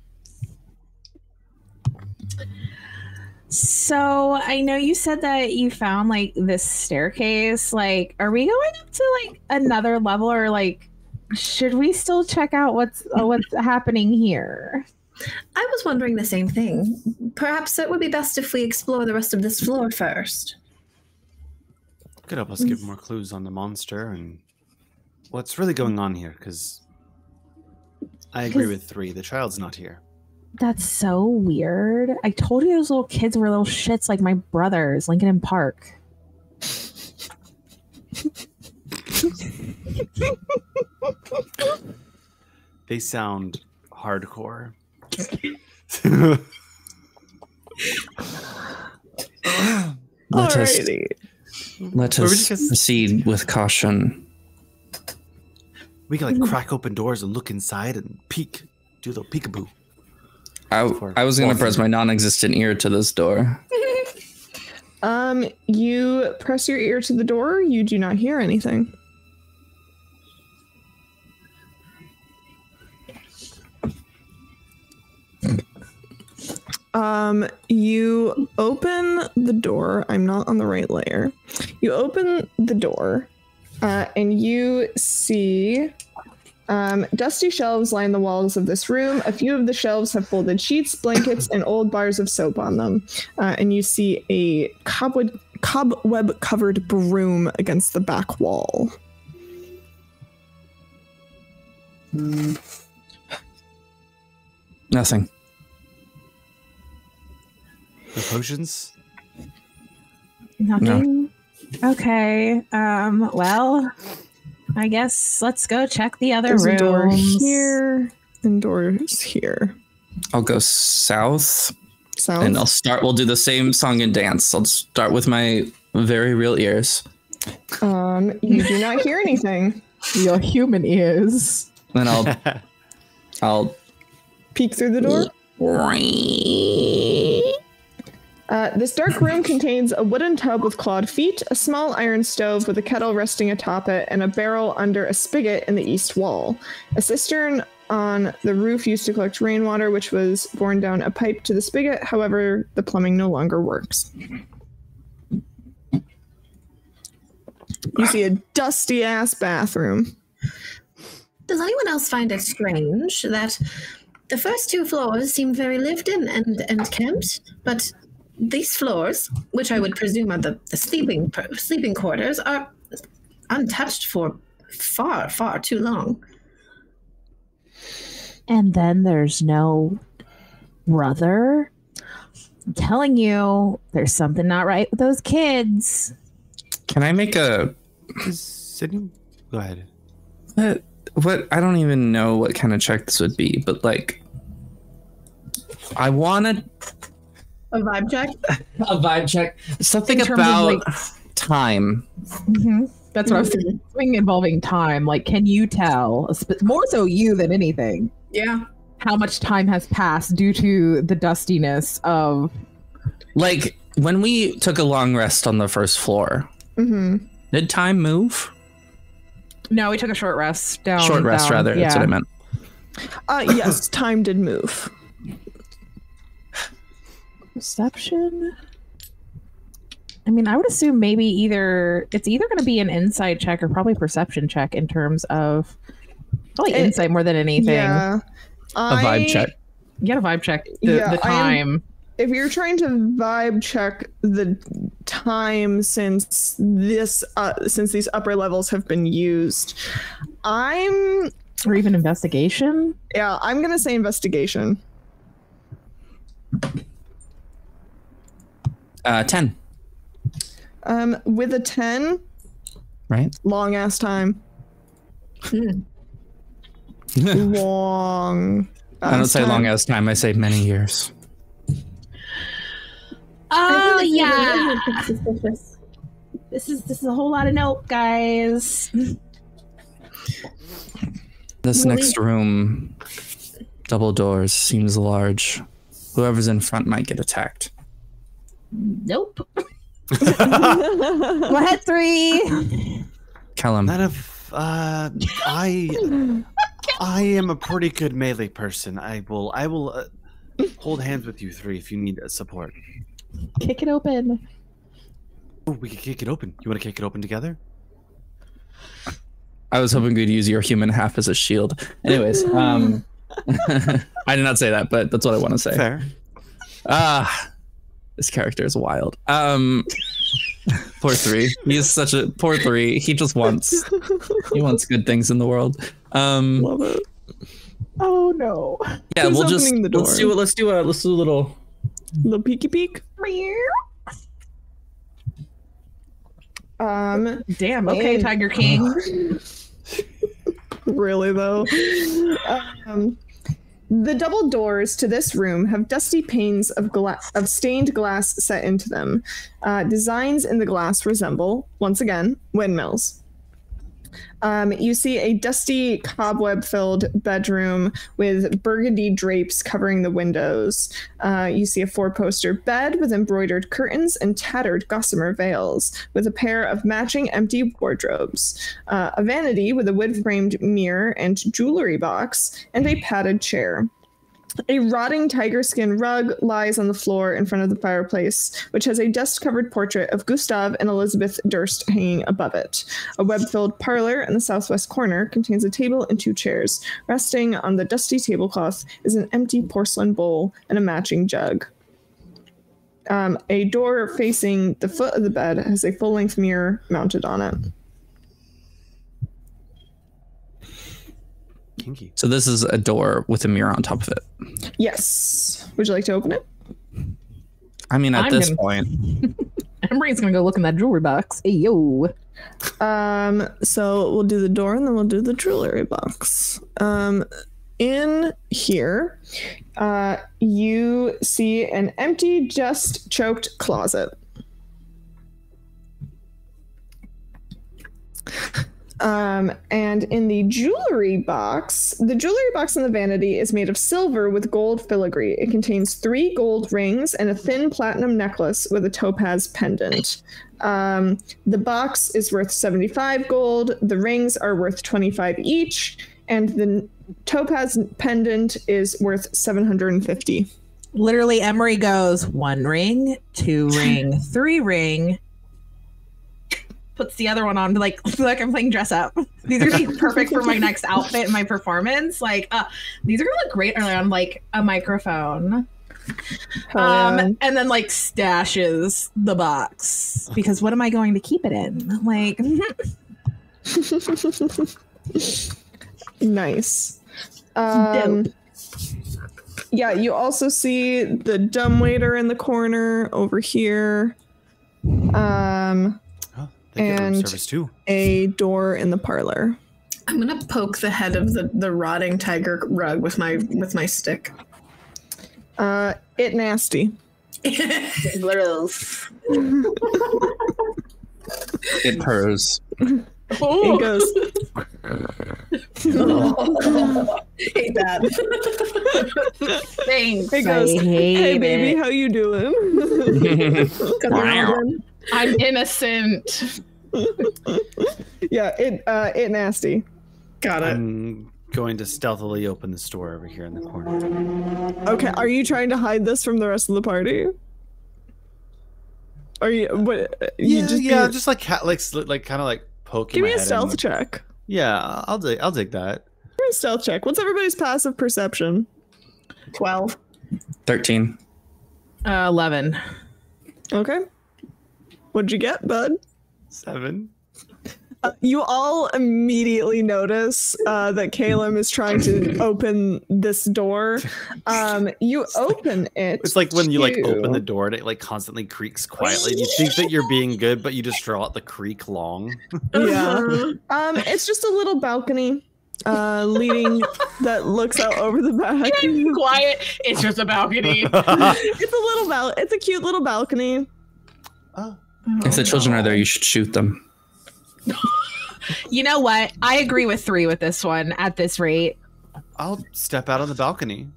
So I know you said that you found like this staircase. Like, are we going up to like another level, or like should we still check out what's happening here? I was wondering the same thing. Perhaps it would be best if we explore the rest of this floor first. Could help us give more clues on the monster and what's really going on here, because I agree with 3. The child's not here. That's so weird. I told you those little kids were little shits like my brothers, Lincoln and Park. They sound hardcore. Let us proceed with caution. We can like crack open doors and look inside and peek, do the peekaboo. I was going to press my non-existent ear to this door. You press your ear to the door. You do not hear anything. You open the door. I'm not on the right layer. You open the door, and you see dusty shelves line the walls of this room. A few of the shelves have folded sheets, blankets, and old bars of soap on them. And you see a cobweb-covered broom against the back wall. Nothing. The potions? Nothing? No. Okay. Well, I guess let's go check the other rooms. There's a door here and doors here. I'll go south. South? And we'll do the same song and dance. I'll start with my very real ears. You do not hear anything. Your human ears. Then I'll peek through the door. This dark room contains a wooden tub with clawed feet, a small iron stove with a kettle resting atop it, and a barrel under a spigot in the east wall. A cistern on the roof used to collect rainwater, which was borne down a pipe to the spigot. However, the plumbing no longer works. You see a dusty-ass bathroom. Does anyone else find it strange that the first 2 floors seem very lived in and kept, but these floors, which I would presume are the sleeping quarters, are untouched for far, far too long? And then there's no brother. I'm telling you, there's something not right with those kids. Can I make a... Sydney? Go ahead. What? I don't even know what kind of check this would be, but like... I wanted... A vibe check? A vibe check. Something about time. Mm-hmm. That's what I was thinking. Something involving time. Like, can you tell, more so you than anything, Yeah. how much time has passed due to the dustiness of... Like, when we took a long rest on the first floor, did time move? No, we took a short rest down. Short rest, rather. Yeah. That's what I meant. Yes, time did move. Perception? I mean, I would assume maybe it's either going to be an insight check or probably perception check in terms of probably insight more than anything. Yeah. A vibe check. Get a vibe check. The time. If you're trying to vibe check the time since these upper levels have been used, Or even investigation? Yeah, I'm going to say investigation. 10. With a 10, Right? long ass time. Long. I don't say long ass time. I say many years. Oh, yeah. This is a whole lot of note, guys. This next room, double doors, seems large. Whoever's in front might get attacked. Nope. Go ahead, 3. Callum. None of I am a pretty good melee person. I will hold hands with you 3 if you need support. Kick it open. Oh, we can kick it open. You want to kick it open together? I was hoping we'd use your human half as a shield. Anyways, I did not say that, but that's what I want to say. Fair. This character is wild. Poor 3. He is such a poor 3. He just wants good things in the world. Love it. Oh no. Yeah, Who's we'll just opening the door? let's do a little Little peeky peek. Damn. Okay, Tiger King. Really though. The double doors to this room have dusty panes of stained glass set into them. Designs in the glass resemble, once again, windmills. You see a dusty, cobweb-filled bedroom with burgundy drapes covering the windows. You see a 4-poster bed with embroidered curtains and tattered gossamer veils, with a pair of matching empty wardrobes, a vanity with a wood-framed mirror and jewelry box, and a padded chair. A rotting tiger skin rug lies on the floor in front of the fireplace, which has a dust-covered portrait of Gustav and Elizabeth Durst hanging above it. A web-filled parlor in the southwest corner contains a table and 2 chairs. Resting on the dusty tablecloth is an empty porcelain bowl and a matching jug. A door facing the foot of the bed has a full-length mirror mounted on it. Kinky. So this is a door with a mirror on top of it. Yes. Would you like to open it? I mean, at this point, Emery's gonna go look in that jewelry box. Hey yo. So we'll do the door and then we'll do the jewelry box. In here, you see an empty, just choked closet. And in the jewelry box and the vanity is made of silver with gold filigree. It contains 3 gold rings and a thin platinum necklace with a topaz pendant. The box is worth 75 gold. The rings are worth 25 each. And the topaz pendant is worth 750. Literally, Emery goes 1 ring, 2 ring, 3 ring. Puts the other one on to like I'm playing dress up. These are like perfect for my next outfit and my performance. Like these are gonna look great on like a microphone. And then like stashes the box because what am I going to keep it in? Like nice. Dope. Yeah, you also see the dumbwaiter in the corner over here. They get room And service too. a door in the parlor. I'm gonna poke the head of the rotting tiger rug with my stick. It nasty. Gross. It purrs. It goes. Hate that. Thanks. It goes. I hate Hey baby, it. how you doing? I'm innocent. Yeah, it nasty. Got it. I'm going to stealthily open the store over here in the corner. Okay, are you trying to hide this from the rest of the party? Are you what? You Just like kind of like poking. give my me a head in stealth with- check. Yeah, I'll dig that. Give me a stealth check. What's everybody's passive perception? 12. 13. 11. Okay. What'd you get, bud? 7. You all immediately notice that Caleb is trying to open this door. You open it. It's like when you like open the to- door and it like constantly creaks quietly. You think that you're being good, but you just draw out the creak long. Yeah. It's just a little balcony leading that looks out over the back. Quiet. It's just a balcony. It's a cute little balcony. If the children are there, you should shoot them. You know what? I agree with 3 with this one at this rate. I'll step out on the balcony.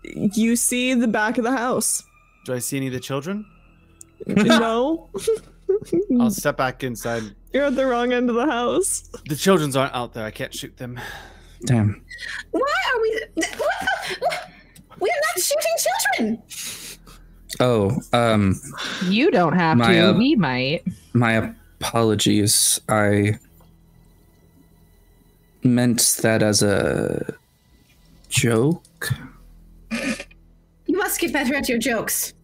You see the back of the house. Do I see any of the children? No, I'll step back inside. you're at the wrong end of the house. The children's aren't out there. I can't shoot them. Damn. Why are we? We're not shooting children. Oh, You don't have My, to. We might. my apologies. I meant that as a joke. You must get better at your jokes.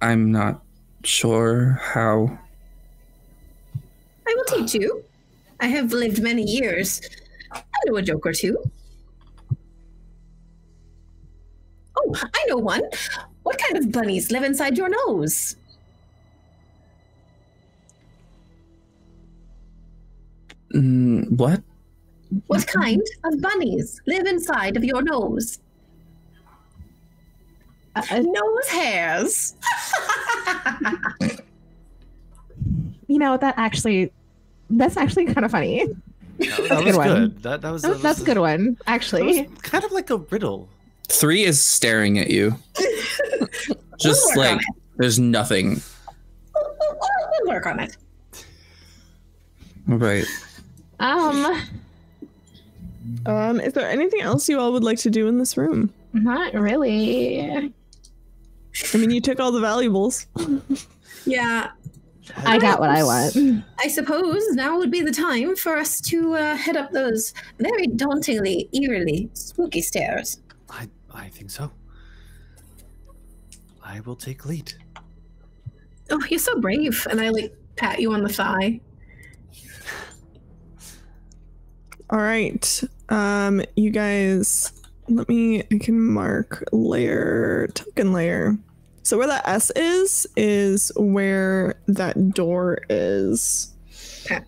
I'm not sure how. I will teach you. I have lived many years. I know a joke or two. Oh, I know one. What kind of bunnies live inside your nose? What? What kind of bunnies live inside of your nose? Nose hairs. You know, that's actually kind of funny. That a was good one. good. That was That's a good one, That actually. was kind of like a riddle. 3 is staring at you. Just We'll work on like there's nothing. We'll work on it. Right. Is there anything else you all would like to do in this room? Not really. I mean, you took all the valuables. Yeah. I got what I want. I suppose now would be the time for us to head up those very dauntingly, eerily spooky stairs. I think so. I will take lead. Oh, you're so brave. And I like pat you on the thigh. All right. You guys, I can mark layer, token layer. So where that S is where that door is. Okay.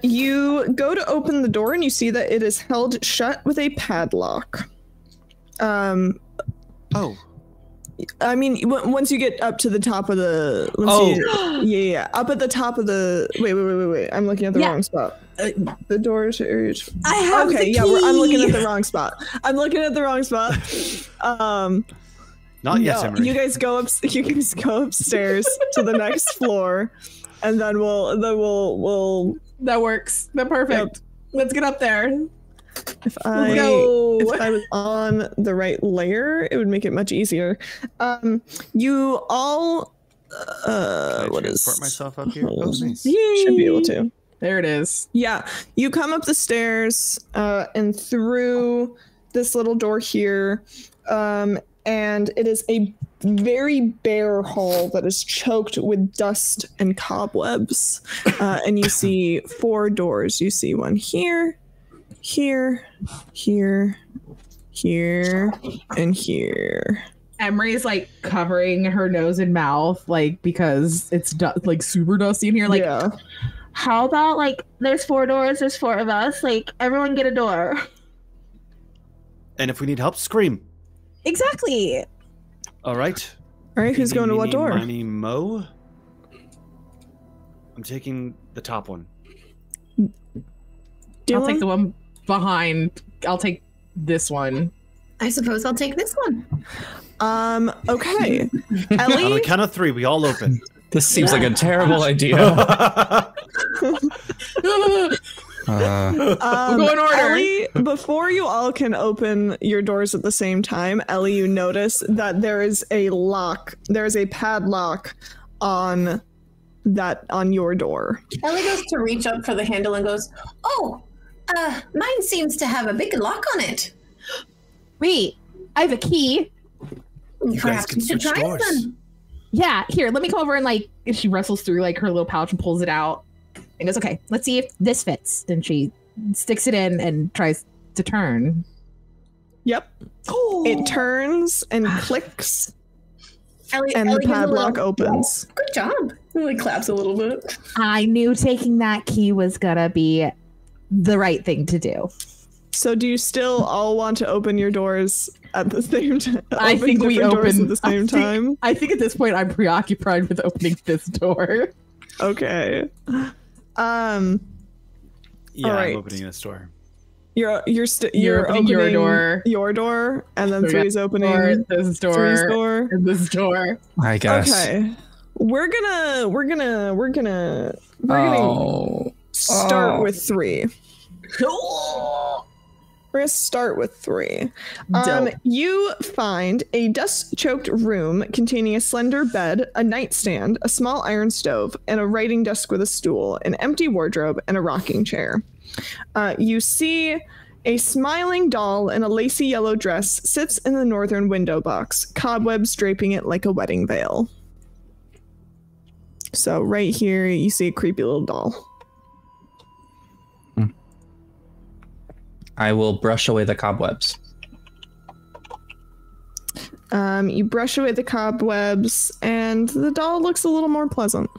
You go to open the door and you see that it is held shut with a padlock. Oh. I mean, once you get up to the top of the... yeah. Up at the top of the... Wait. I'm looking at the wrong spot. The door to... I have okay, the yeah, key. I'm looking at the wrong spot. Not yet, Emery. You guys go upstairs to the next floor, and then we'll. That works. That perfect. Yep. Let's get up there. If I was on the right layer, it would make it much easier. You all. Can I What transport is? myself up here? Oh, nice. Should be able to. There it is. Yeah, you come up the stairs and through this little door here, and it is a very bare hall that is choked with dust and cobwebs. And you see 4 doors. You see one here, here, here, here, and here. Emery's like covering her nose and mouth, like because it's like super dusty in here. Like, yeah. How about like there's 4 doors, there's 4 of us, like everyone get a door. And if we need help, scream. Exactly. All right. All right, who's going to what door? Miny, Mo. I'm taking the top one. I'll take the one behind. I'll take this one. I suppose I'll take this one. Okay. On Ellie? the count of 3, we all open. This seems like a terrible idea. We'll go in order. Ellie, before you all can open your doors at the same time, Ellie, you notice that there is a lock. There is a padlock on your door. Ellie goes to reach up for the handle and goes, "Oh, mine seems to have a big lock on it. Wait, I have a key. Perhaps you should try it then." Yeah, here, let me come over and like She wrestles through like her little pouch and pulls it out and goes, okay, let's see if this fits. And she sticks it in and tries to turn. Yep. It turns and clicks, Ellie and the gives a padlock little, opens. "Good job." And like claps a little bit. I knew taking that key was gonna be the right thing to do. So do you still all want to open your doors at the same time? I think we open at the same time. I think at this point I'm preoccupied with opening this door. Okay. Yeah, all right. I'm opening this door. You're opening your door. and then So we Three's got opening this door, Three's door. and this door. I guess. Okay. We're gonna start with 3. We're gonna start with 3. Dope. You find a dust-choked room containing a slender bed, a nightstand, a small iron stove, and a writing desk with a stool, an empty wardrobe, and a rocking chair. You see a smiling doll in a lacy yellow dress sits in the northern window box, cobwebs draping it like a wedding veil. So right here, you see a creepy little doll. I will brush away the cobwebs. You brush away the cobwebs, and the doll looks a little more pleasant.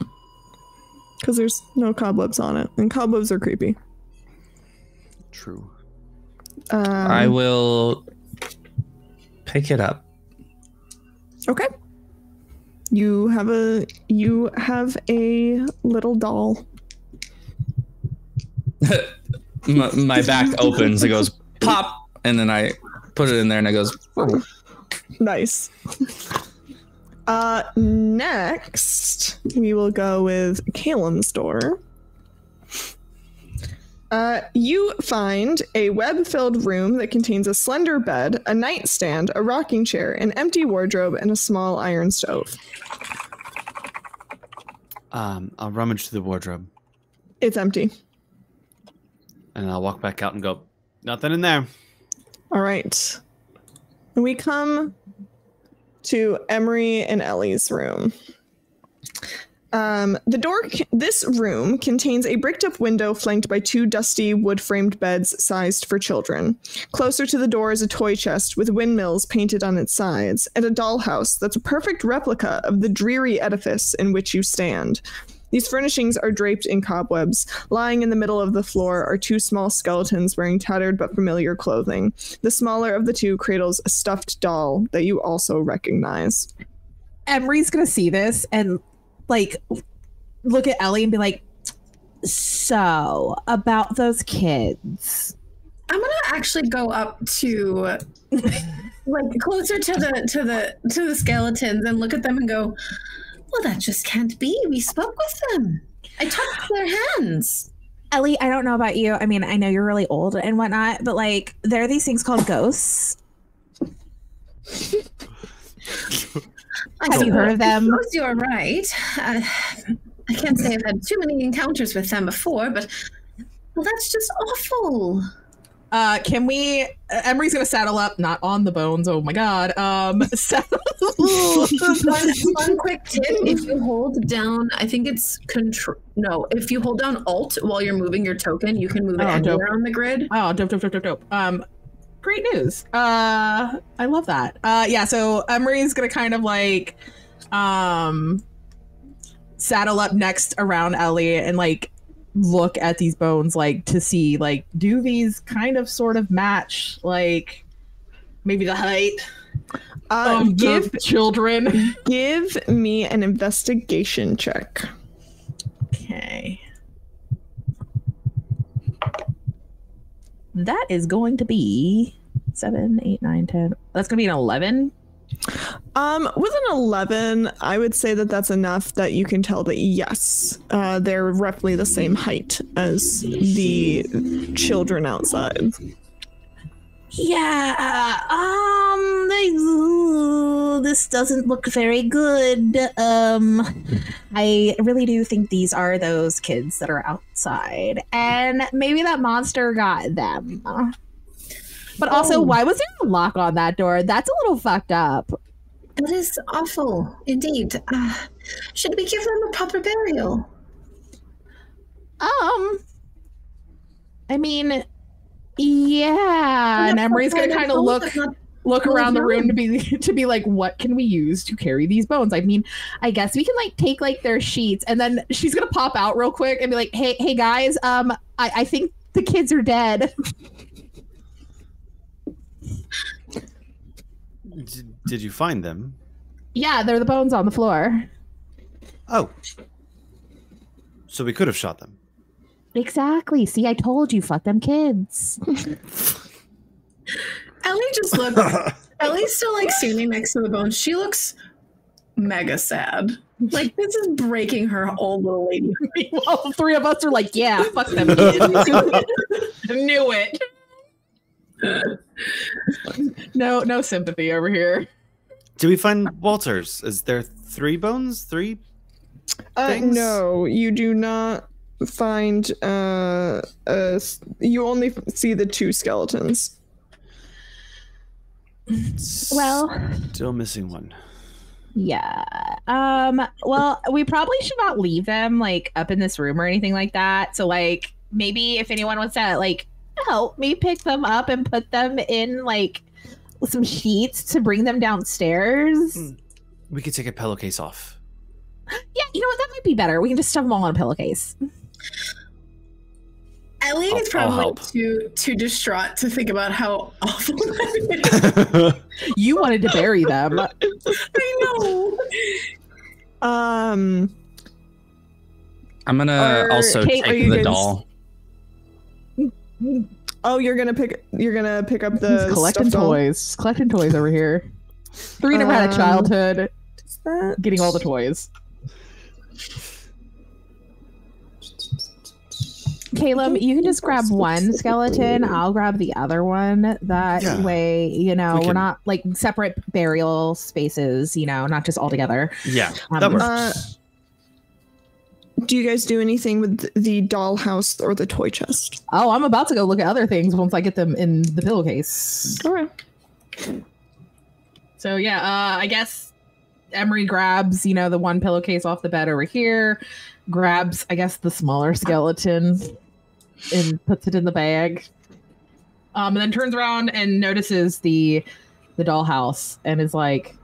Because there's no cobwebs on it, and cobwebs are creepy. True. I will pick it up. Okay. You have a little doll. My back opens, it goes pop, and then I put it in there and it goes. Nice. Next, we will go with Calum's door. You find a web-filled room that contains a slender bed, a nightstand, a rocking chair, an empty wardrobe, and a small iron stove. I'll rummage through the wardrobe. It's empty. And I'll walk back out and go, nothing in there. All right. We come to Emery and Ellie's room. This room contains a bricked-up window flanked by 2 dusty wood-framed beds sized for children. Closer to the door is a toy chest with windmills painted on its sides, and a dollhouse that's a perfect replica of the dreary edifice in which you stand. These furnishings are draped in cobwebs. Lying in the middle of the floor are 2 small skeletons wearing tattered but familiar clothing. The smaller of the 2 cradles a stuffed doll that you also recognize. Emery's gonna see this and like look at Ellie and be like, so about those kids. I'm gonna actually go up to like closer to the skeletons and look at them and go, well, that just can't be. We spoke with them. I touched their hands. Ellie, I don't know about you. I mean, I know you're really old and whatnot, but like, there are these things called ghosts. Have you heard of them? Suppose you're right. I can't say I've had too many encounters with them before, but well, that's just awful. Can we? Emery's gonna saddle up, not on the bones. Oh my god. Saddle. One quick tip: if you hold down, I think it's control. No, if you hold down Alt while you're moving your token, you can move it anywhere on the grid. Oh, dope. Great news. I love that. Yeah. So Emery's gonna kind of like, saddle up next around Ellie and like look at these bones, like to see like, do these kind of sort of match like maybe the height of the children? Give me an investigation check. Okay. That is going to be 7, 8, 9, 10. That's going to be an 11. With an 11, I would say that that's enough that you can tell that they they're roughly the same height as the children outside. Yeah, this doesn't look very good. I really do think these are those kids that are outside, and maybe that monster got them. But also, why was there a lock on that door? That's a little fucked up. That is awful, indeed. Should we give them a proper burial? I mean, yeah. And Emery's gonna kind of look around the room to be like, what can we use to carry these bones? I mean, I guess we can like take like their sheets, and then she's gonna pop out real quick and be like, hey guys, I think the kids are dead. Did you find them? Yeah, they're the bones on the floor. Oh. So we could have shot them. Exactly. See, I told you, fuck them kids. Ellie just looks. Ellie's still like standing next to the bones. She looks mega sad. Like, this is breaking her old little lady. All the three of us are like, yeah, fuck them kids. Knew it. No sympathy over here. Did we find Walter's? Is there 3 bones? 3 things? No, you do not find you only see the 2 skeletons. Well, still missing one. Yeah. Well, we probably should not leave them like up in this room or anything like that. So like maybe if anyone wants to like help me pick them up and put them in like some sheets to bring them downstairs. We could take a pillowcase off. Yeah, you know what? That might be better. We can just stuff them all in a pillowcase. Ellie is probably too distraught to think about how awful that is. You wanted to bury them. I know. I'm gonna also Kate, take the doll. Oh, you're gonna pick up the collecting toys. Collecting toys over here. 3 never had a childhood. Getting all the toys. Caleb, you can just grab one skeleton. I'll grab the other one. That way, we're not like separate burial spaces, not just all together. Yeah, that works. Do you guys do anything with the dollhouse or the toy chest? Oh, I'm about to go look at other things once I get them in the pillowcase. All right. So yeah, I guess Emery grabs, the one pillowcase off the bed over here, grabs, I guess, the smaller skeleton and puts it in the bag. And then turns around and notices the dollhouse and is like,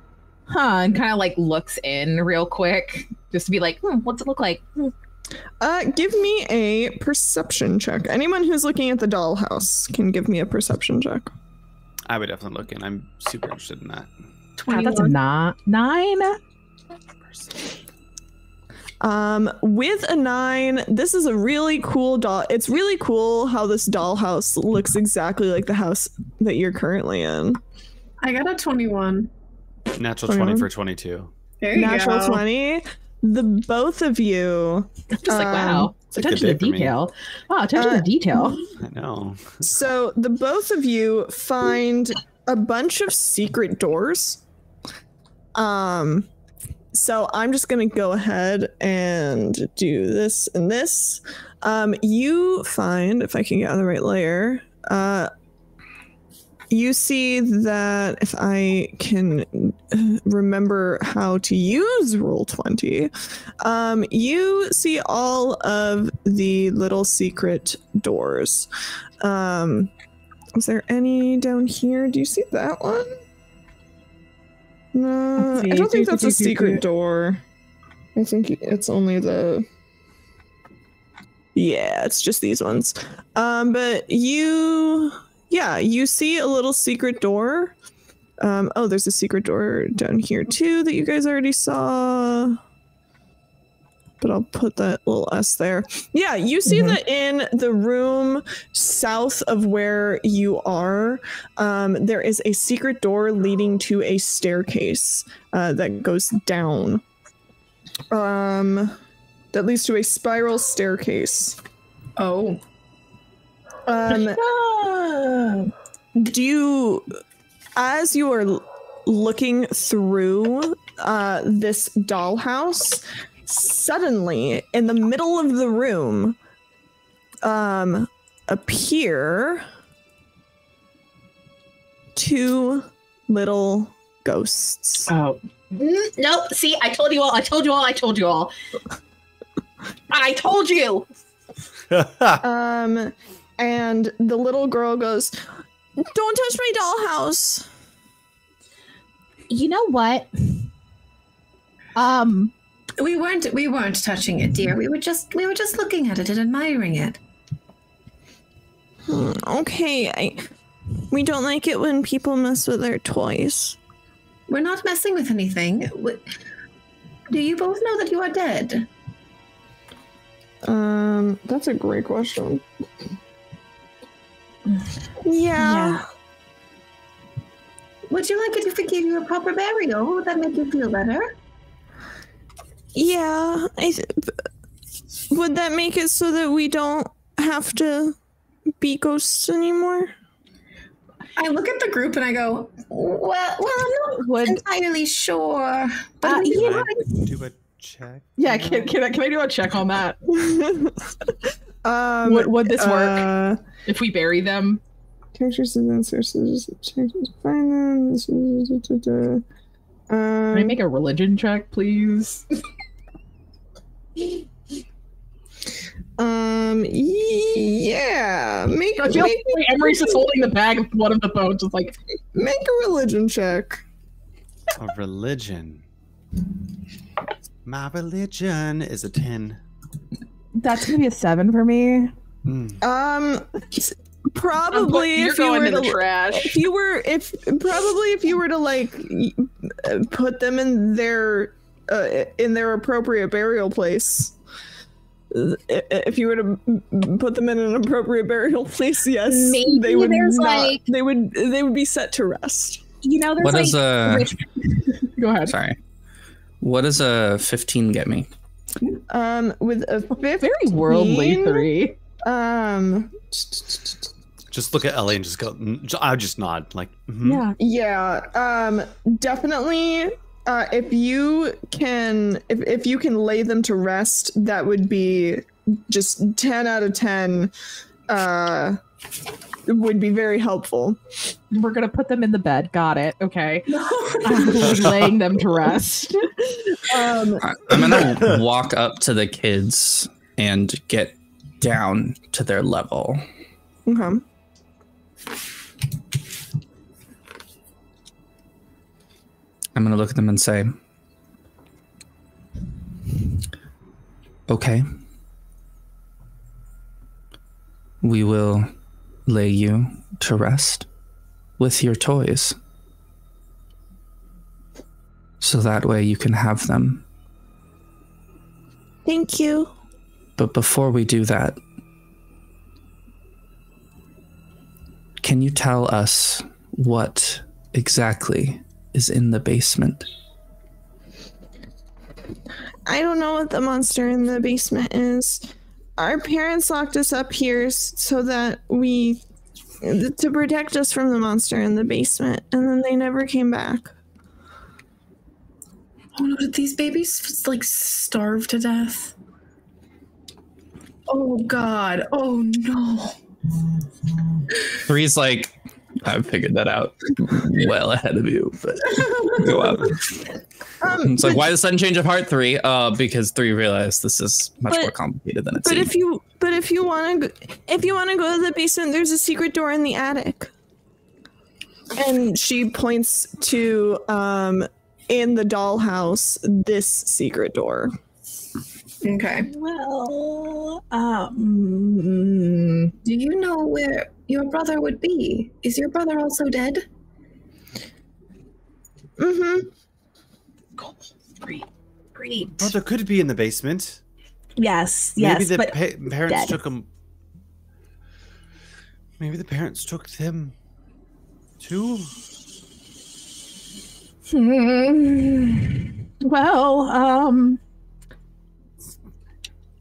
and kind of like looks in real quick just to be like, what's it look like? Give me a perception check. Anyone who's looking at the dollhouse can give me a perception check. I would definitely look in. I'm super interested in that. That's a 9. With a 9, this is a really cool doll. It's really cool how this dollhouse looks exactly like the house that you're currently in. I got a 21. Natural 21. 20 for 22. There you Natural go. 20. The both of you. Just like, wow. It's a good Attention to day for me. detail. Wow, attention to detail. I know. So the both of you find a bunch of secret doors. So I'm just gonna go ahead and do this and this. You find, if I can get on the right layer, you see that if I can remember how to use Roll20, you see all of the little secret doors. Is there any down here? Do you see that one? No, I don't think that's a secret door. I think it's only the... Yeah, it's just these ones. But you... Yeah, you see a little secret door. Oh, there's a secret door down here too that you guys already saw. But I'll put that little S there. Yeah, you see that in the room south of where you are, there is a secret door leading to a staircase that goes down. That leads to a spiral staircase. Oh. Do you, as you are looking through this dollhouse, suddenly in the middle of the room appear two little ghosts. Oh. Nope. See, I told you all. I told you all. I told you all. I told you. And the little girl goes, "Don't touch my dollhouse." You know what? We weren't touching it, dear. We were just looking at it and admiring it. Okay, we don't like it when people mess with our toys. We're not messing with anything. Do you both know that you are dead? That's a great question. Yeah. Would you like it if we gave you a proper burial? Would that make you feel better? Yeah. Would that make it so that we don't have to be ghosts anymore? I look at the group and I go, Well, I'm not entirely sure. But Can I do a check? Yeah, can I do a check on that? Would this work if we bury them? Characters and then sources. Find them. Can I make a religion check, please? Yeah. I feel like Emery's just holding the bag of one of the bones, just like make a religion check. A religion. My religion is a 10. that's gonna be a 7 for me. Probably You're if you going were in the to trash. if you were to like put them in their appropriate burial place. If you were to put them in an appropriate burial place, yes, Maybe they would there's, not. like- They would be set to rest. You know, there's What like is a Go ahead. sorry? What does a 15 get me? With a 15, Very worldly 3. Just look at Ellie and just go. I just nod like. Mhm. Yeah. Definitely. If you can lay them to rest, that would be just 10 out of 10. Would be very helpful. We're gonna put them in the bed. Got it. Okay. I'm laying them to rest. I'm gonna walk up to the kids and get down to their level. Okay. I'm gonna look at them and say, "Okay, we will lay you to rest with your toys, so that way you can have them. Thank you. But before we do that, can you tell us what exactly is in the basement? I don't know what the monster in the basement is. Our parents locked us up here so that to protect us from the monster in the basement, and then they never came back. Oh no, did these babies like starve to death? Oh God. Oh no. 3's like, I figured that out well ahead of you, but go out. It's like, why the sudden change of heart, 3? Because 3 realized this is much more complicated than it seemed. If you want to go to the basement, there's a secret door in the attic. And she points to in the dollhouse this secret door. Okay. Well, Do you know where your brother would be? Is your brother also dead? Mm-hmm. great. Brother could be in the basement. Yes, Maybe yes, the but parents dead. took him. Maybe the parents took him too. Well,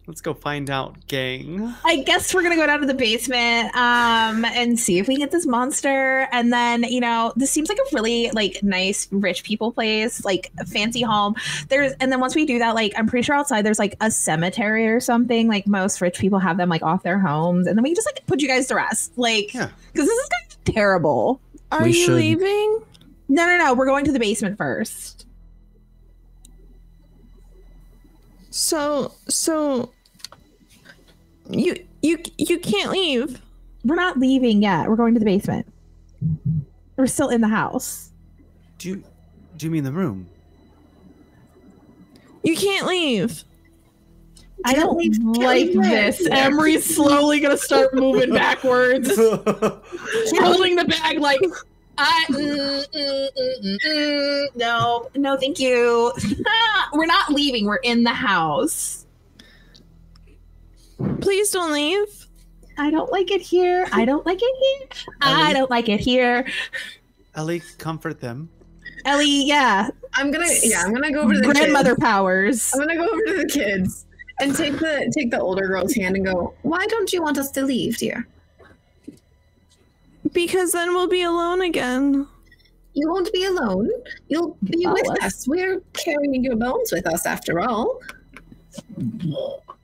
Let's go find out, gang. I guess we're gonna go down to the basement and see if we get this monster. And then, you know, this seems like a really like nice rich people place, like a fancy home. And then once we do that, like I'm pretty sure outside there's like a cemetery or something. Like most rich people have them like off their homes, and then we can just like put you guys to rest, like because this is kind of terrible. Are you leaving? No. We're going to the basement first. So you can't leave. We're not leaving yet. We're going to the basement. We're still in the house. Do you mean the room? You can't leave. I don't like this. Emery's slowly gonna start moving backwards, holding the bag like, no, thank you. We're not leaving. We're in the house. Please don't leave. I don't like it here. I don't like it here. I don't like it here. Ellie, comfort them. Ellie, yeah. I'm gonna go over to the grandmother kids. powers. I'm gonna go over to the kids and take the older girl's hand and go, Why don't you want us to leave, dear? Because then we'll be alone again. You won't be alone. You'll be with us. We're carrying your bones with us after all.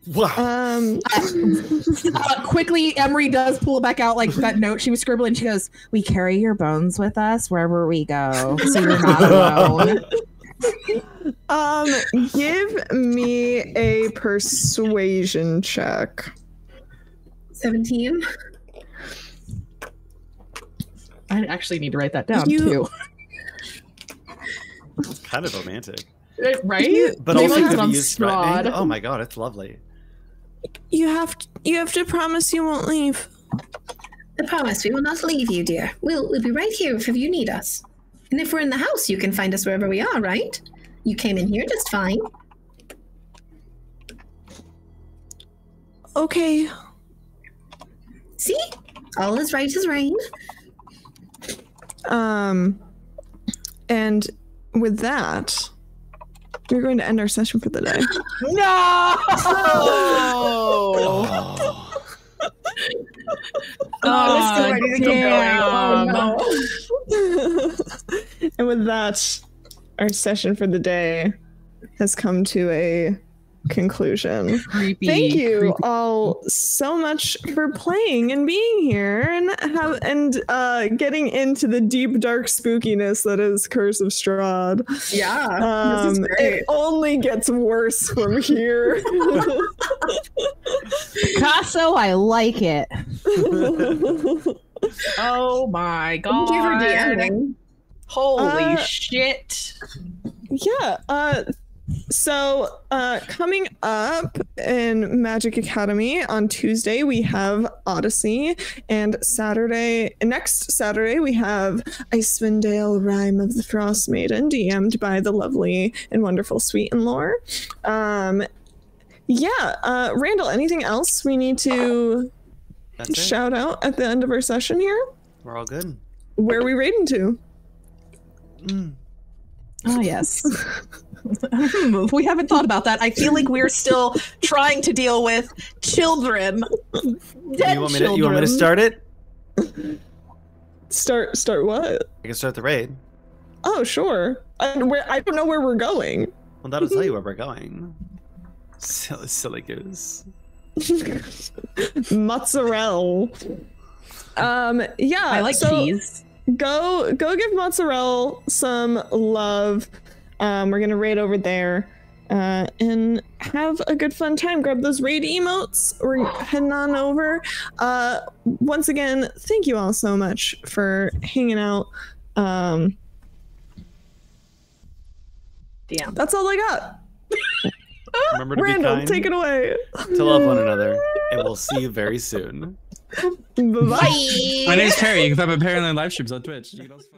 Wow. Quickly, Emery does pull it back out like that note she was scribbling. She goes, "We carry your bones with us wherever we go, so you're not alone." Give me a persuasion check. 17. I actually need to write that down too. Kind of romantic. Right? But also could be used threatening. Oh my god, it's lovely. You have to promise you won't leave. I promise we will not leave you, dear. We'll be right here if you need us. And if we're in the house, you can find us wherever we are, right? You came in here just fine. Okay. See? All is right as rain. And with that, we're going to end our session for the day. No! I was so ready to get going. Oh, no. And with that, our session for the day has come to a conclusion. Thank you all so much for playing and being here and getting into the deep dark spookiness that is Curse of Strahd. Yeah, this is great. It only gets worse from here. Picasso, I like it. Oh my god. Thank you for DMing. Holy shit. Yeah, so coming up in Magic Academy on Tuesday, we have Odyssey, and next Saturday, we have Icewind Dale Rime of the Frost Maiden, DM'd by the lovely and wonderful Sweet and Lore. Randall, anything else we need to shout out at the end of our session here? We're all good. Where are we raiding to? Oh yes. We haven't thought about that. I feel like we're still trying to deal with children. Dead You want me children. to start it? Start what? I can start the raid. Oh, sure. I don't know where we're going. Well, that'll tell you where we're going. Silly goose. Mozzarella. Yeah. I like cheese. Go give Mozzarella some love. We're gonna raid over there. And have a good fun time. Grab those raid emotes. We're heading on over. Once again, thank you all so much for hanging out. Damn. That's all I got. Remember to Randall, be kind, take it away. to love one another, and we'll see you very soon. Bye-bye. My name's Perry. You can find my Perry on live streams on Twitch. You can also